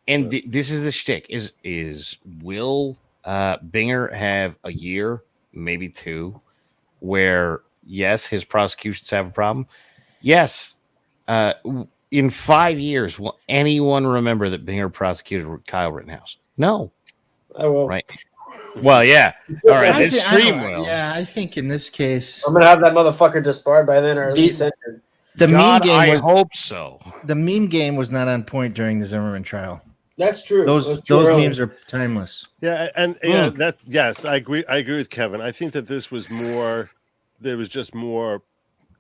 And this is the shtick: is will Binger have a year, maybe 2, where yes, his prosecutions have a problem? Yes. In 5 years, will anyone remember that Binger prosecuted Kyle Rittenhouse? No. I will. Right. Well, yeah. All right. I This thi- I stream don't- will. yeah, I think in this case, I'm gonna have that motherfucker disbarred by then, or at The- least censored. the meme God, game I was hope so. the meme game was not on point during the Zimmerman trial. That's true. It was Those too early. memes are timeless. Yeah, and that yes, I agree. I agree with Kevin. I think that this was more. There was just more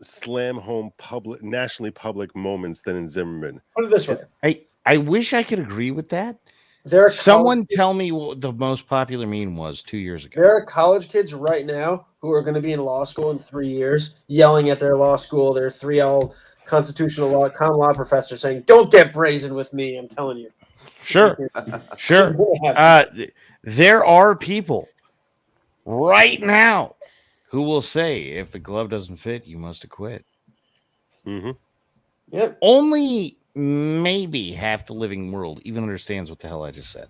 slam home public, nationally public moments than in Zimmerman. Put it this way: I wish I could agree with that. there are Someone tell me what the most popular meme was 2 years ago. there are college kids right now who are going to be in law school in 3 years, yelling at their law school, their 3L constitutional law, common law professor, saying, "Don't get brazen with me." I'm telling you. Sure. Sure. There are people right now who will say, if the glove doesn't fit, you must acquit. Mm-hmm. Yep. Only maybe half the living world even understands what the hell I just said.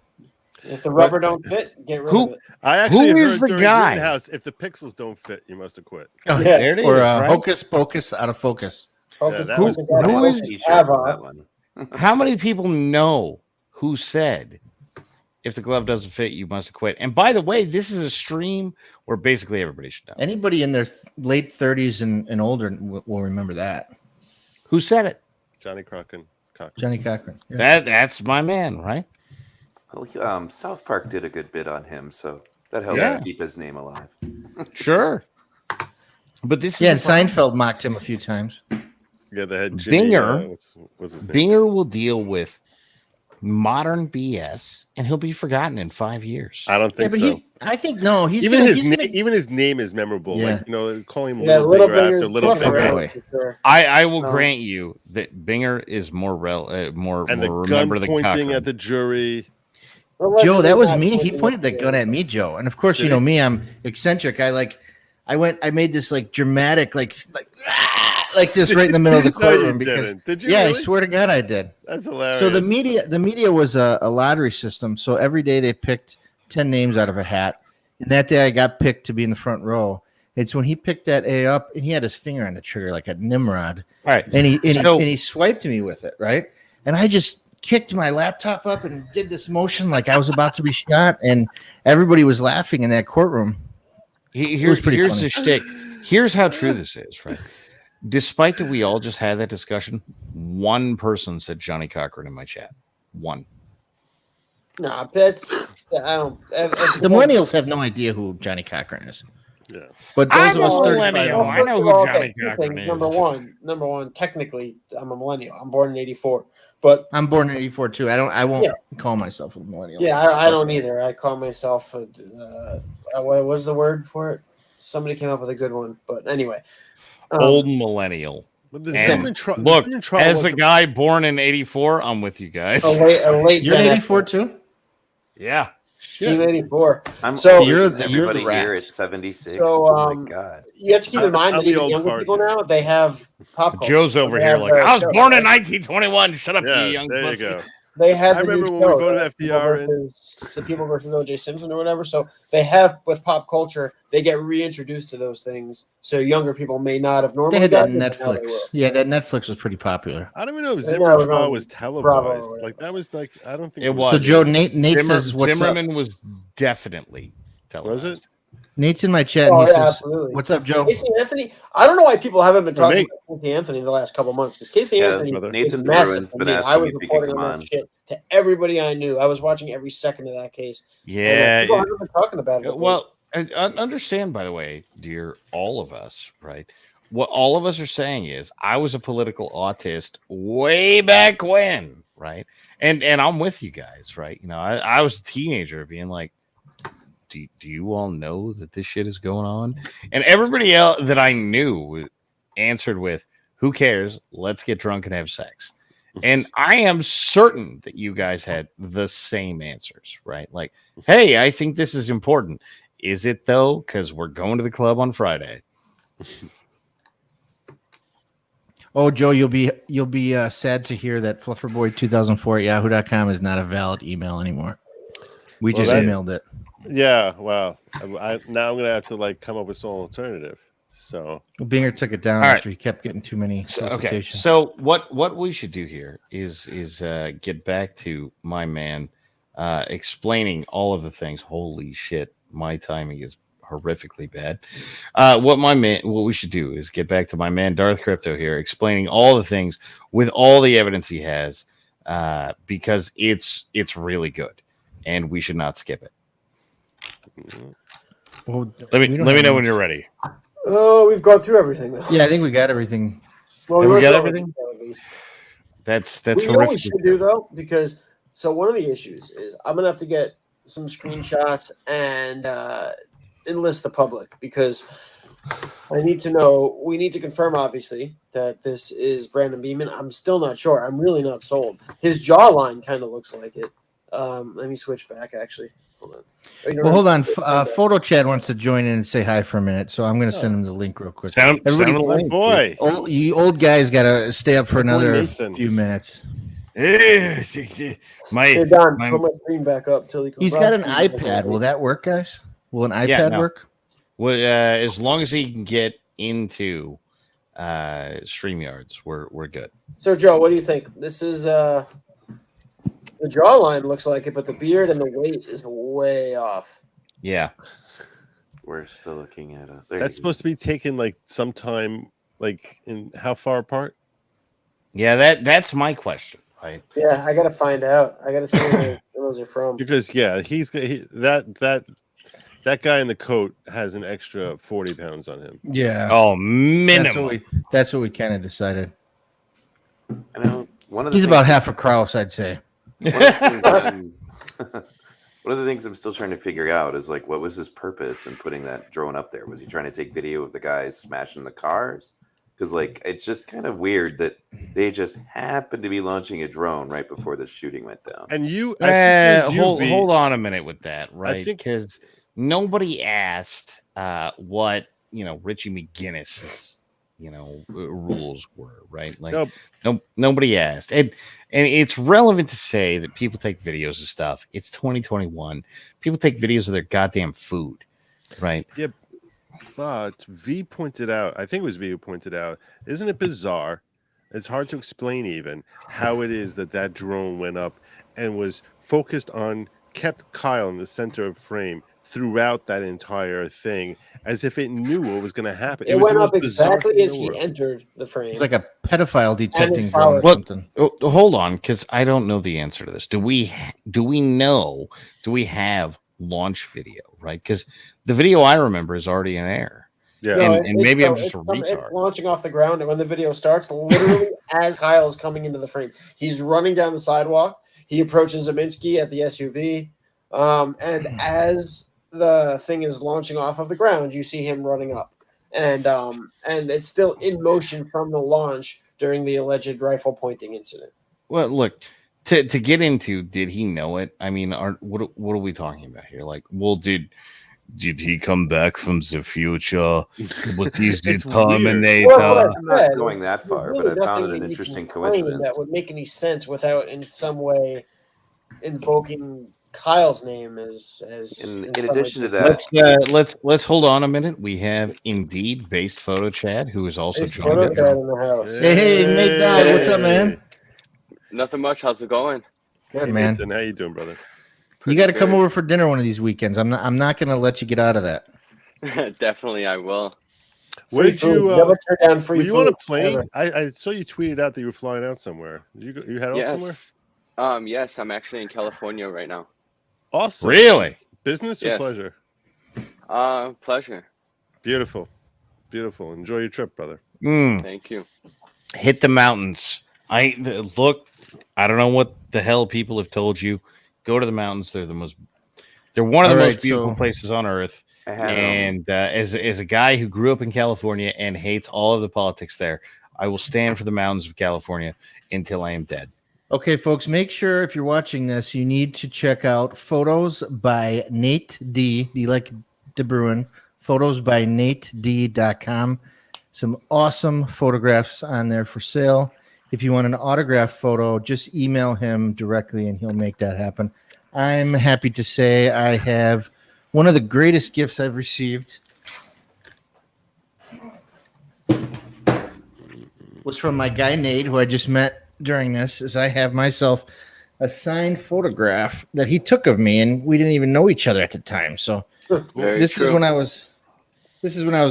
If the rubber don't fit, get rid of it. I actually Who is heard the during guy? Rittenhouse, if the pixels don't fit, you must acquit. Oh, Yeah. There it is. or right? hocus pocus out of focus. Focus, that focus, was- focus, who focus, is- T-shirt for Ava. that one. How many people know who said, if the glove doesn't fit, you must acquit? And by the way, this is a stream where basically everybody should know. Anybody in their late 30s and older will remember that. Who said it? Johnny Cochran. Johnny Cochran. Yeah. That's my man, right? Well, South Park did a good bit on him, so that helps Yeah. keep his name alive. Sure. But this Yeah, and is the problem. Seinfeld mocked him a few times. Yeah, they had Jimmy. Binger. What's his name? Binger will deal with modern BS, and he'll be forgotten in 5 years. I don't Yeah, think but so. I think no. He's Even gonna, his he's name, gonna, even his name is memorable. Yeah. Like calling him Yeah, Little little Binger after bigger, Little Fluffy Finger. boy. for sure. I will No. grant you that Binger is more And more the gun remember the pointing Cochran. at the jury. Joe, that was Allegedly me. not He pointing pointed that the gun at me, Joe. And of course, Did you know he? me. I'm eccentric. I made this like dramatic, like this right in the middle of the No, courtroom you because didn't. Did you? yeah, really? I swear to God, I did. That's hilarious. So the media was a lottery system. So every day they picked 10 names out of a hat. And that day I got picked to be in the front row. It's when he picked that A up and he had his finger on the trigger like a Nimrod. All right. And So- he swiped me with it, right? And I just kicked my laptop up and did this motion like I was about to be shot. And everybody was laughing in that courtroom. Here's pretty here's funny. the shtick. Here's how true this is, right? Despite that we all just had that discussion, one person said Johnny Cochran in my chat. One. Nah, that's I don't. The millennials have no idea who Johnny Cochran is. Yeah. But those I'm of us a 35 millennial. and I older- know who Well, Johnny two Cochran things. is. Number one, technically, I'm a millennial. I'm born in '84, but I'm born in '84 too. I won't Yeah. call myself a millennial. yeah, I don't either. I call myself what was the word for it? Somebody came up with a good one, but anyway, Old millennial. But the And Zimmerman trial. Look, the Zimmerman trial as a wasn't- guy born in '84, I'm with you guys. a late You're in Gen '84 Xer. too. Yeah. Team '84. I'm So- older You're than the everybody rat. here. It's 76. So, oh my god. You have to keep in mind I'm that the even old younger fart people here. now they have pop culture. Joe's over They here have like, their I was show, born in right? 1921. Shut up, Yeah, you young there you pussy. go. They have I the new remember when we show, voted right? FDR in. the people versus O.J. Simpson or whatever. So they have with pop culture, they get reintroduced to those things. So younger people may not have They normally had that gotten it, but now they Netflix. will. Yeah, that Netflix was pretty popular. I don't even know if Yeah, Zimmerman we're trial going was Bravo televised. or Like that was like I don't think It was. So Joe, Nate Zimmer- says, "What's up?" Zimmerman was definitely televised. Was it? Nate's in my chat. Oh, And he yeah, says, absolutely. "What's up, Joe?" Casey Anthony. I don't know why people haven't been talking mate. about Casey Anthony the last couple months because Casey Yeah, Anthony brother. is Nathan massive Bruin's to been me. asking I was if he could reporting come on on. that shit to everybody I knew. I was watching every second of that case. Yeah. People haven't been talking about it. Well, understand, by the way, dear, all of us, right, what all of us are saying is I was a political autist way back when, right? And I'm with you guys, right? You know, I was a teenager being like, do you all know that this shit is going on? And everybody else that I knew answered with, who cares? Let's get drunk and have sex. And I am certain that you guys had the same answers, right? Like, hey, I think this is important. Is it though? Because we're going to the club on Friday. Oh, Joe, you'll be sad to hear that flufferboy2004 at yahoo.com is not a valid email anymore. We just emailed it. Yeah, well, now I'm gonna have to like come up with some alternative. So Binger took it down after he kept getting too many solicitations. Okay. So what we should do here is get back to my man explaining all of the things. Holy shit, my timing is horrifically bad. What we should do is get back to my man Darth Crypto here, explaining all the things with all the evidence he has, because it's really good, and we should not skip it. Well, let me know when you're ready. Oh, we've gone through everything though. Yeah, I think we got everything. Well, we got everything. That's horrific. what we should do though, because so one of the issues is I'm gonna have to get some screenshots and enlist the public, because I need to know. We need to confirm, obviously, that this is Brandon Beeman. I'm still not sure. I'm really not sold. His jawline kind of looks like it. Let me switch back. Actually, hold on. Well, hold on. Photo Chad wants to join in and say hi for a minute, so I'm going to send him the link real quick. Everybody, boy, you old guys got to stay up for another few minutes. Hey, Don, put my screen back up till he comes. He's got an iPad. Will that work, guys? Will an iPad work? Well, as long as he can get into StreamYards, we're good. So, Joe, what do you think? This is the jawline looks like it, but the beard and the weight is way off. Yeah, we're still looking at it. That's supposed to be taken like sometime, like in how far apart? Yeah, that's my question. Right? Yeah, I gotta find out. I gotta see where those are from. Because that guy in the coat has an extra 40 pounds on him. Yeah. Oh, minimum. That's what we kind of decided. I know he's about half a Kraus, I'd say. One of the things I'm still trying to figure out is like, what was his purpose in putting that drone up there? Was he trying to take video of the guys smashing the cars? Because like, it's just kind of weird that they just happened to be launching a drone right before the shooting went down. And hold on a minute with that, right? Because nobody asked what Richie McGinnis's rules were, right? Like nobody asked, and it's relevant to say that people take videos of stuff. It's 2021. People take videos of their goddamn food, right? Yeah, but V pointed out, I think it was V who pointed out, isn't it bizarre? It's hard to explain even how it is that drone went up and was focused on, kept Kyle in the center of frame throughout that entire thing, as if it knew what was going to happen. It went up exactly as he entered the frame. It's like a pedophile detecting drone or something. Hold on, because I don't know the answer to this. Do we have launch video, right? Because the video I remember is already in air. Yeah, and maybe I'm just a retard. It's launching off the ground, and when the video starts, literally as Kyle's coming into the frame, he's running down the sidewalk. He approaches Zeminski at the SUV, and as the thing is launching off of the ground, you see him running up, and it's still in motion from the launch during the alleged rifle pointing incident. Well, look, to get into, did he know it? I mean, what are we talking about here? Like, well, did he come back from the future? What is the Terminator? Well, I'm not going that far, but I found it an interesting coincidence. That would make any sense without in some way invoking Kyle's name as in addition to that, let's hold on a minute. We have Indeed based Photo Chad, who is also joined us. Hey, Nate Dog, what's up, man? Nothing much. How's it going? Good, man. Nathan, how you doing, brother? You got to come over for dinner one of these weekends. I'm not going to let you get out of that. Definitely, I will. Where did you? Were you on a plane? I saw you tweeted out that you were flying out somewhere. Did you head off somewhere? Yes, I'm actually in California right now. Awesome. Really? Business or pleasure? Pleasure. Beautiful. Beautiful. Enjoy your trip, brother. Thank you. Hit the mountains. Look. I don't know what the hell people have told you. Go to the mountains. They're one of the most beautiful places on earth. I have And as a guy who grew up in California and hates all of the politics there, I will stand for the mountains of California until I am dead. Okay, folks, make sure if you're watching this, you need to check out Photos by Nate D. D like De Bruin. PhotosbyNateD.com. Some awesome photographs on there for sale. If you want an autographed photo, just email him directly and he'll make that happen. I'm happy to say I have one of the greatest gifts I've received was from my guy Nate, who I just met during this, is I have myself a signed photograph that he took of me, and we didn't even know each other at the time. So this is when I was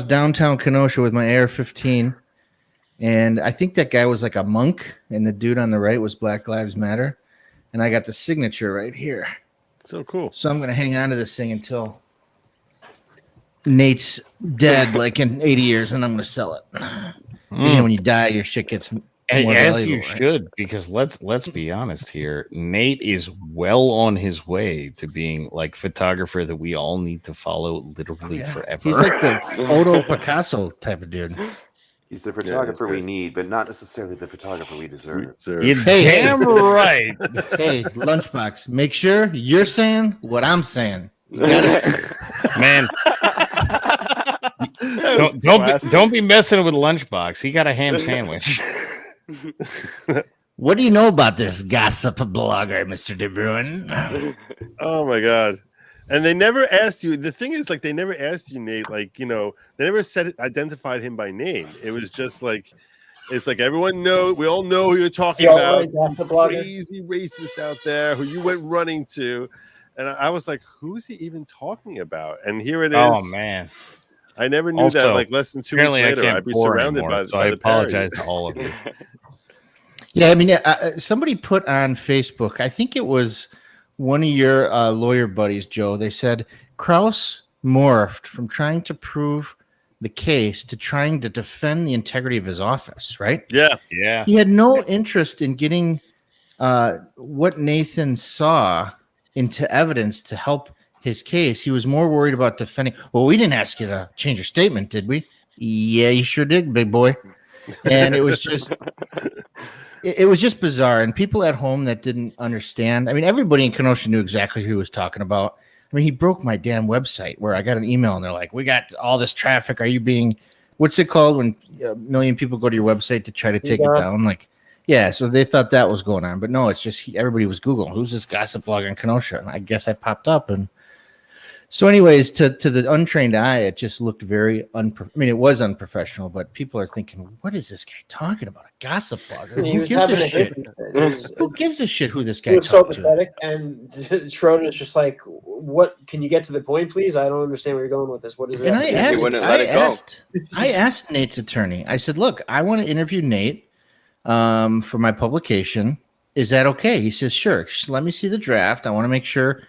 downtown Kenosha with my AR-15, and I think that guy was like a monk, and the dude on the right was Black Lives Matter, and I got the signature right here. So cool. So I'm going to hang on to this thing until Nate's dead, like in 80 years, and I'm going to sell it. You know, when you die, your shit gets more as you right? should, because let's be honest here. Nate is well on his way to being like photographer that we all need to follow literally forever. He's like the photo Picasso type of dude. He's the photographer we need, but not necessarily the photographer we deserve. You're damn right. Hey, Lunchbox, make sure you're saying what I'm saying. You gotta... Man. Don't be messing with Lunchbox. He got a ham sandwich. What do you know about this gossip blogger, Mr. De Bruin? Oh my god. And they never asked you. The thing is, like, they never asked you, Nate. Like, you know, they never identified him by name. It was just like, it's like everyone know. We all know who you're talking about. Crazy racist out there who you went running to, and I was like, who's he even talking about? And here it is. Oh man. I never knew that. Like less than 2 weeks later, I'd be surrounded by. So I apologize to all of you. Yeah, I mean, somebody put on Facebook. I think it was one of your lawyer buddies, Joe. They said Krause morphed from trying to prove the case to trying to defend the integrity of his office. Right? Yeah. He had no interest in getting what Nathan saw into evidence to help his case. He was more worried about defending. Well, we didn't ask you to change your statement, did we? Yeah, you sure did, big boy. And it was just, it was just bizarre. And people at home that didn't understand. I mean, everybody in Kenosha knew exactly who he was talking about. I mean, he broke my damn website where I got an email and they're like, "We got all this traffic. Are you being, what's it called when a million people go to your website to try to take it down?" Like, yeah. So they thought that was going on, but no, it's just everybody was Googling who's this gossip blogger in Kenosha, and I guess I popped up and. So, anyways, to the untrained eye, it just looked very it was unprofessional, but people are thinking, what is this guy talking about? A gossip blogger? Who gives a shit? Who gives a shit who this guy was so talked pathetic. And Schroeder's just like, what? Can you get to the point, please? I don't understand where you're going with this. What is that? And I asked Nate's attorney. I said, look, I want to interview Nate for my publication. Is that okay? He says, sure. Let me see the draft. I want to make sure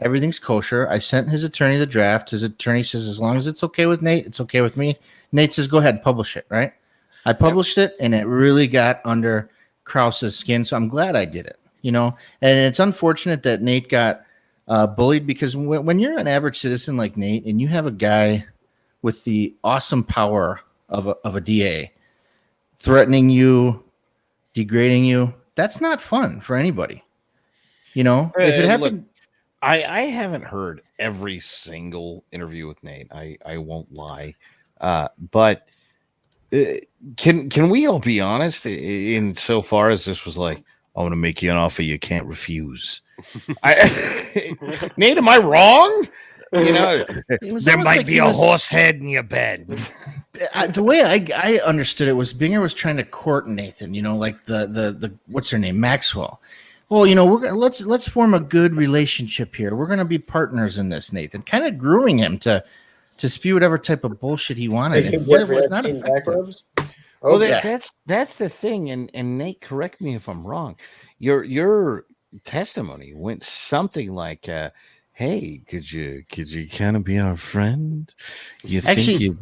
everything's kosher. I sent his attorney the draft. His attorney says, as long as it's okay with Nate, it's okay with me. Nate says, go ahead, publish it, right? I published it, and it really got under Krause's skin, so I'm glad I did it, you know? And it's unfortunate that Nate got bullied, because when you're an average citizen like Nate, and you have a guy with the awesome power of a DA threatening you, degrading you, that's not fun for anybody. You know? If it happened... Look, I haven't heard every single interview with Nate. I won't lie, but can we all be honest? In so far as this was like, I want to make you an offer you can't refuse. Nate, am I wrong? You know, there might be a horse head in your bed. The way I understood it was Binger was trying to court Nathan. You know, like the what's her name, Maxwell. Well, you know, let's form a good relationship here. We're going to be partners in this, Nathan. Kind of grooming him to spew whatever type of bullshit he wanted. It's not effective. Well, that's the thing, and Nate, correct me if I'm wrong. Your testimony went something like, hey, could you kind of be our friend? You Actually- think it'd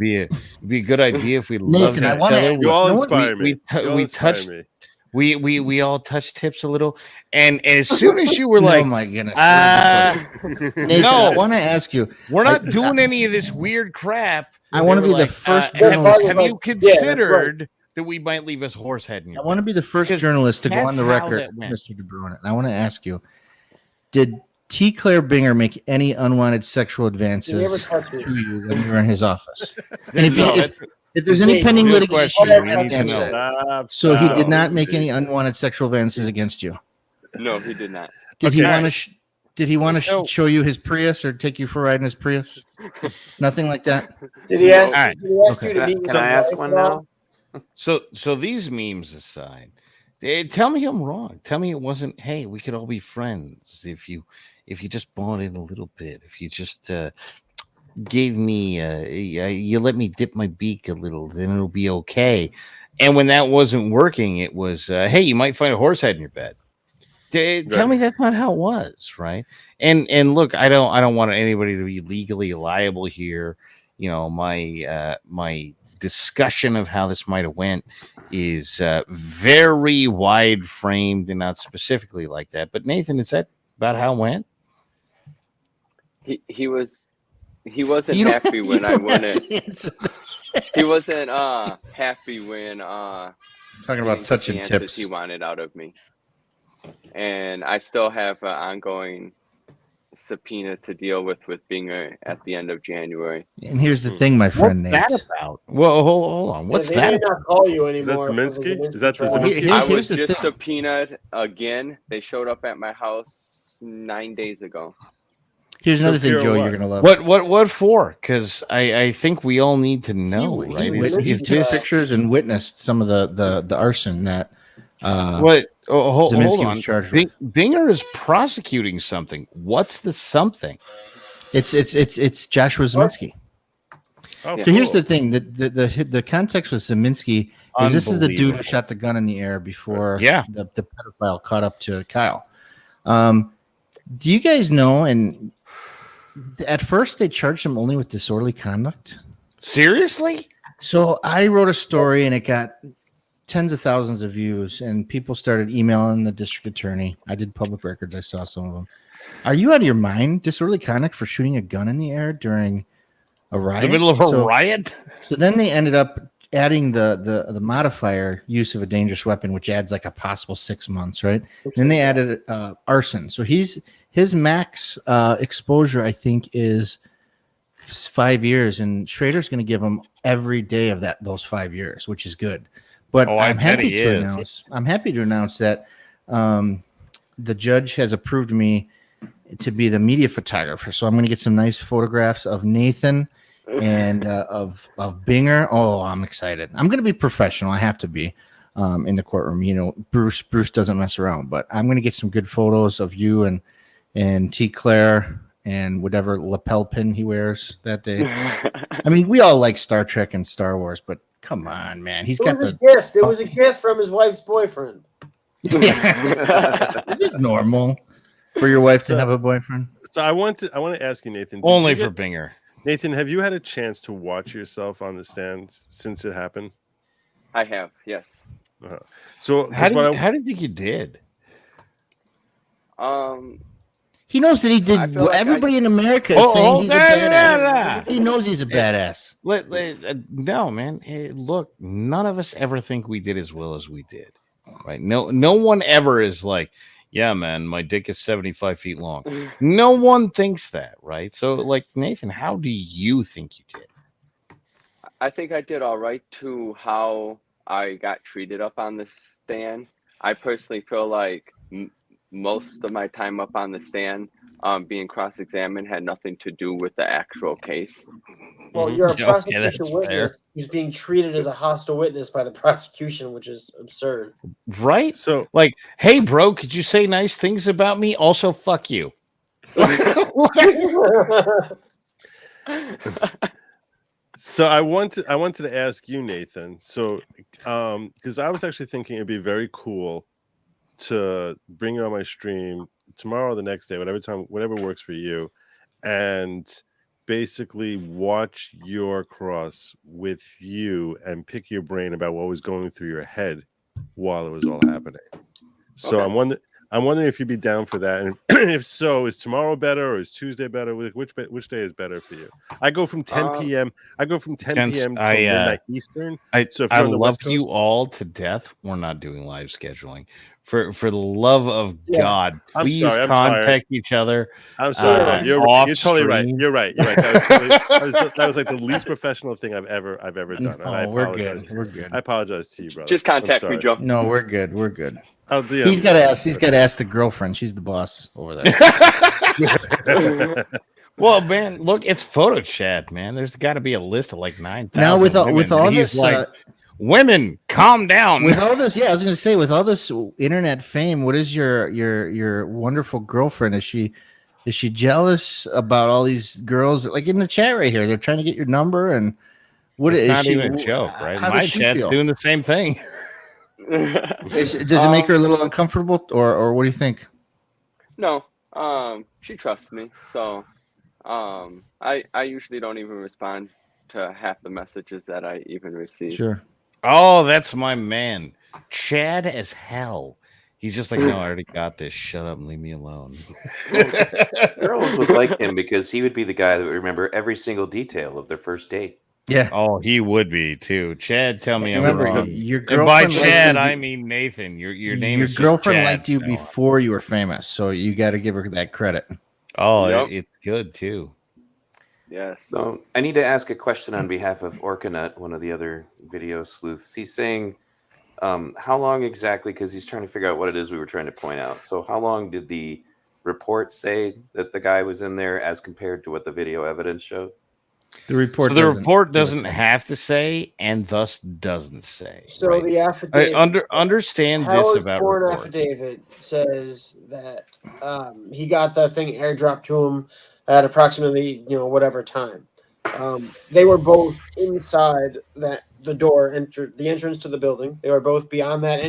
be a good idea if we Nathan, loved I each wanna- other? You all No, inspire me. You all We inspire touched me. we all touched tips a little, and as soon as you were oh like, my goodness. Nathan, no. I want to ask you. we're not doing any of this weird crap. I want to they be were the like, first Yeah, journalist. Bobby- Have like, you yeah, that's right. considered that we might leave us horse head in your I want to bed? be the first Because journalist to go that's on the how record, that went. Mr. De Bruin. I want to ask you: did T. Claire Binger make any unwanted sexual advances touched me. to you when you were in his office? And if, No, you, if there's any Nate, pending real litigation, question, you we have need to to answer know. that. So he did not make Stop. any unwanted sexual advances against you. No, he did not. Did he Okay. want to? Did he want to So- show you his Prius or take you for a ride in his Prius? Nothing like that. Did he ask? All right. Did he ask Okay. you to meet with Can I his ask wife one at all? now? So these memes aside, tell me I'm wrong. Tell me it wasn't. Hey, we could all be friends if you just bought in a little bit. If you just gave me, you let me dip my beak a little, then it'll be okay. And when that wasn't working, it was, hey, you might find a horse head in your bed. Tell me that's not how it was, right? And look, I don't want anybody to be legally liable here. You know, my discussion of how this might have went is very wide framed and not specifically like that. But Nathan, is that about how it went? He wasn't You don't- happy when you I don't won have it. to answer that. He wasn't happy when Talking about the touching answers tips. he wanted out of me. And I still have an ongoing subpoena to deal with Binger at the end of January. And here's the thing, my friend What's Nate. that about? Well, hold on. What's they that? may not call you Is that anymore. for the Zeminski? Is that the trial. Zeminski? I Here's was the just thing. subpoenaed again. They showed up at my house 9 days ago. Here's another thing, Shapiro Joe, what? you're gonna love. What for? Because I think we all need to know, He right? took pictures and witnessed some of the arson that What? Oh, hold Zeminski on. was charged with. Binger is prosecuting something. What's the something? It's Joshua Zeminski. Oh, So here's cool. the thing: the context with Zeminski is this is the dude who Unbelievable. shot the gun in the air before Yeah. the pedophile caught up to Kyle. Do you guys know? And at first they charged him only with disorderly conduct. Seriously? So I wrote a story and it got tens of thousands of views, and people started emailing the district attorney. I did public records. I saw some of them. Are you out of your mind? Disorderly conduct for shooting a gun in the air during a riot? The middle of a riot? So then they ended up adding the modifier use of a dangerous weapon, which adds like a possible 6 months, right? Then they added arson. So his max exposure, I think, is 5 years, and Schrader's going to give him every day of those 5 years, which is good. But Oh, I I'm bet happy he to is. announce that the judge has approved me to be the media photographer. So I'm going to get some nice photographs of Nathan and of Binger. Oh, I'm excited. I'm going to be professional. I have to be in the courtroom. You know, Bruce doesn't mess around, but I'm going to get some good photos of you and T. Claire and whatever lapel pin he wears that day. I mean, we all like Star Trek and Star Wars, but come on, man. He's got the gift. It was a gift from his wife's boyfriend. Yeah. Is it normal for your wife to have a boyfriend? So I want to ask you, Nathan. did Only you for get- Binger. Nathan, have you had a chance to watch yourself on the stand since it happened? I have, yes. So How 'cause do what you think you did? He knows that he did. I feel like Everybody in America is saying he's a badass. He knows he's a badass. No, man. Hey, look, none of us ever think we did as well as we did, right? No one ever is like, yeah, man, my dick is 75 feet long. No one thinks that, right? So, like, Nathan, how do you think you did? I think I did all right to how I got treated up on the stand. I personally feel like most of my time up on the stand being cross-examined had nothing to do with the actual case. Well, you're a Okay, prosecution that's witness who's being treated as a hostile witness by the prosecution, which is absurd. Right? So, like, hey, bro, could you say nice things about me? Also, fuck you. So I wanted to ask you, Nathan. So, because I was actually thinking it'd be very cool to bring you on my stream tomorrow or the next day, whatever time, whatever works for you, and basically watch your cross with you and pick your brain about what was going through your head while it was all happening. So Okay. I'm wondering if you'd be down for that, and if so, is tomorrow better or is Tuesday better? Which day is better for you? I go from 10 p.m. I go from 10 Gents, p.m. till midnight Eastern. So if I you're on the love West you Coast, all to death. We're not doing live scheduling. For the love of Yeah. God, I'm please sorry, I'm tired. contact each other. I'm sorry, Uh, bro. You're right. off You're totally right. stream. You're right. That was like the least professional thing I've ever done, and I No, we're apologize. good. We're good. I apologize to you, brother. Just contact me, Joe. No, we're good. We're good. I'll DM He's you. got to ask. He's got to ask the girlfriend. She's the boss over there. Well, man, look, it's photo chat, man. There's got to be a list of like 9,000. Now with all He's this, like, women, calm down. with all this, yeah, I was going to say, with all this internet fame, what is your wonderful girlfriend? Is she jealous about all these girls? Like in the chat right here, they're trying to get your number, and what It's is not she? even a joke, right? How My does she chat's feel? doing the same thing. Does it make her a little uncomfortable, or what do you think? No, she trusts me, so I usually don't even respond to half the messages that I even receive. Sure. Oh, that's my man. Chad as hell. He's just like, no, I already got this. Shut up and leave me alone. Girls would like him because he would be the guy that would remember every single detail of their first date. Yeah. Oh, he would be too. Chad, tell me Remember, I'm wrong. your And by girlfriend. Chad, liked I you, mean Nathan. Your name your is just girlfriend Chad liked you from now on. before you were famous, so you got to give her that credit. Oh, Yep. it's good too. Yes. So I need to ask a question on behalf of Orcanut, one of the other video sleuths. He's saying, how long exactly, because he's trying to figure out what it is we were trying to point out. So how long did the report say that the guy was in there as compared to what the video evidence showed? The report. So the report give it doesn't to me. have to say, and thus doesn't say. So right? the affidavit. Understand this Howard's about sworn report. affidavit says that he got the thing airdropped to him at approximately whatever time. They were both inside the door, the entrance to the building. They were both beyond that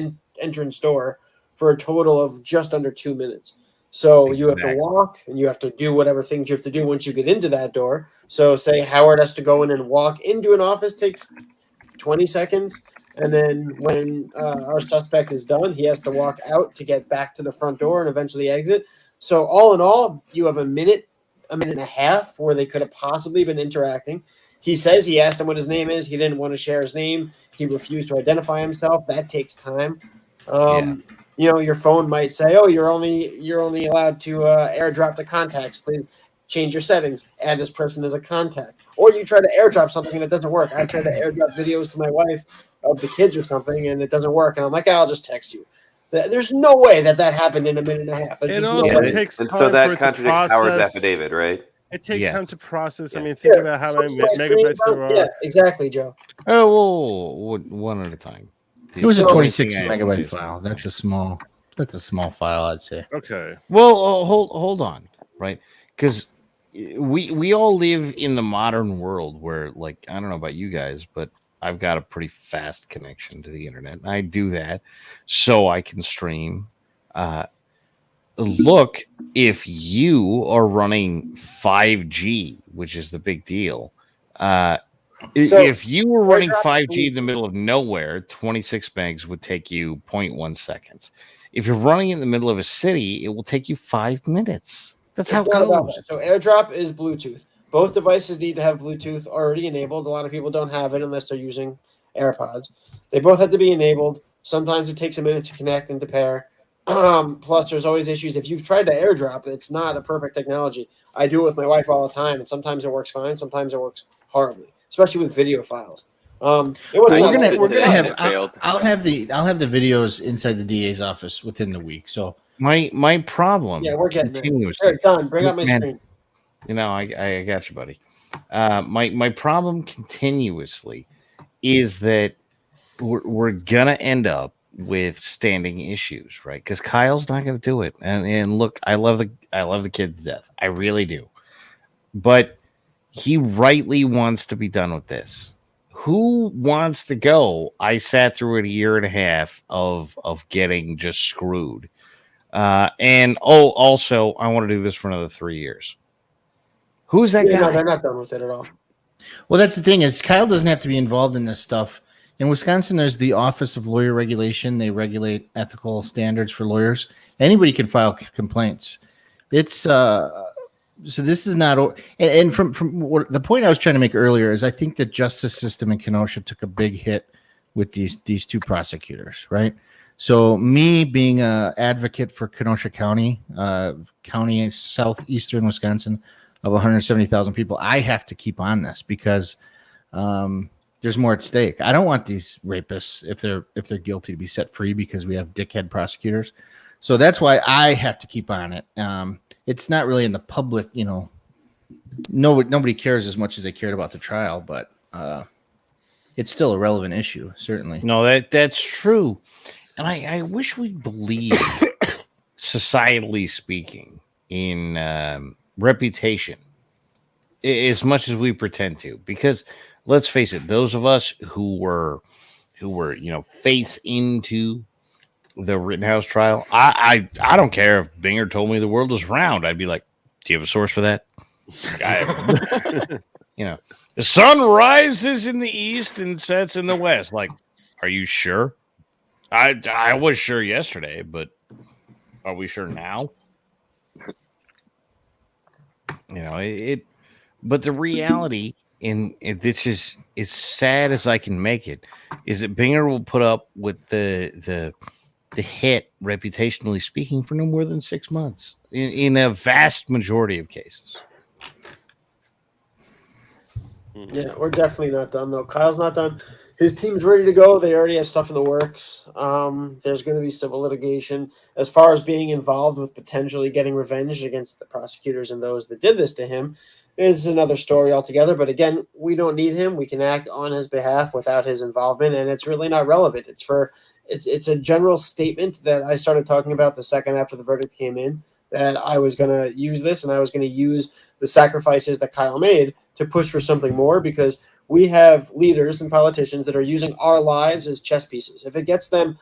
entrance door for a total of just under 2 minutes. So you have to Exactly. walk and you have to do whatever things you have to do once you get into that door. So say Howard has to go in and walk into an office, takes 20 seconds. And then when our suspect is done, he has to walk out to get back to the front door and eventually exit. So all in all, you have a minute and a half where they could have possibly been interacting. He says he asked him what his name is. He didn't want to share his name. He refused to identify himself. That takes time. Your phone might say, "Oh, you're only allowed to airdrop to contacts. Please change your settings. Add this person as a contact." Or you try to airdrop something and it doesn't work. I've tried to airdrop videos to my wife of the kids or something, and it doesn't work. And I'm like, I'll just text you. There's no way that happened in a minute and a half. There's It just also no way. takes And time so for that it to contradicts Howard's process. affidavit, right? It takes Yeah. time to process. I mean, Yes. think about how many Switch my screen megabytes there down. are. Yeah, exactly, Joe. Oh, one at a time. It was a So- 26 Anything I can megabyte do. file. That's a small file, I'd say. Okay. Well, hold on, right? Because we all live in the modern world where, like, I don't know about you guys, but I've got a pretty fast connection to the internet. I do that so I can stream. Look, if you are running 5G, which is the big deal, if you were running 5G in the middle of nowhere, 26 megs would take you 0.1 seconds. If you're running in the middle of a city, it will take you 5 minutes. That's how it It's not about goes. that. So airdrop is Bluetooth. Both devices need to have Bluetooth already enabled. A lot of people don't have it unless they're using AirPods. They both have to be enabled. Sometimes it takes a minute to connect and to pair. Plus, there's always issues. If you've tried to airdrop, it's not a perfect technology. I do it with my wife all the time, and sometimes it works fine. Sometimes it works horribly, especially with video files. It wasn't We're that gonna bad. have. It failed. I'll have the videos inside the DA's office within the week. So My problem. Yeah, we're getting there. continuously. Here, Don, bring up my Man, screen. I got you, buddy. My problem continuously is that we're gonna end up with standing issues, right? Because Kyle's not gonna do it. And look, I love the kid to death. I really do. But he rightly wants to be done with this. Who wants to go? I sat through it a year and a half of getting just screwed. And also I want to do this for another 3 years. Who's that Yeah, no, guy? they're not done with it at all. Well, that's the thing is Kyle doesn't have to be involved in this stuff. In Wisconsin, there's the Office of Lawyer Regulation. They regulate ethical standards for lawyers. Anybody can file complaints. It's so this is not. And from what the point I was trying to make earlier is, I think the justice system in Kenosha took a big hit with these two prosecutors, right? So me being an advocate for Kenosha County, county in southeastern Wisconsin of 170,000 people, I have to keep on this because there's more at stake. I don't want these rapists, if they're guilty, to be set free because we have dickhead prosecutors. So that's why I have to keep on it. It's not really in the public, nobody cares as much as they cared about the trial, but it's still a relevant issue, certainly. No, that's true. And I wish we believed, societally speaking, in reputation as much as we pretend to. Because let's face it, those of us who were face into the Rittenhouse trial, I don't care if Binger told me the world was round. I'd be like, do you have a source for that? The sun rises in the east and sets in the west. Like, are you sure? I was sure yesterday, but are we sure now? But the reality, and this is as sad as I can make it, is that Binger will put up with the hit, reputationally speaking, for no more than 6 months in a vast majority of cases. Yeah, we're definitely not done, though. Kyle's not done. His team's ready to go. They already have stuff in the works. There's going to be civil litigation. As far as being involved with potentially getting revenge against the prosecutors and those that did this to him is another story altogether. But again, we don't need him. We can act on his behalf without his involvement, and it's really not relevant. It's a general statement that I started talking about the second after the verdict came in, that I was going to use this, and I was going to use the sacrifices that Kyle made to push for something more, because we have leaders and politicians that are using our lives as chess pieces. If it gets them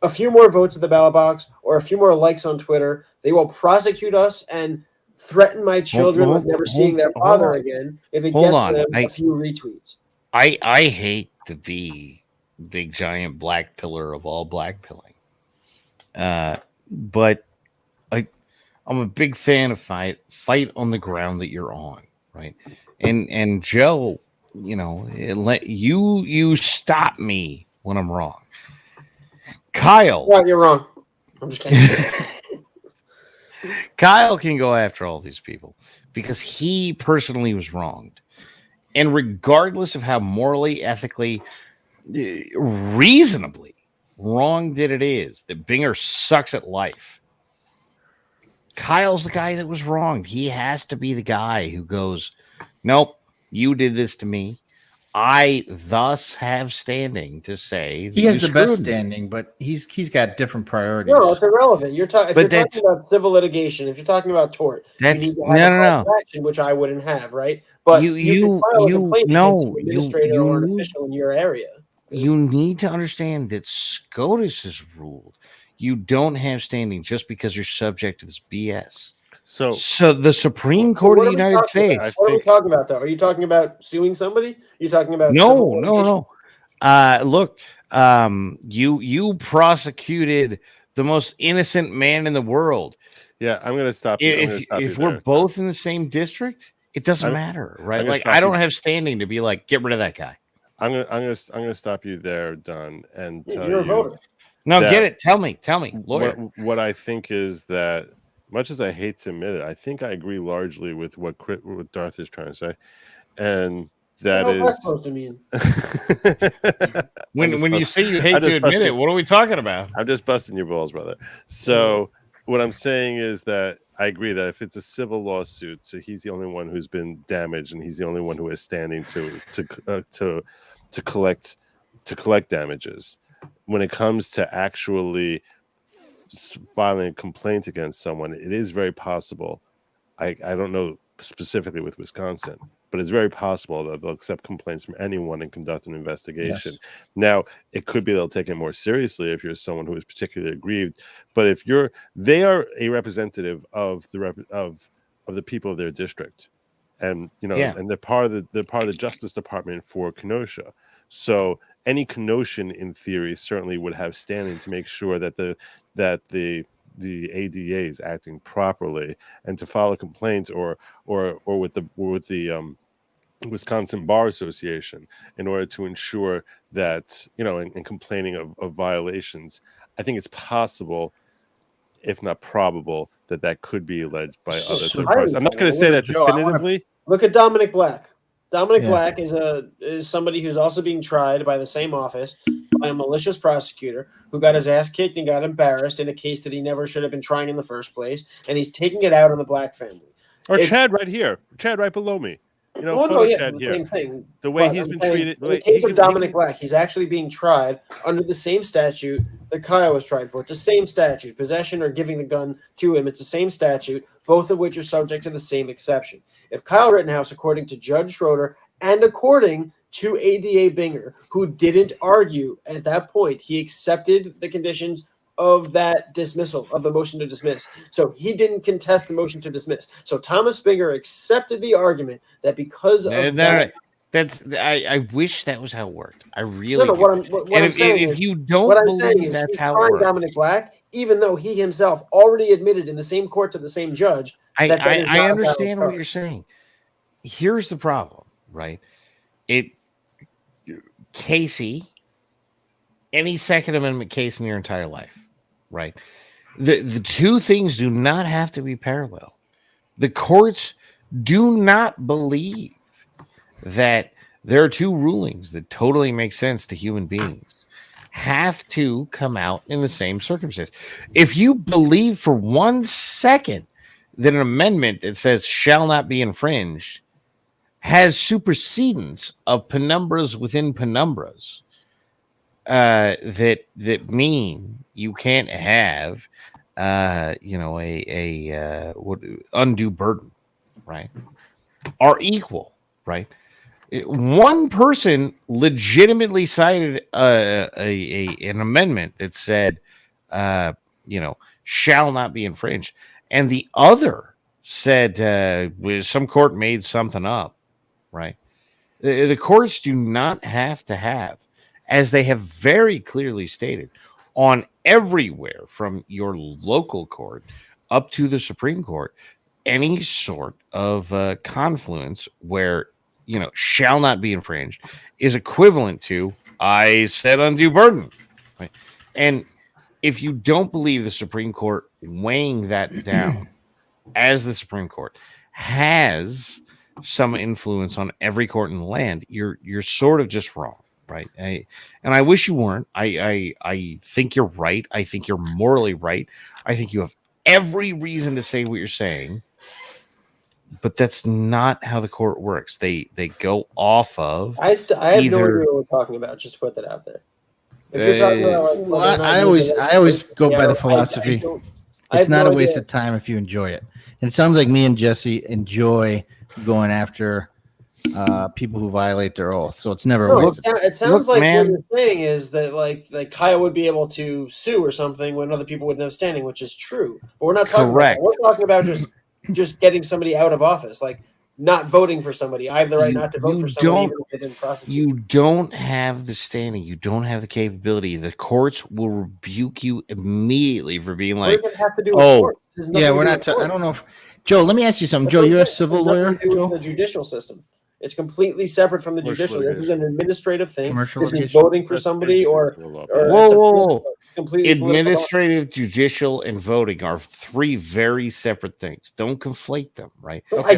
a few more votes at the ballot box or a few more likes on Twitter, they will prosecute us and threaten my children with never seeing their father again if it gets them a few retweets. I hate to be big giant black pillar of all blackpilling, but I'm a big fan of fight on the ground that you're on, right? And Joe, let you stop me when I'm wrong. Kyle, well, you're wrong. I'm just kidding. Kyle can go after all these people because he personally was wronged, and regardless of how morally, ethically, reasonably wrong that it is that Binger sucks at life, Kyle's the guy that was wronged. He has to be the guy who goes, nope, you did this to me. I thus have standing to say he has the best standing, but he's got different priorities. No, it's irrelevant. If you're talking about civil litigation, if you're talking about tort, you need to have a action, which I wouldn't have, right? But you can file a complaint against an administrator or an official in your area. You need to understand that SCOTUS has ruled you don't have standing just because you're subject to this BS. So the Supreme Court of the United States. What are we talking about, though? Are you talking about suing somebody? Are you talking about no. Look, you prosecuted the most innocent man in the world. Yeah, I'm going to stop you. If we're both in the same district, it doesn't matter, right? Like, I don't have standing to be like, get rid of that guy. I'm gonna stop you there, Don, and tell you're a voter. No, get it. Tell me, lawyer. What I think is that, much as I hate to admit it, I think I agree largely with what Darth is trying to say, and that is. What's that supposed to mean? when you say you hate to admit it, what are we talking about? I'm just busting your balls, brother. So what I'm saying is that I agree that if it's a civil lawsuit, so he's the only one who's been damaged, and he's the only one who is standing to collect damages. When it comes to actually filing a complaint against someone, it is very possible. I don't know specifically with Wisconsin, but it's very possible that they'll accept complaints from anyone and conduct an investigation. Yes. Now, it could be they'll take it more seriously if you're someone who is particularly aggrieved. But if they are a representative of the people of their district, and Yeah. and they're part of the Justice Department for Kenosha. So any Kenoshan, in theory, certainly would have standing to make sure that the ADA is acting properly, and to file a complaint or with the Wisconsin Bar Association in order to ensure that in complaining of violations. I think it's possible, if not probable, that could be alleged by other third parties. I'm not going to say that Joe, I wanna- definitively. Look at Dominic Black. Dominic Yeah. Black is somebody who's also being tried by the same office by a malicious prosecutor who got his ass kicked and got embarrassed in a case that he never should have been trying in the first place, and he's taking it out on the Black family. Or It's- Chad right here, Chad right below me. Well, photo no, yeah, Chad the here. same thing. The way But he's I'm been saying, treated. in the case of Dominic Black, he's actually being tried under the same statute that Kyle was tried for. It's the same statute, possession or giving the gun to him. It's the same statute, both of which are subject to the same exception. If Kyle Rittenhouse, according to Judge Schroeder and according to ADA Binger, who didn't argue at that point, he accepted the conditions of that dismissal, of the motion to dismiss. So he didn't contest the motion to dismiss. So Thomas Binger accepted the argument that because of that, I wish that was how it worked. I really no, do. what I'm saying if is, you don't what I'm saying believe is that's he's how it trying works, Dominic Black, even though he himself already admitted in the same court to the same judge. that is I not a valid understand what charge. you're saying. Here's the problem, right? KC, any Second Amendment case in your entire life, right? The two things do not have to be parallel. The courts do not believe that there are two rulings that totally make sense to human beings have to come out in the same circumstance. If you believe for 1 second that an amendment that says shall not be infringed has supersedence of penumbras within penumbras, that mean you can't have undue burden, right? Are equal, right? One person legitimately cited an amendment that said shall not be infringed, and the other said some court made something up, right? The courts do not have to have, as they have very clearly stated, on everywhere from your local court up to the Supreme Court, any sort of confluence where shall not be infringed is equivalent to I said undue burden, right? And if you don't believe the Supreme Court weighing that down as the Supreme Court has some influence on every court in the land, you're sort of just wrong, right? And I wish you weren't. I think you're right. I think you're morally right. I think you have every reason to say what you're saying, but that's not how the court works. They go off of. I have no idea what we're talking about. Just to put that out there. If you're talking about, I always go by the philosophy. It's not a waste of time if you enjoy it. And it sounds like me and Jesse enjoy going after people who violate their oath. So it's never a waste of time. It sounds like what you're saying is that like Kyle would be able to sue or something when other people wouldn't have standing, which is true. But we're not talking about that. We're talking about just getting somebody out of office, like not voting for somebody. I have the right not to vote for somebody even if they didn't prosecute. You don't have the standing. You don't have the capability. The courts will rebuke you immediately for being like, we're not. I don't know if Joe. Let me ask you something. Joe, you're a civil lawyer. Joe, the judicial system. It's completely separate from the judicial. This is an administrative thing. This is litigation. voting for somebody or whoa. Completely administrative, judicial, and voting are three very separate things. Don't conflate them, right? Okay,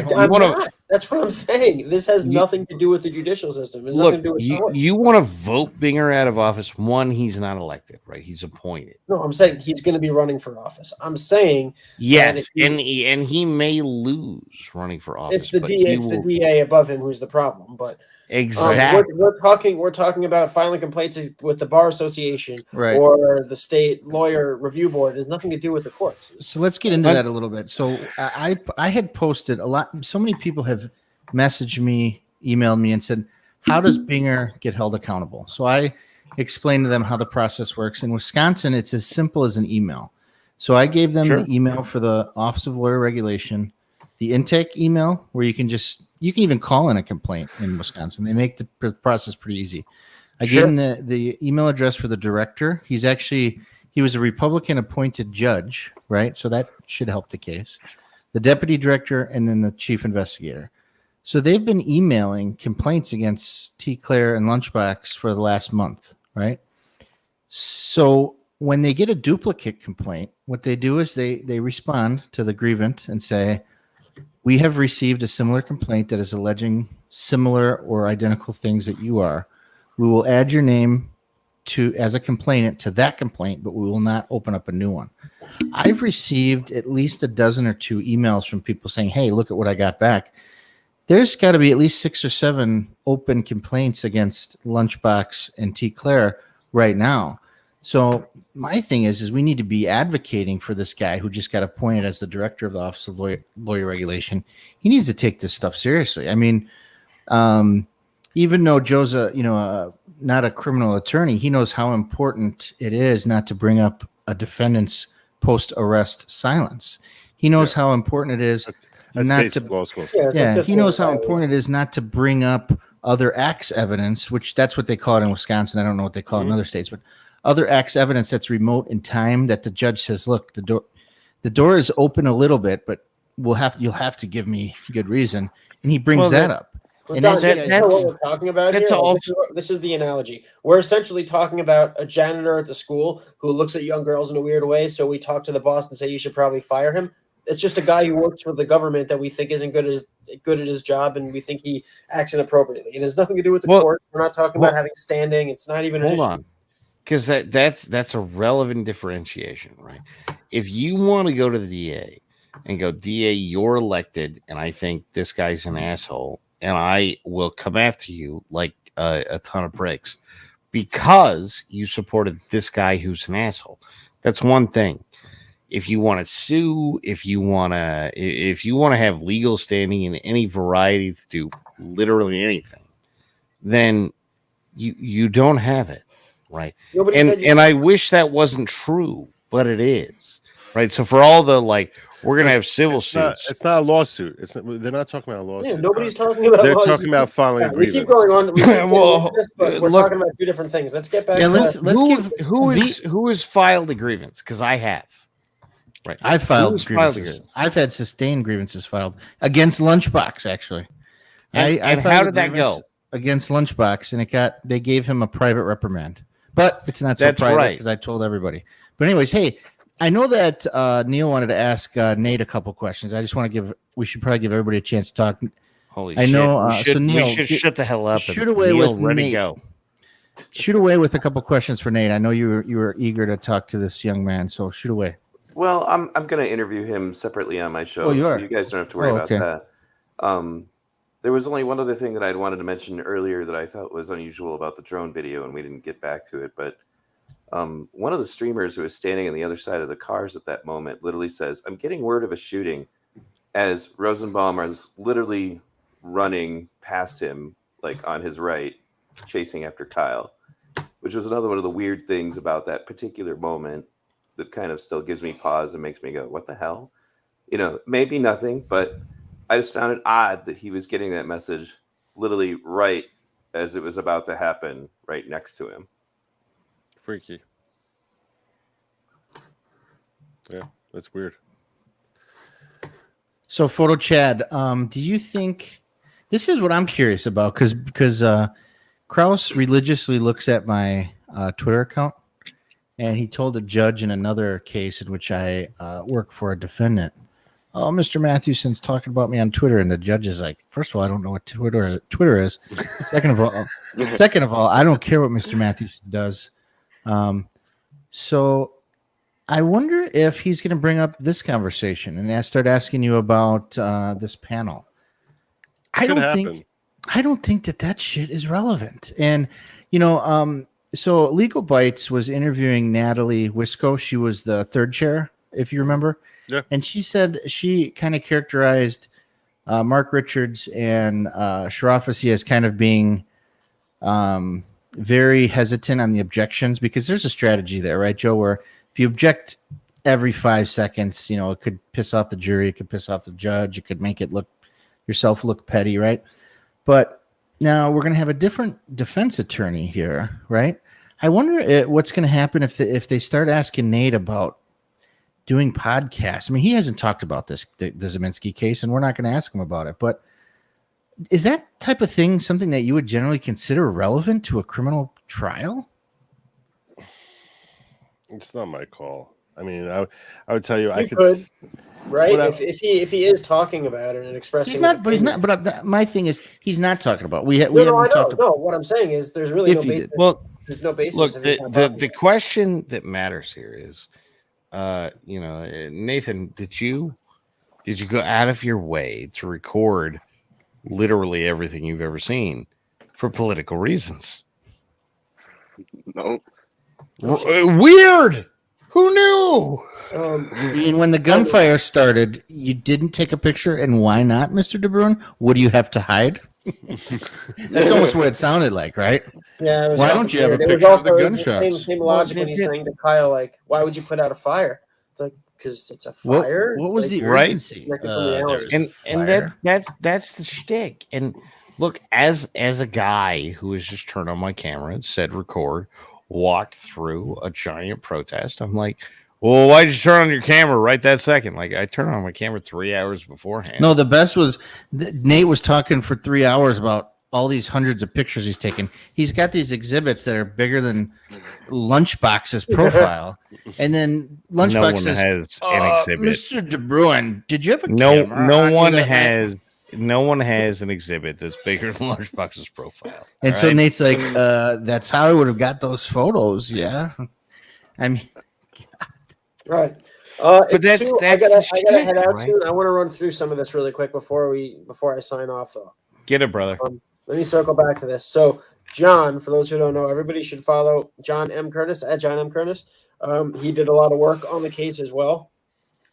that's what I'm saying. This has nothing to do with the judicial system. It's nothing to do with you want to vote Binger out of office. One, he's not elected, right? He's appointed. No, I'm saying he's going to be running for office. I'm saying yes, and he may lose running for office. It's the DA. It's the DA above him who's the problem, but. Exactly. We're talking about filing complaints with the Bar Association or the state lawyer review board. It has nothing to do with the courts. So let's get into that a little bit. So I had posted a lot. So many people have messaged me, emailed me, and said, "How does Binger get held accountable?" So I explained to them how the process works. In Wisconsin, it's as simple as an email. So I gave them the email for the Office of Lawyer Regulation the intake email where you can even call in a complaint in Wisconsin. They make the process pretty easy. I gave him the email address for the director. He was a Republican appointed judge, right? So that should help the case. The deputy director and then the chief investigator. So they've been emailing complaints against T. Claire and Lunchbox for the last month, right? So when they get a duplicate complaint, what they do is they respond to the grievant and say, we have received a similar complaint that is alleging similar or identical things that you are. We will add your name as a complainant to that complaint, but we will not open up a new one. I've received at least a dozen or two emails from people saying, hey, look at what I got back. There's got to be at least 6 or 7 open complaints against Lunchbox and T. Claire right now. So my thing is we need to be advocating for this guy who just got appointed as the director of the Office of Lawyer Regulation. He needs to take this stuff seriously. I mean, even though Joe's not a criminal attorney, he knows how important it is not to bring up a defendant's post-arrest silence. He knows how important it is That's not to law school. he knows how important it is not to bring up other acts evidence, which that's what they call it in Wisconsin. I don't know what they call it in other states, but other acts evidence that's remote in time that the judge says, look, the door is open a little bit, but you'll have to give me good reason. And he brings that up. And that's what we're talking about here. This is the analogy. We're essentially talking about a janitor at the school who looks at young girls in a weird way. So we talk to the boss and say, you should probably fire him. It's just a guy who works for the government that we think isn't good at his job, and we think he acts inappropriately. It has nothing to do with the court. We're not talking about having standing. It's not even an issue. Hold on. Because that's a relevant differentiation, right? If you want to go to the DA and go, DA, you're elected, and I think this guy's an asshole, and I will come after you like a ton of bricks because you supported this guy who's an asshole. That's one thing. If you want to sue, if you want to have legal standing in any variety to do literally anything, then you don't have it, right? And I wish that wasn't true, but it is, right? So for all the we're gonna have civil suits. It's not a lawsuit. They're not talking about a lawsuit. Yeah, nobody's talking about. They're talking about filing a grievance. We keep going on. We're talking about two different things. Let's get back. Who has filed a grievance? Because I have. Right. I filed grievances. I've had sustained grievances filed against Lunchbox, actually. And how did that go? Against Lunchbox, and they gave him a private reprimand. But it's not so private because I told everybody. But anyways, hey, I know that Neil wanted to ask Nate a couple questions. I just want to we should probably give everybody a chance to talk. Holy shit. So Neil, we should shut the hell up. Shoot away with Nate. Shoot away with a couple questions for Nate. I know you were eager to talk to this young man, so shoot away. Well, I'm going to interview him separately on my show, so you guys don't have to worry about that. There was only one other thing that I'd wanted to mention earlier that I thought was unusual about the drone video, and we didn't get back to it. But one of the streamers who was standing on the other side of the cars at that moment literally says, I'm getting word of a shooting, as Rosenbaum is literally running past him, on his right, chasing after Kyle, which was another one of the weird things about that particular moment that kind of still gives me pause and makes me go, what the hell? Maybe nothing, but I just found it odd that he was getting that message literally right as it was about to happen right next to him. Freaky. Yeah, that's weird. So, Photo Chad, do you think this is what I'm curious about? Because Kraus religiously looks at my Twitter account. And he told a judge in another case in which I work for a defendant, oh, Mr. Mathewson's talking about me on Twitter. And the judge is like, first of all, I don't know what Twitter is. Second of all, I don't care what Mr. Mathewson does. So I wonder if he's going to bring up this conversation and start asking you about this panel. I don't think that shit is relevant. And, so Legal Bites was interviewing Natalie Wisco. She was the third chair, if you remember. Yeah. And she said she kind of characterized Mark Richards and Sharafasi as kind of being very hesitant on the objections because there's a strategy there, right, Joe, where if you object every 5 seconds. It could piss off the jury, it could piss off the judge, it could make it yourself look petty, right? But now we're going to have a different defense attorney here, right? I wonder what's going to happen if they start asking Nate about doing podcasts. I mean, he hasn't talked about the Zeminski case, and we're not going to ask him about it. But is that type of thing something that you would generally consider relevant to a criminal trial? It's not my call. I mean, I would tell you, I could, right? If he is talking about it and expressing, he's not. But he's not. But my thing is, he's not talking about. We haven't talked about. No, what I'm saying is, there's really no basis. Well, there's no basis. Look, the question that matters here is, Nathan, did you go out of your way to record literally everything you've ever seen for political reasons? No. Weird. Who knew? When the gunfire started, you didn't take a picture, and why not, Mr. DeBruin? What do you have to hide? That's almost what it sounded like, right? Yeah. Why don't you have a picture of the gunshots? Same logic when he's saying to Kyle, like, why would you put out a fire? It's like, because it's a fire. What was the urgency? And that's the shtick. And look, as a guy who has just turned on my camera and said record, walked through a giant protest, I'm like, well, why'd you turn on your camera right that second? Like, I turned on my camera 3 hours beforehand. No, the best was Nate was talking for 3 hours about all these hundreds of pictures he's taken. He's got these exhibits that are bigger than Lunchbox's profile. And then Lunchbox says, has an exhibit. Mr. DeBruin, did you have a camera? No one has an exhibit that's bigger than Lunchbox's profile. And so Nate's like, that's how I would have got those photos. Yeah. I mean, right. But that's I gotta head out soon. I want to run through some of this really quick before I sign off, though. Get it, brother. Let me circle back to this. So, John, for those who don't know, everybody should follow John M. Curtis at John M. Curtis. He did a lot of work on the case as well,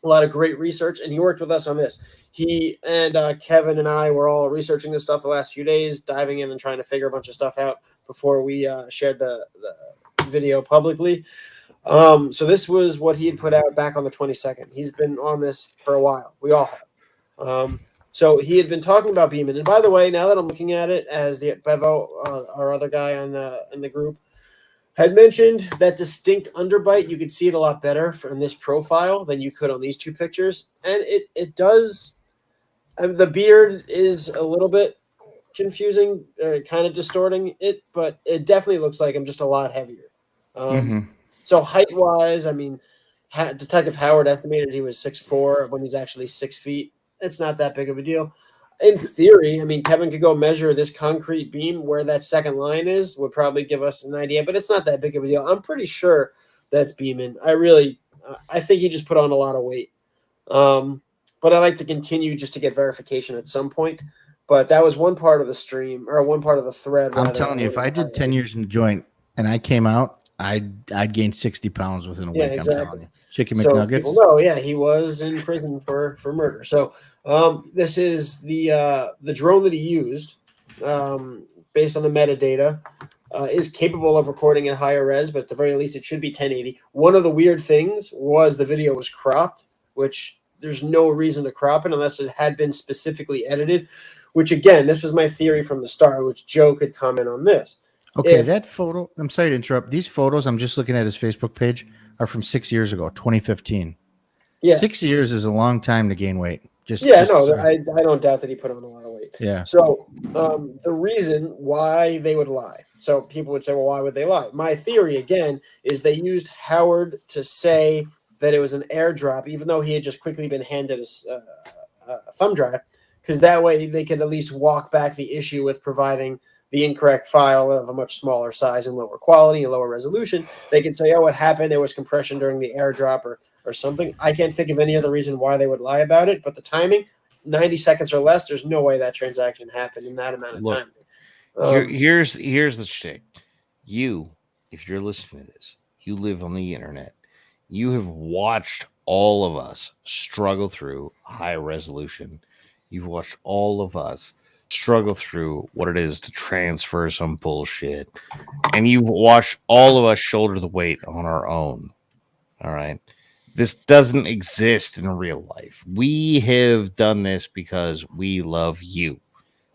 a lot of great research, and he worked with us on this. He and Kevin and I were all researching this stuff the last few days, diving in and trying to figure a bunch of stuff out before we shared the video publicly. So this was what he had put out back on the 22nd. He's been on this for a while. We all have. So he had been talking about Beeman. And by the way, now that I'm looking at it, as the Bevo, our other guy in the group, had mentioned that distinct underbite, you could see it a lot better from this profile than you could on these two pictures. And it does. The beard is a little bit confusing, kind of distorting it, but it definitely looks like I'm just a lot heavier. So height-wise, I mean, Detective Howard estimated he was 6'4" when he's actually 6 feet. It's not that big of a deal. In theory, I mean, Kevin could go measure this concrete beam where that second line is, would probably give us an idea, but it's not that big of a deal. I'm pretty sure that's Beeman. I think he just put on a lot of weight. But I like to continue just to get verification at some point. But that was one part of the stream, or one part of the thread. I'm telling you, if I did 10 years in the joint and I came out, I'd gain 60 pounds within a week. Exactly. I'm telling you. Chicken McNuggets. People know, he was in prison for murder. So this is the drone that he used, based on the metadata, is capable of recording at higher res, but at the very least it should be 1080. One of the weird things was the video was cropped, which there's no reason to crop it unless it had been specifically edited, which again, this was my theory from the start, which Joe could comment on this. Okay, that photo, I'm sorry to interrupt. These photos, I'm just looking at his Facebook page, are from 6 years ago, 2015. Yeah. 6 years is a long time to gain weight. I don't doubt that he put on a lot of weight. Yeah. So the reason why they would lie. So people would say, well, why would they lie? My theory, again, is they used Howard to say that it was an airdrop, even though he had just quickly been handed a thumb drive, because that way they could at least walk back the issue with providing the incorrect file of a much smaller size and lower quality and lower resolution. They could say, oh, what happened? There was compression during the airdrop or something. I can't think of any other reason why they would lie about it, but the timing, 90 seconds or less, there's no way that transaction happened in that amount of time. Here's the shtick. You, if you're listening to this, you live on the internet. You have watched all of us struggle through high resolution. You've watched all of us struggle through what it is to transfer some bullshit, and you've watched all of us shoulder the weight on our own. All right, This doesn't exist in real life. We have done this because we love you.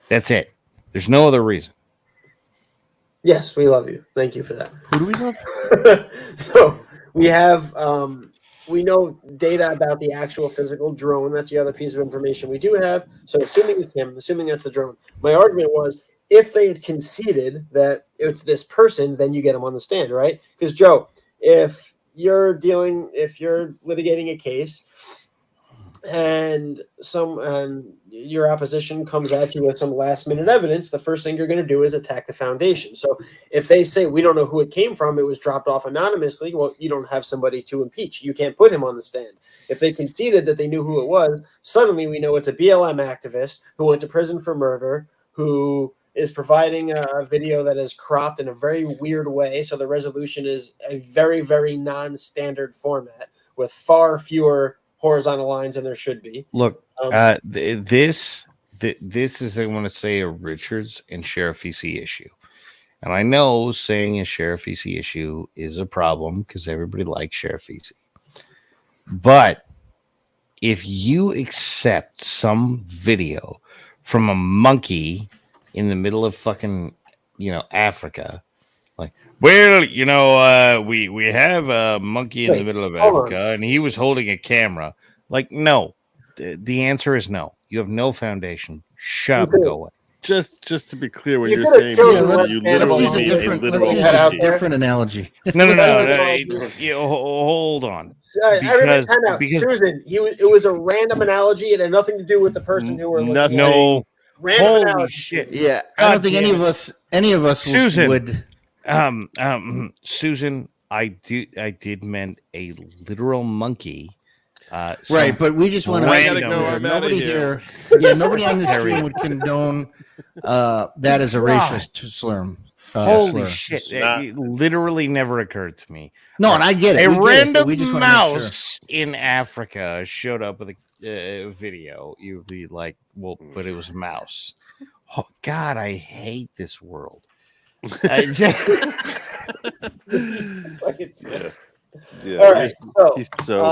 That's it. There's no other reason. Yes, we love you. Thank you for that. Who do we love? So we have we know data about the actual physical drone. That's the other piece of information we do have. So assuming it's him, assuming that's the drone, my argument was if they had conceded that it's this person, then you get him on the stand, right? Because Joe, if you're litigating a case and your opposition comes at you with some last minute evidence, the first thing you're going to do is attack the foundation. So if they say we don't know who it came from, it was dropped off anonymously, well, you don't have somebody to impeach. You can't put him on the stand. If they conceded that they knew who it was, suddenly we know it's a BLM activist who went to prison for murder, who is providing a video that is cropped in a very weird way. So the resolution is a very, very non-standard format with far fewer horizontal lines than there should be. Look, this is, I want to say, a Richards and Sheriff EC issue. And I know saying a Sheriff EC issue is a problem because everybody likes Sheriff EC. But if you accept some video from a monkey in the middle of fucking, Africa, like, well, we have a monkey in the middle of Africa and he was holding a camera. Like, no, the answer is no. You have no foundation. Shut up and go away. Just to be clear, when you're saying let's use a different analogy. No. Hold on. Time out. Susan, it was a random analogy. It had nothing to do with the person who were looking at. No. Random Holy analogy. shit. Yeah, I don't think any of us Susan, would. Susan, I did meant a literal monkey. Right, but we just want to make it clear. Nobody here, nobody on this stream would condone that as a racist slur. Holy shit! It literally never occurred to me. No, and I get it. A random mouse in Africa showed up with a video. You'd be like, well, but it was a mouse. Oh, God, I hate this world. Yeah, all right. So he's so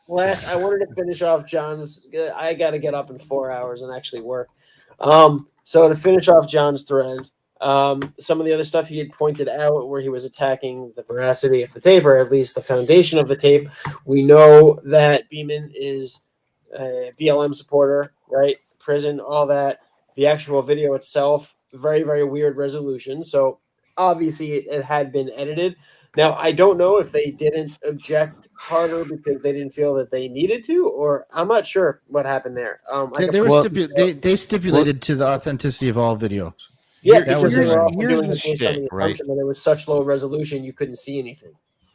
blitzed. I wanted to finish off John's. I got to get up in 4 hours and actually work. So to finish off John's thread, some of the other stuff he had pointed out where he was attacking the veracity of the tape, or at least the foundation of the tape. We know that Beeman is a BLM supporter, right? Prison, all that. The actual video itself, very, very weird resolution. So obviously it had been edited. Now, I don't know if they didn't object harder because they didn't feel that they needed to, or I'm not sure what happened there. They stipulated to the authenticity of all videos. Yeah, because they were doing the based on the assumption that it was such low resolution you couldn't see anything.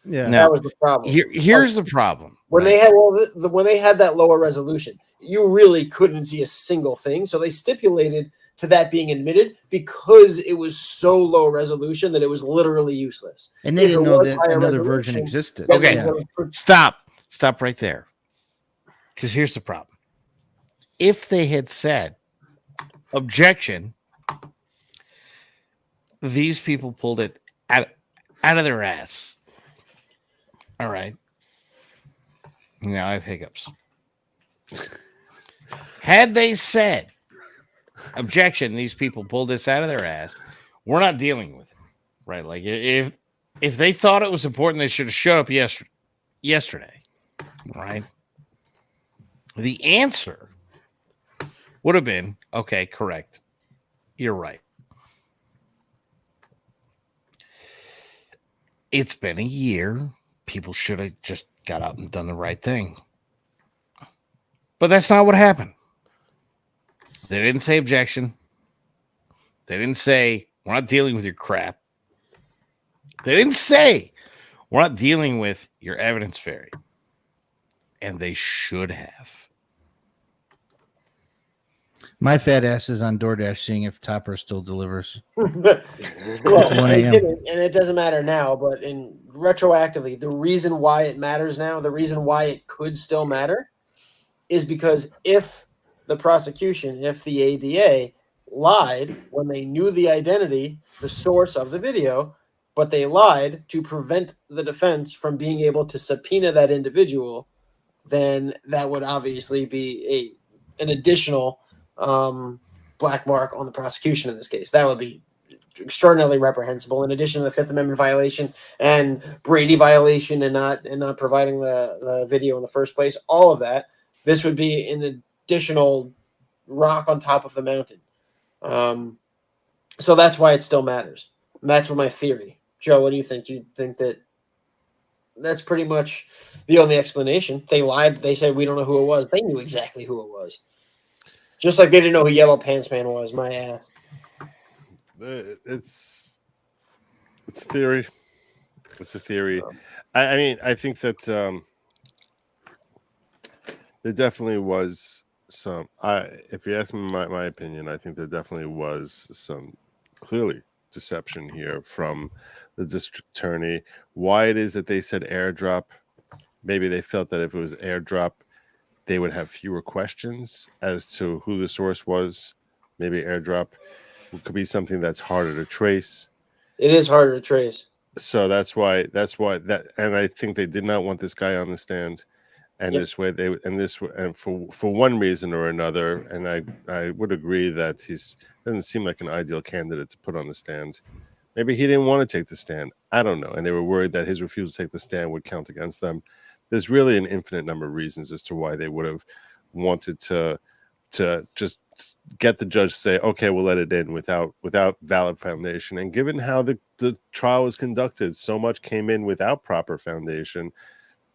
Yeah, that was the problem. Here's the problem. When they had when they had that lower resolution, you really couldn't see a single thing. So they stipulated to that being admitted because it was so low resolution that it was literally useless. And they didn't know that another version existed. Okay, stop right there. Because here's the problem. If they had said, objection, these people pulled it out of their ass. All right. Now I have hiccups. Had they said, objection, these people pulled this out of their ass, we're not dealing with it. Right? Like, if they thought it was important, they should have showed up yesterday. Right? The answer would have been, okay, correct. You're right. It's been a year. People should have just got out and done the right thing. But that's not what happened. They didn't say objection. They didn't say, we're not dealing with your crap. They didn't say, we're not dealing with your evidence fairy. And they should have. My fat ass is on DoorDash seeing if Topper still delivers. Well, it's 1 a.m. And it doesn't matter now, but retroactively, the reason why it matters now, the reason why it could still matter, is because if the prosecution, if the ADA lied when they knew the identity, the source of the video, but they lied to prevent the defense from being able to subpoena that individual, then that would obviously be an additional black mark on the prosecution in this case. That would be extraordinarily reprehensible, in addition to the Fifth Amendment violation and Brady violation and not providing the video in the first place. All of that, this would be an additional rock on top of the mountain. So that's why it still matters. And that's what my theory. Joe, what do you think? You think that that's pretty much the only explanation? They lied. They said we don't know who it was. They knew exactly who it was. Just like they didn't know who Yellow Pants Man was. My ass. It's a theory. It's a theory. I mean, I think that there definitely was some. If you ask me my opinion, I think there definitely was some clearly deception here from the district attorney. Why it is that they said airdrop? Maybe they felt that if it was airdrop, they would have fewer questions as to who the source was. Maybe airdrop could be something that's harder to trace. It is harder to trace. So that's why that, and I think they did not want this guy on the stand, and this way and for one reason or another, and I would agree that he's doesn't seem like an ideal candidate to put on the stand. Maybe he didn't want to take the stand. I don't know, and they were worried that his refusal to take the stand would count against them. There's really an infinite number of reasons as to why they would have wanted to just get the judge to say, okay, we'll let it in without valid foundation. And given how the trial was conducted, so much came in without proper foundation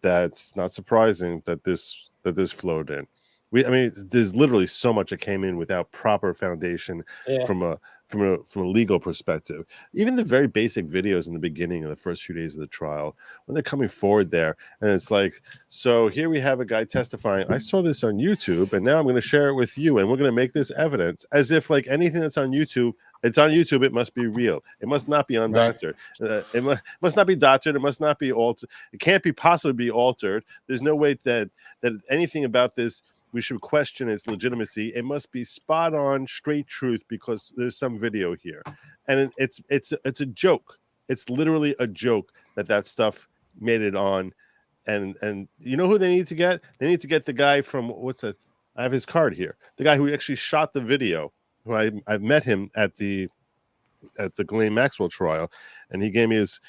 that's not surprising that this flowed in. I mean, there's literally so much that came in without proper foundation from a legal perspective. Even the very basic videos in the beginning of the first few days of the trial, when they're coming forward there, and it's like, so here we have a guy testifying, I saw this on YouTube, and now I'm going to share it with you, and we're going to make this evidence, as if like anything that's on YouTube, it's on YouTube, it must be real. It must not be undoctored. Right. It must not be doctored. It must not be altered. It can't be possibly be altered. There's no way that anything about this we should question its legitimacy. It must be spot on, straight truth, because there's some video here, and it's a joke. It's literally a joke that stuff made it on, and you know who they need to get? They need to get the guy from I have his card here. The guy who actually shot the video. Who I've met him at the Ghislaine Maxwell trial, and he gave me his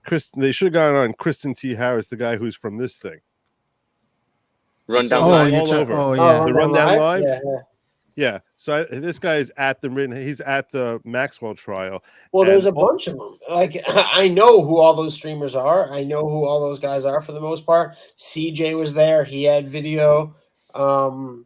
Chris. They should have gone on Kristen T. Harris, the guy who's from this thing. Rundown Live. Live. All over. The Rundown Live. Yeah. So this guy is he's at the Maxwell trial. Well, there's a bunch of them. Like, I know who all those streamers are. I know who all those guys are for the most part. CJ was there. He had video. But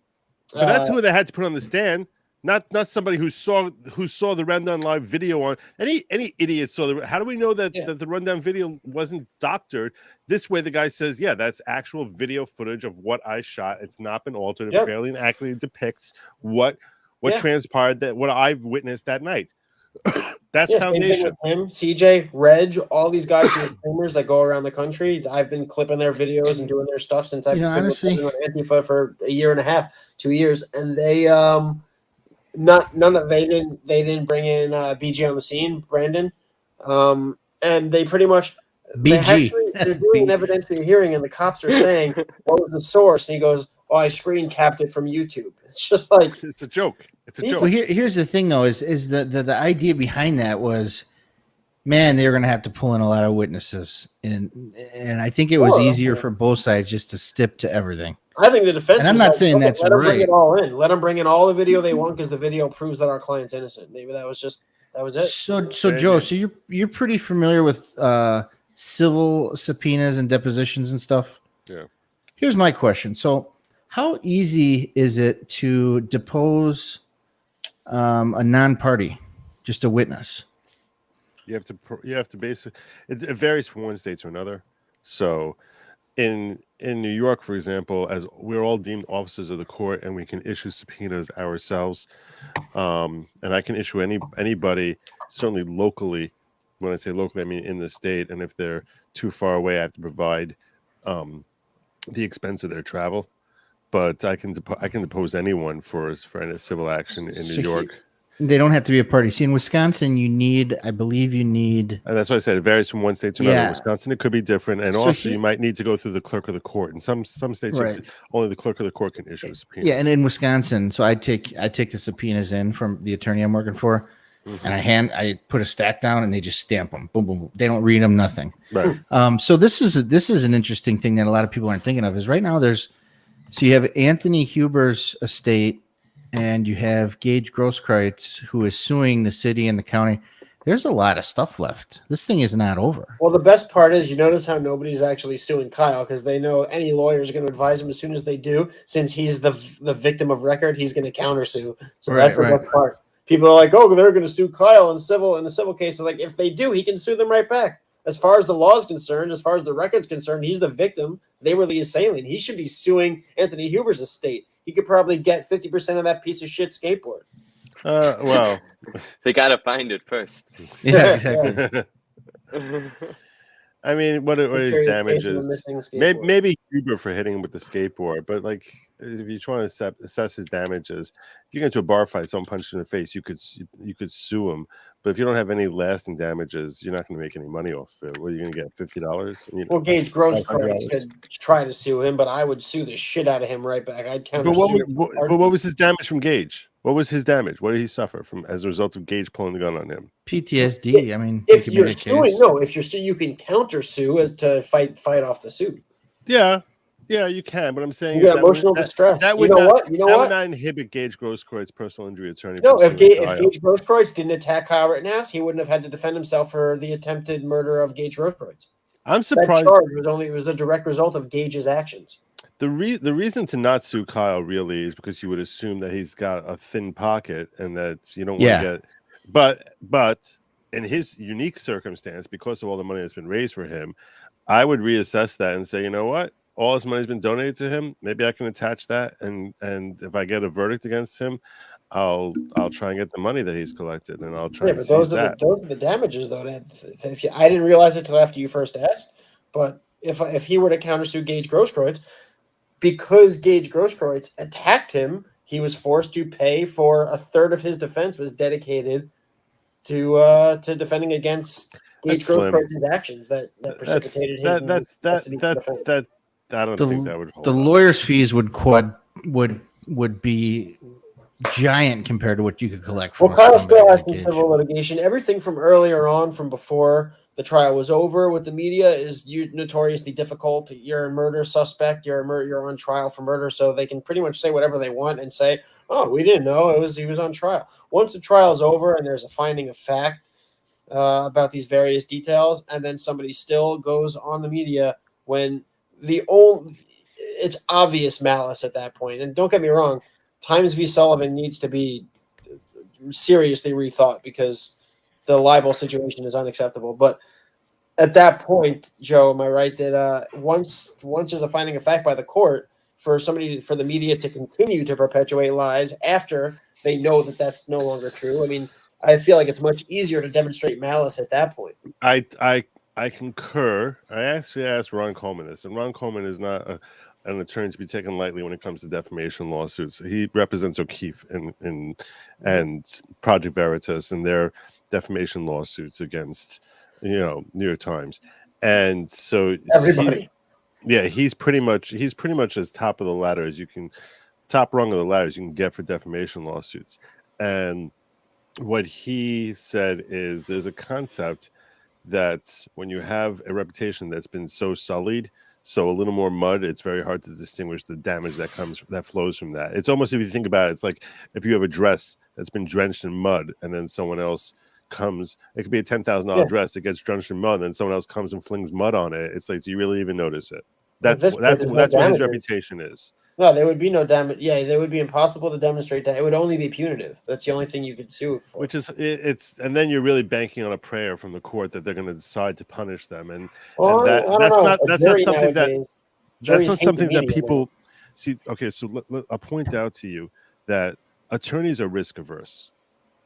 that's who they had to put on the stand. Not somebody who saw the Rundown Live video on. Any idiot saw how do we know that the Rundown video wasn't doctored? This way the guy says, yeah, that's actual video footage of what I shot. It's not been altered. It fairly and accurately depicts what transpired, that what I've witnessed that night. That's foundation. Him, CJ, Reg, all these guys who are streamers that go around the country. I've been clipping their videos and doing their stuff since I've been honestly with Antifa for a year and a half, 2 years, and they they didn't bring in BG on the scene, Brandon, and they pretty much they're doing an evidentiary hearing, and the cops are saying, what was the source? And he goes, oh, I screen capped it from YouTube. It's just like it's a joke. It's a joke. Well, here's the thing though, is the idea behind that was, man, they were going to have to pull in a lot of witnesses, and I think it was easier for both sides just to stick to everything. I think the defense. And I'm not saying that's let them right. bring it all in. Let them bring in all the video they want because the video proves that our client's innocent. Maybe that was it. So Joe, so you're pretty familiar with civil subpoenas and depositions and stuff. Yeah. Here's my question. So, how easy is it to depose a non-party, just a witness? You have to basically. It varies from one state to another. So, in New York, for example, as we're all deemed officers of the court, and we can issue subpoenas ourselves, and I can issue anybody, certainly locally. When I say locally, I mean in the state, and if they're too far away, I have to provide the expense of their travel. But I can depose anyone for a civil action in New York. They don't have to be a party. See, in Wisconsin, I believe you need. And that's why I said it varies from one state to another. Yeah. In Wisconsin, it could be different, and So also you might need to go through the clerk of the court. In some states, Right. only the clerk of the court can issue a subpoena. Yeah, and in Wisconsin, so I take the subpoenas in from the attorney I'm working for, and I put a stack down, and they just stamp them. Boom, boom, boom. They don't read them, nothing. Right. So this is an interesting thing that a lot of people aren't thinking of. Is right now so you have Anthony Huber's estate, and you have Gage Grosskreutz, who is suing the city and the county. There's a lot of stuff left. This thing is not over. Well, the best part is you notice how nobody's actually suing Kyle because they know any lawyer is going to advise him as soon as they do. Since he's the victim of record, he's going to countersue. So that's the best part. People are like, "Oh, they're going to sue Kyle in a civil case." Like, if they do, he can sue them right back. As far as the law is concerned, as far as the record's concerned, he's the victim. They were the assailant. He should be suing Anthony Huber's estate. He could probably get 50% of that piece of shit skateboard. Well, they gotta find it first. Yeah, exactly. I mean, what are his damages? Maybe Huber for hitting him with the skateboard, but like, if you're trying to assess his damages, you get into a bar fight, someone punched you in the face, you could sue him. But if you don't have any lasting damages, you're not going to make any money off it. What are you going to get? $50? Well, Gage Grosskreutz could try to sue him, but I would sue the shit out of him right back. I'd counter. But what was his damage from Gage? What was his damage? What did he suffer from as a result of Gage pulling the gun on him? PTSD. I mean, if you're suing, if you're suing, you can counter sue as to fight off the suit. Yeah, you can, but I'm saying you got emotional distress. That would not inhibit Gage Grosskreutz, personal injury attorney. No, if Gage Grosskreutz didn't attack Kyle Rittenhouse, he wouldn't have had to defend himself for the attempted murder of Gage Grosskreutz. I'm surprised. That charge was a direct result of Gage's actions. The reason to not sue Kyle really is because you would assume that he's got a thin pocket and that you don't want to get. But in his unique circumstance, because of all the money that's been raised for him, I would reassess that and say, you know what? All his money's been donated to him. Maybe I can attach that, and if I get a verdict against him, I'll try and get the money that he's collected, and I'll try. But those are the damages, though. I didn't realize it until after you first asked. But if he were to countersue Gage Grosskreutz, because Gage Grosskreutz attacked him, he was forced to pay for a third of his defense was dedicated to defending against Gage Grosskreitz's actions that precipitated his that. I don't think that would hold. The lawyer's fees would be giant compared to what you could collect from. Well, Kyle's still asking civil litigation. Everything from earlier on, from before the trial was over with the media, is notoriously difficult. You're a murder suspect. You're on trial for murder, so they can pretty much say whatever they want and say, "Oh, we didn't know he was on trial." Once the trial is over and there's a finding of fact about these various details, and then somebody still goes on the media when it's obvious malice at that point. And don't get me wrong, Times v. Sullivan needs to be seriously rethought because the libel situation is unacceptable. But at that point, Joe, am I right that once there's a finding of fact by the court, for the media to continue to perpetuate lies after they know that that's no longer true? I mean, I feel like it's much easier to demonstrate malice at that point. I concur. I actually asked Ron Coleman this, and Ron Coleman is not an attorney to be taken lightly when it comes to defamation lawsuits. He represents O'Keefe and Project Veritas and their defamation lawsuits against New York Times, and so everybody. He's pretty much as top rung of the ladder as you can get for defamation lawsuits. And what he said is there's a concept that when you have a reputation that's been so sullied, so a little more mud, it's very hard to distinguish the damage that flows from that. It's almost, if you think about it, it's like if you have a dress that's been drenched in mud and then someone else comes, it could be a $10,000 dress that gets drenched in mud and then someone else comes and flings mud on it. It's like, do you really even notice it? That's what his reputation is. No, there would be no damage. Yeah, they would be impossible to demonstrate that. It would only be punitive. That's the only thing you could sue for. Which is and then you're really banking on a prayer from the court that they're going to decide to punish them. That's not something that people see. Okay, so I'll point out to you that attorneys are risk averse,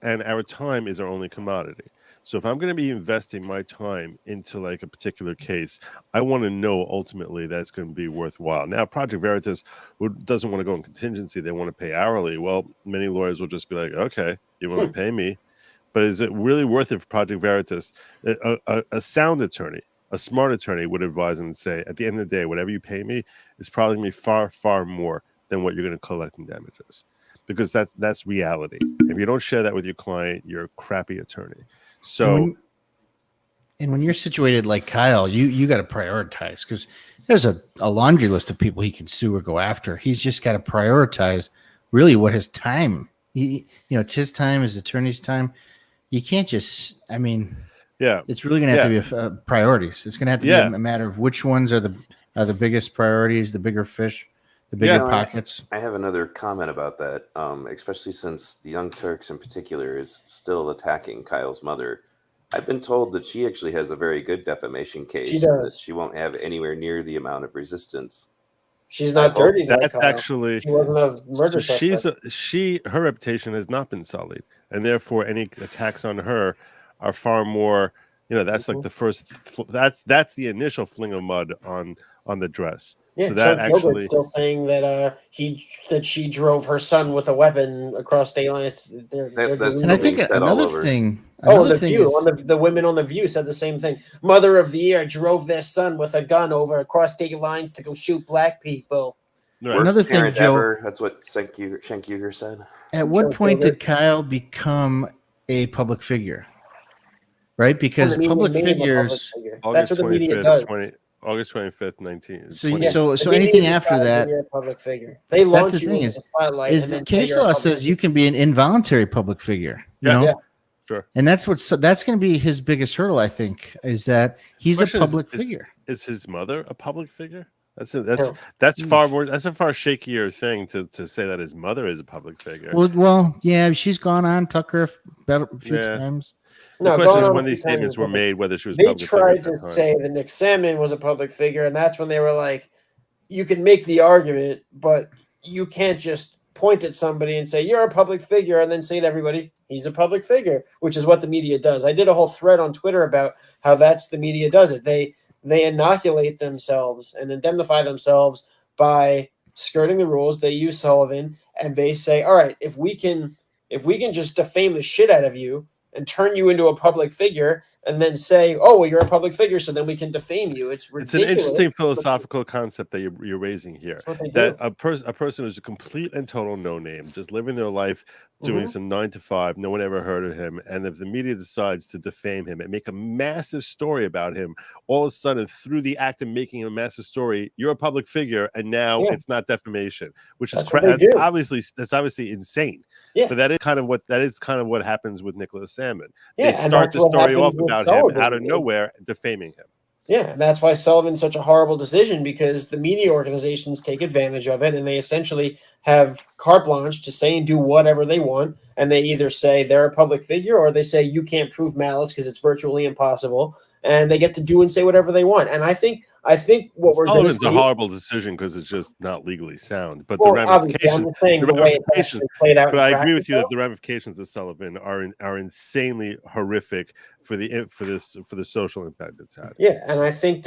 and our time is our only commodity. So if I'm going to be investing my time into like a particular case, I want to know ultimately that's going to be worthwhile. Now, Project Veritas doesn't want to go in contingency; they want to pay hourly. Well, many lawyers will just be like, "Okay, you want to pay me, but is it really worth it for Project Veritas?" A sound attorney, a smart attorney would advise them and say, at the end of the day, whatever you pay me is probably going to be far, far more than what you're going to collect in damages, because that's reality. If you don't share that with your client, you're a crappy attorney. So, and when you're situated like Kyle, you got to prioritize, because there's a laundry list of people he can sue or go after. He's just got to prioritize really what his time. It's his time, his attorney's time. You can't just. I mean, yeah, it's really going to have to be priorities. It's going to have to be a matter of which ones are the biggest priorities, the bigger fish, the bigger pockets. I have another comment about that, especially since the Young Turks in particular is still attacking Kyle's mother. I've been told that she actually has a very good defamation case. She and does. that she won't have anywhere near the amount of resistance. She's not dirty. That's like Kyle. actually She wasn't a murder suspect. Her reputation has not been sullied, and therefore any attacks on her are far more. That's like the first. That's the initial fling of mud on the dress. Yeah, so that Chuck Gilbert's still saying that she drove her son with a weapon across state lines. And I think another thing. The women on The View said the same thing. Mother of the Year drove their son with a gun across state lines to go shoot black people. Right. Another thing, Joe. Ever. That's what Schenk-Uger said. At what point did Kyle become a public figure? Right, because public figures. That's what the media does. August 25th, 19. So anything after that, you're a public figure. They launch that's the you thing in the spotlight. is the case law says you can be an involuntary public figure. You know? Yeah. Sure. And that's going to be his biggest hurdle, I think, is that he's a public figure. Is his mother a public figure? That's far more. That's a far shakier thing to say that his mother is a public figure. Well, yeah, she's gone on Tucker a few times. The question is when these statements were made, whether she was. They tried to say that Nick Salmon was a public figure, and that's when they were like, "You can make the argument, but you can't just point at somebody and say you're a public figure, and then say to everybody he's a public figure," which is what the media does. I did a whole thread on Twitter about how that's the media does it. They inoculate themselves and indemnify themselves by skirting the rules. They use Sullivan, and they say, "All right, if we can just defame the shit out of you and turn you into a public figure, and then say, oh, well, you're a public figure, so then we can defame you." It's ridiculous. It's an interesting philosophical concept that you're raising here. That a person who's a complete and total no-name, just living their life, doing some 9 to 5, no one ever heard of him, and if the media decides to defame him and make a massive story about him, all of a sudden, through the act of making a massive story, you're a public figure, and now it's not defamation, which is that's obviously insane. Yeah. But that is kind of what happens with Nicholas Salmon. They start the story off about him out of nowhere, defaming him. Yeah, and that's why Sullivan's such a horrible decision, because the media organizations take advantage of it, and they essentially have carte blanche to say and do whatever they want, and they either say they're a public figure or they say you can't prove malice because it's virtually impossible, and they get to do and say whatever they want. And I think what we're going to see... Sullivan's a horrible decision because it's just not legally sound. But the ramifications... But I agree with you that the ramifications of Sullivan are insanely horrific for the social impact it's had. Yeah, and I think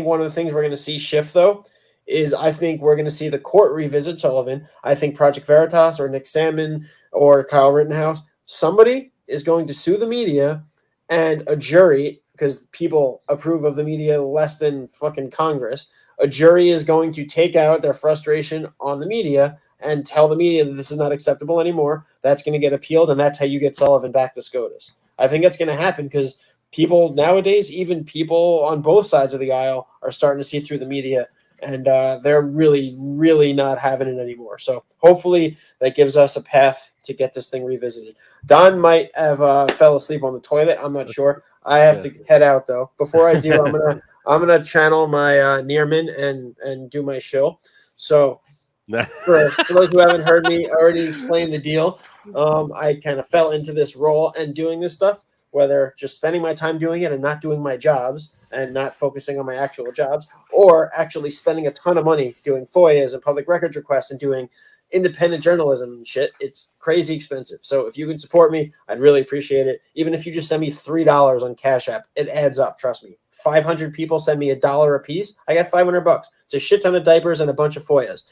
one of the things we're going to see shift, though, is I think we're going to see the court revisit Sullivan. I think Project Veritas or Nick Salmon or Kyle Rittenhouse, somebody is going to sue the media, and a jury, because people approve of the media less than fucking Congress, a jury is going to take out their frustration on the media and tell the media that this is not acceptable anymore. That's going to get appealed, and that's how you get Sullivan back to SCOTUS. I think that's going to happen because people nowadays, even people on both sides of the aisle, are starting to see through the media, and they're really, really not having it anymore. So hopefully that gives us a path to get this thing revisited. Don might have fell asleep on the toilet. I'm not sure. I have to head out, though. Before I do, I'm gonna channel my Nearman and do my show. So for those who haven't heard me already explain the deal, I kind of fell into this role and doing this stuff, whether just spending my time doing it and not doing my jobs and not focusing on my actual jobs, or actually spending a ton of money doing FOIAs and public records requests and doing independent journalism and shit, it's crazy expensive. So if you can support me, I'd really appreciate it. Even if you just send me $3 on Cash App, it adds up. Trust me. 500 people send me $1 a piece. I got $500. It's a shit ton of diapers and a bunch of Foyas.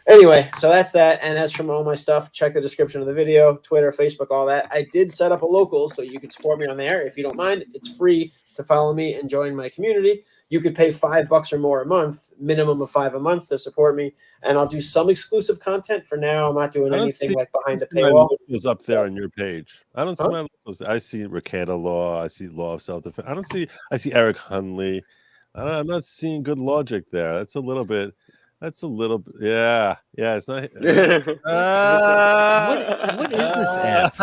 Anyway, so that's that. And as from all my stuff, check the description of the video, Twitter, Facebook, all that. I did set up a local, so you can support me on there if you don't mind. It's free to follow me and join my community. You could pay $5 or more a month, minimum of $5 a month to support me. And I'll do some exclusive content. For now, I'm not doing anything like behind the paywall. Locals up there on your page. I don't see my locals. I see Ricada Law. I see Law of Self-Defense. I see Eric Hunley. I'm not seeing good logic there. That's a little bit. Yeah. It's not. What is this app?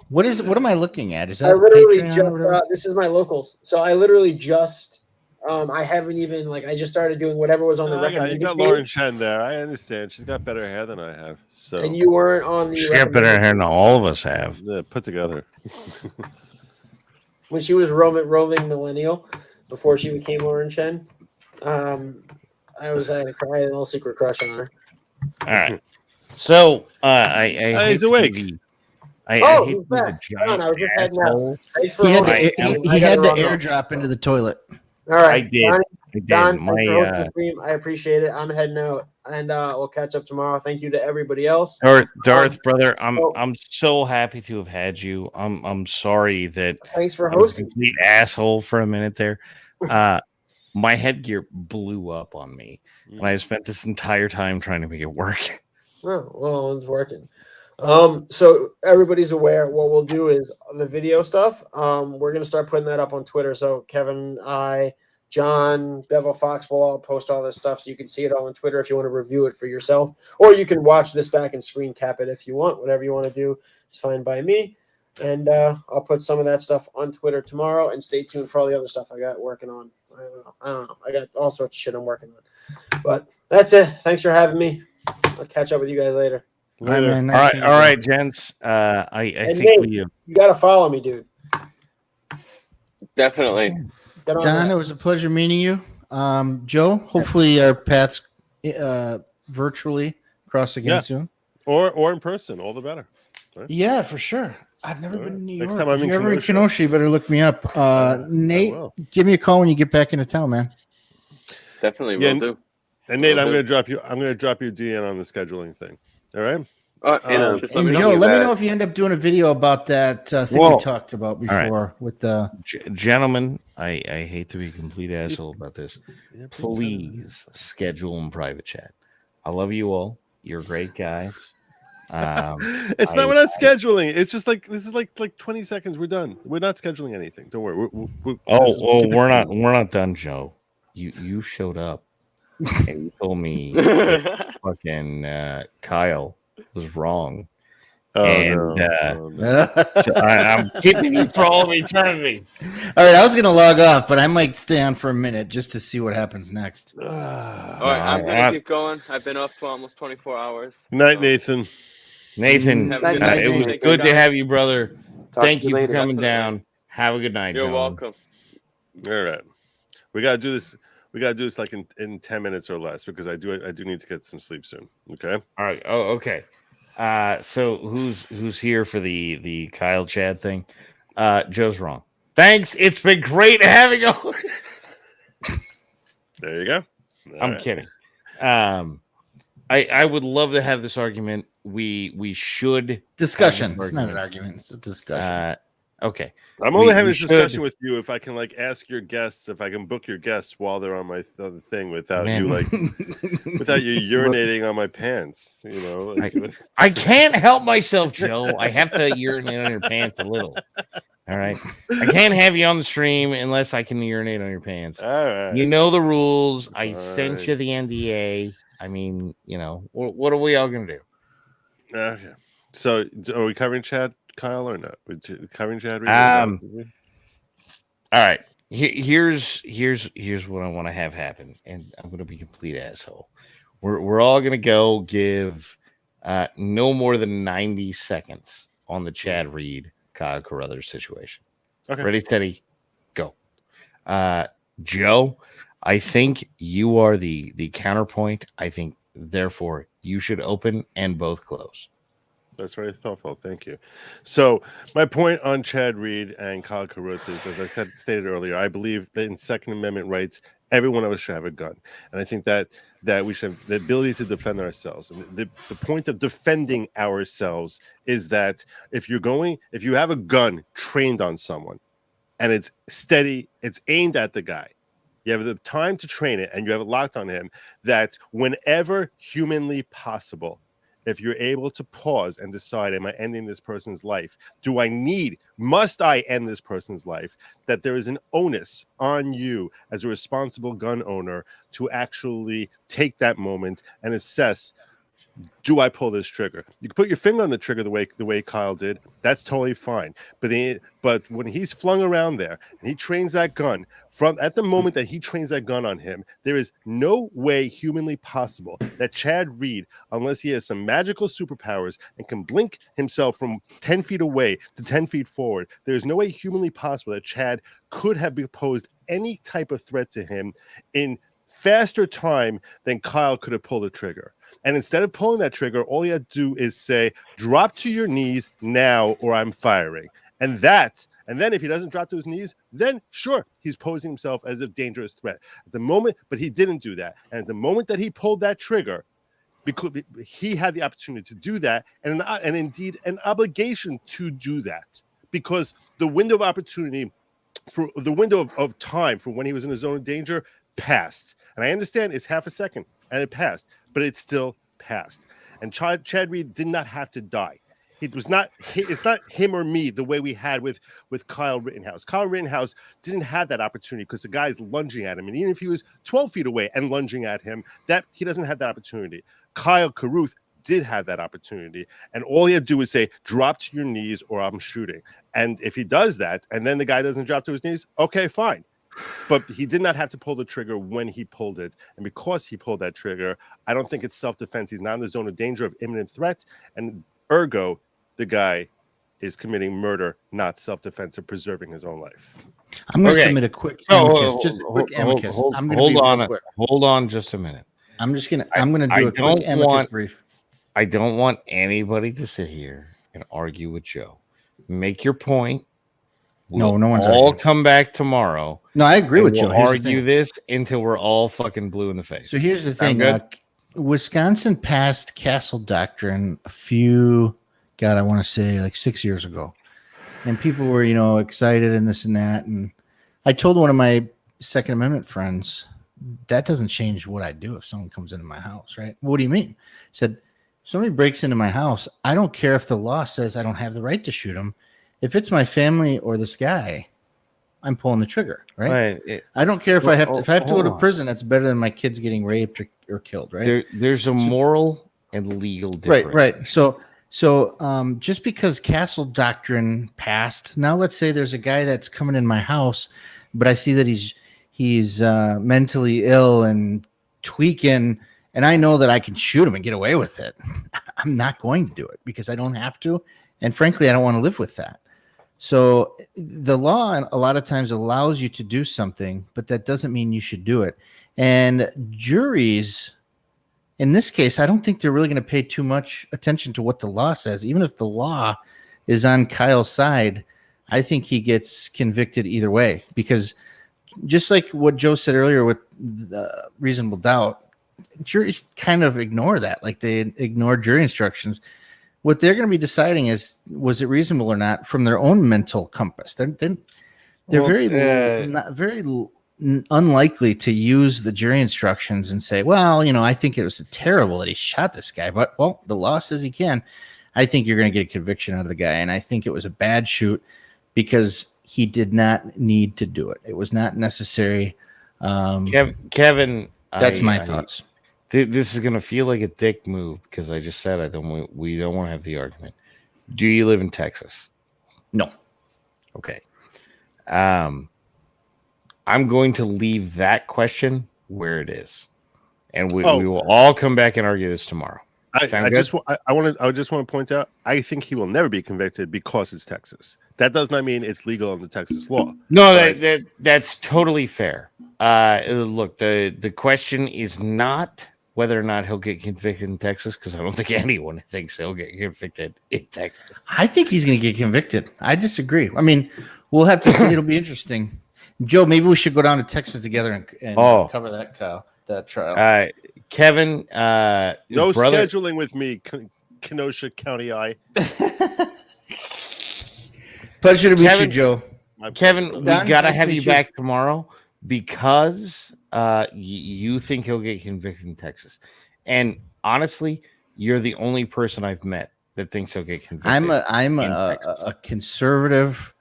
What am I looking at? Is that I literally Patreon just or whatever? this is my locals. So I literally just I haven't even I just started doing whatever was on the recommended. You got Lauren Chen there. I understand. She's got better hair than I have. So and you weren't on the. She's got better hair than all of us have. Yeah, put together. When she was roving millennial, before she became Lauren Chen, I had a little secret crush on her. All right. So I he's awake. I hate to be the giant I was just heading out. asshole. Thanks for He had holding. to, he had to airdrop into the toilet. All right, I did. Don, My, thanks for hosting the stream. I appreciate it. I'm heading out, and we'll catch up tomorrow. Thank you to everybody else. Darth, brother, I'm so happy to have had you. I'm sorry that thanks for I was a hosting. complete asshole for a minute there. My headgear blew up on me, and I spent this entire time trying to make it work. Oh, well, it's working. So everybody's aware. What we'll do is the video stuff. We're gonna start putting that up on Twitter. So Kevin, John, Bevel Fox will all post all this stuff, so you can see it all on Twitter if you want to review it for yourself, or you can watch this back and screen cap it if you want. Whatever you want to do is fine by me. And I'll put some of that stuff on Twitter tomorrow. And stay tuned for all the other stuff I got working on. I don't know. I got all sorts of shit I'm working on. But that's it. Thanks for having me. I'll catch up with you guys later. All right, man. All right, gents. I think Nate, you got to follow me, dude. Definitely. Don, it was a pleasure meeting you. Joe, hopefully our paths virtually cross again soon. Or in person, all the better. Right? Yeah, for sure. I've never been in New York. Next time I'm in ever in Kenosha. Kenosha, you better look me up. Nate, give me a call when you get back into town, man. Definitely will do. And Nate, I'm gonna drop you a DN on the scheduling thing. All right. And Joe, let me know if you end up doing a video about that thing we talked about before with the gentlemen. I hate to be a complete asshole about this. Please schedule in private chat. I love you all. You're great guys. We're not scheduling. It's just like this is like 20 seconds. We're done. We're not scheduling anything. Don't worry. We're not done, Joe. You showed up and you told me fucking Kyle was wrong. So I'm keeping you for all of eternity. All right, I was gonna log off, but I might stay on for a minute just to see what happens next. All right, I'm gonna keep going. I've been up for almost 24 hours. Good night, Nathan. Nathan, it was good to have you, brother. Thank you for coming down. Have a good night. You're welcome. All right, we gotta do this. We gotta do this like in 10 minutes or less because I do need to get some sleep soon. Okay. All right. Oh, okay. So who's here for the Kyle Chad thing? Joe's wrong. Thanks. It's been great having you. There you go. I'm kidding. I would love to have this argument. We should discussion. It's not an argument. It's a discussion. Okay. I'm only having this discussion with you if I can ask your guests if I can book your guests while they're on my thing without you without you urinating on my pants. You know, I can't help myself, Joe. I have to urinate on your pants a little. All right. I can't have you on the stream unless I can urinate on your pants. All right. You know the rules. I sent you the NDA. I mean, what are we all gonna do? Okay. So are we covering Chad, Kyle, or not? We're covering Chad. All right. Here's what I want to have happen, and I'm going to be a complete asshole. We're all going to go give no more than 90 seconds on the Chad Reed Kyle Carruthers situation. Okay. Ready, steady, go. Joe, I think you are the counterpoint. I think, therefore, you should open and both close. That's very thoughtful. Thank you. So my point on Chad Reed and Kyle Carruth is, as I stated earlier, I believe that in Second Amendment rights, every one of us should have a gun, and I think that we should have the ability to defend ourselves. And the point of defending ourselves is that if you have a gun trained on someone, and it's steady, it's aimed at the guy. You have the time to train it, and you have it locked on him. That whenever humanly possible, if you're able to pause and decide, am I ending this person's life? Must I end this person's life? That there is an onus on you as a responsible gun owner to actually take that moment and assess, do I pull this trigger? You can put your finger on the trigger the way Kyle did. That's totally fine. But when he's flung around there and he trains that gun, at the moment that he trains that gun on him, there is no way humanly possible that Chad Reed, unless he has some magical superpowers and can blink himself from 10 feet away to 10 feet forward, there is no way humanly possible that Chad could have posed any type of threat to him in faster time than Kyle could have pulled the trigger. And instead of pulling that trigger, all you have to do is say, drop to your knees now or I'm firing. And then if he doesn't drop to his knees, then sure, he's posing himself as a dangerous threat. At the moment, but he didn't do that. And at the moment that he pulled that trigger, because he had the opportunity to do that and indeed an obligation to do that, because the window of opportunity, for the window of time for when he was in a zone of danger passed. And I understand it's half a second and it passed, but it still passed. And Chad Reed did not have to die. It's not him or me the way we had with Kyle Rittenhouse. Kyle Rittenhouse didn't have that opportunity because the guy's lunging at him. And even if he was 12 feet away and lunging at him, that he doesn't have that opportunity. Kyle Carruth did have that opportunity. And all he had to do was say, drop to your knees or I'm shooting. And if he does that, and then the guy doesn't drop to his knees, okay, fine. But he did not have to pull the trigger when he pulled it. And because he pulled that trigger, I don't think it's self-defense. He's not in the zone of danger of imminent threat. And ergo, the guy is committing murder, not self-defense or preserving his own life. I'm going to submit a quick amicus. Just a quick amicus. Hold on just a minute. I'm going to do a quick amicus brief. I don't want anybody to sit here and argue with Joe. Make your point. No one's all arguing. Come back tomorrow. No, I agree with Joe. We'll argue this until we're all fucking blue in the face. So here's the thing. Wisconsin passed Castle Doctrine I want to say like 6 years ago. And people were, excited and this and that. And I told one of my Second Amendment friends, that doesn't change what I do if someone comes into my house, right? What do you mean? I said, if somebody breaks into my house, I don't care if the law says I don't have the right to shoot them. If it's my family or this guy, I'm pulling the trigger, right? I don't care if I have to go to prison. That's better than my kids getting raped or killed, right? There's a moral and legal difference. Right. So just because Castle Doctrine passed, now let's say there's a guy that's coming in my house, but I see that he's mentally ill and tweaking, and I know that I can shoot him and get away with it. I'm not going to do it because I don't have to, and frankly, I don't want to live with that. So the law a lot of times allows you to do something, but that doesn't mean you should do it. And juries, in this case, I don't think they're really going to pay too much attention to what the law says. Even if the law is on Kyle's side, I think he gets convicted either way. Because just like what Joe said earlier with reasonable doubt, juries kind of ignore that. Like they ignore jury instructions. What they're going to be deciding is, was it reasonable or not from their own mental compass. They're very unlikely to use the jury instructions and say, well, I think it was terrible that he shot this guy, but the law says he can. I think you're going to get a conviction out of the guy. And I think it was a bad shoot because he did not need to do it. It was not necessary. Kevin, that's my thoughts. This is going to feel like a dick move because I just said we don't want to have the argument. Do you live in Texas? No. Okay. I'm going to leave that question where it is. And we will all come back and argue this tomorrow. Sound I good? just I just want to point out, I think he will never be convicted because it's Texas. That does not mean it's legal under Texas law. No, But that's totally fair. Look, the question is not whether or not he'll get convicted in Texas, because I don't think anyone thinks he'll get convicted in Texas. I think he's going to get convicted. I disagree. I mean, we'll have to see. It'll be interesting. Joe, maybe we should go down to Texas together and cover that trial. Kevin, no brother, scheduling with me, Kenosha County I. Pleasure to meet Kevin- you, Joe. Kevin, we Don, gotta nice to have meet you you. back tomorrow because you think he'll get convicted in Texas, and honestly, you're the only person I've met that thinks he'll get convicted. I'm in a Texas. conservative,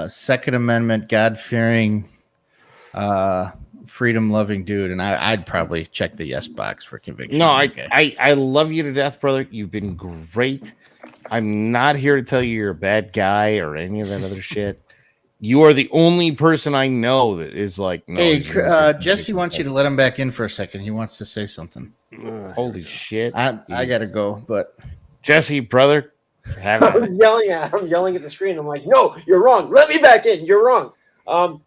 Second Amendment, God fearing, freedom loving dude, and I'd probably check the yes box for conviction. No, Okay. I love you to death, brother. You've been great. I'm not here to tell you you're a bad guy or any of that other shit. You are the only person I know that is like, no. Hey, he's gonna get Jesse convicted. wants you to let him back in for a second. He wants to say something. Holy shit! I gotta go, but Jesse, brother, have at it. I'm yelling at the screen. I'm like, no, you're wrong. Let me back in. You're wrong.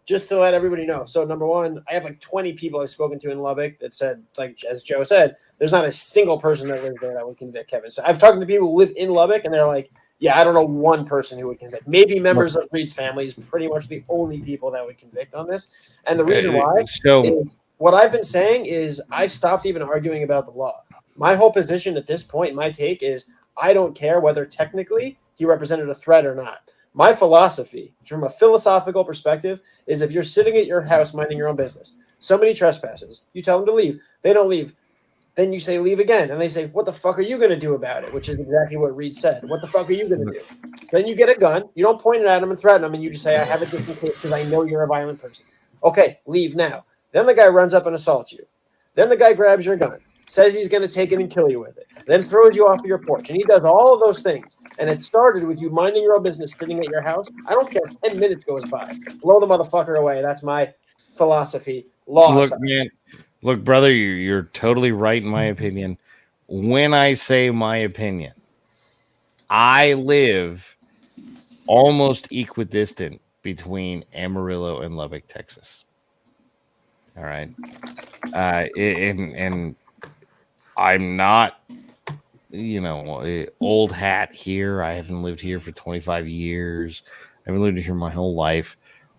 Just to let everybody know. So number one, I have like 20 people I've spoken to in Lubbock that said, like as Joe said, there's not a single person that lives there that would convict Kevin. So I've talked to people who live in Lubbock, and they're like, yeah, I don't know one person who would convict. Maybe members of Reed's family is pretty much the only people that would convict on this. And the reason why is what I've been saying is I stopped even arguing about the law. My whole position at this point, my take is I don't care whether technically he represented a threat or not. My philosophy, from a philosophical perspective, is if you're sitting at your house minding your own business, somebody trespasses, you tell them to leave, they don't leave, then you say leave again, and they say, what the fuck are you going to do about it? Which is exactly what Reed said. What the fuck are you going to do? Then you get a gun, you don't point it at them and threaten them, and you just say, I have it just in case because I know you're a violent person. Okay, leave now. Then the guy runs up and assaults you. Then the guy grabs your gun, says he's going to take it and kill you with it, then throws you off your porch. And he does all of those things. And it started with you minding your own business, sitting at your house. I don't care if 10 minutes goes by. Blow the motherfucker away. That's my philosophy. Law. Look, man. Look, brother, you're totally right in my opinion. When I say my opinion, I live almost equidistant between Amarillo and Lubbock, Texas. All right. And I'm not, old hat here. I haven't lived here for 25 years. I haven't lived here my whole life.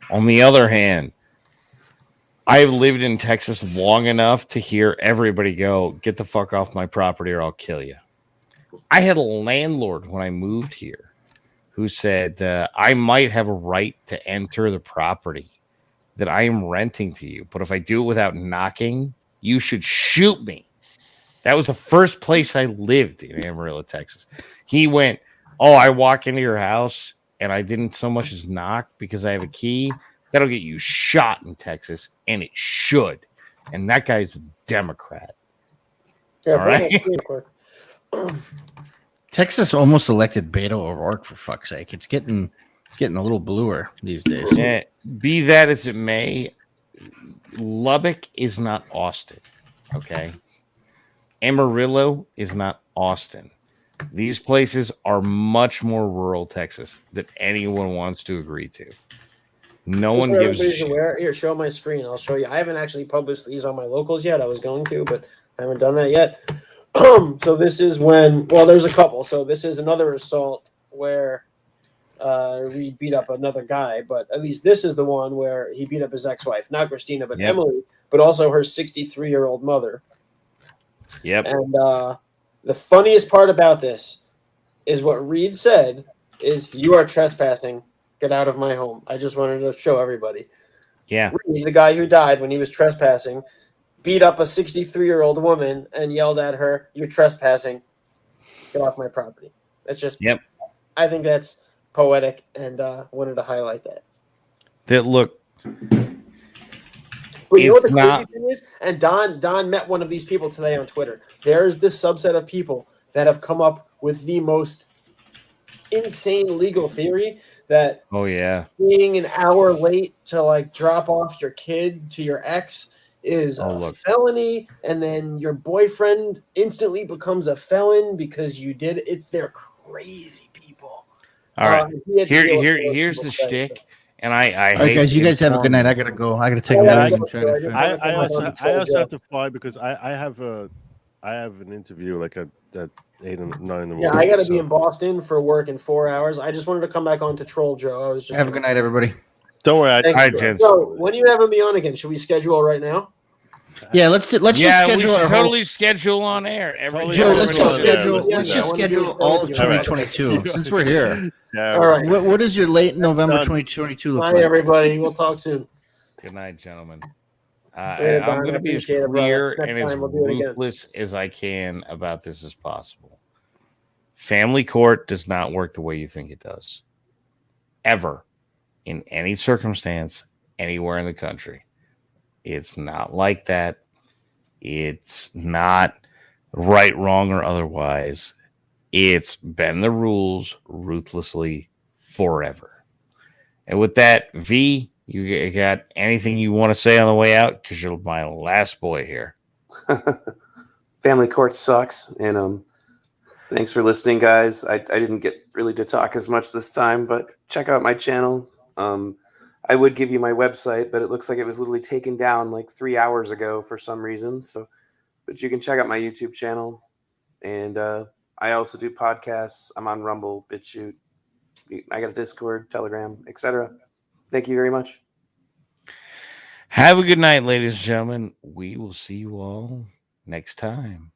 On the other hand, I've lived in Texas long enough to hear everybody go, get the fuck off my property or I'll kill you. I had a landlord when I moved here who said, I might have a right to enter the property that I am renting to you, but if I do it without knocking, you should shoot me. That was the first place I lived in Amarillo, Texas. He went, oh, I walk into your house and I didn't so much as knock because I have a key. That'll get you shot in Texas, and it should. And that guy's a Democrat. Yeah, all right. Texas almost elected Beto O'Rourke, for fuck's sake. It's getting a little bluer these days. Yeah, be that as it may, Lubbock is not Austin. Okay. Amarillo is not Austin. These places are much more rural Texas than anyone wants to agree to. No one gives a shit. Here, show my screen. I'll show you. I haven't actually published these on my locals yet. I was going to, but I haven't done that yet. So this is when, well, there's a couple. So this is another assault where Reed beat up another guy, but at least this is the one where he beat up his ex-wife, not Christina, but Emily, but also her 63-year-old mother. Yep. And the funniest part about this is what Reed said is, you are trespassing. Get out of my home. I just wanted to show everybody. Yeah. Reed, the guy who died when he was trespassing, beat up a 63-year-old woman and yelled at her, you're trespassing. Get off my property. That's just, yep. I think that's poetic, and wanted to highlight that. That look. But you know what the crazy thing is? And Don met one of these people today on Twitter. There's this subset of people that have come up with the most insane legal theory that being an hour late to like drop off your kid to your ex is Oh, a look. felony, and then your boyfriend instantly becomes a felon because you did it. They're crazy people. All right. He had to deal with those Here's people the today, shtick, and I All right, hate guys. to You guys have a good inform night. you. I gotta go. I gotta take I my gotta legs go, and try so I to just finish. wanna come back on I also Joe. have to fly because I have an interview like at 8 and 9 in the morning. Yeah, I got to so- be in Boston for work in 4 hours. I just wanted to come back on to troll Joe. I was just Have a good night, everybody. Don't worry. Thank All right, you. gents. So, when are you having me on again? Should we schedule right now? Yeah, let's just we schedule should our totally schedule on air. Totally Joe, on let's air. just Yeah, schedule. let's do Let's that. just I wanna do schedule a show all with of you. All right. 2022 since we're here. Yeah, All right. What is your late November Done. 2022 look Bye, like? everybody. We'll talk soon. Good night, gentlemen. Later, I'm Don. going I to be as appreciate it, brother. clear Next and as time we'll do it again. ruthless as I can about this as possible. Family court does not work the way you think it does. Ever. In any circumstance, anywhere in the country. It's not like that. It's not right, wrong, or otherwise. It's been the rules ruthlessly forever. And with that, V, you got anything you want to say on the way out? Because you're my last boy here. Family court sucks, and thanks for listening, guys. I didn't get really to talk as much this time, but check out my channel. I would give you my website, but it looks like it was literally taken down like 3 hours ago for some reason. So, but you can check out my YouTube channel, and I also do podcasts. I'm on Rumble, BitChute. I got a Discord, Telegram, etc. Thank you very much. Have a good night, ladies and gentlemen. We will see you all next time.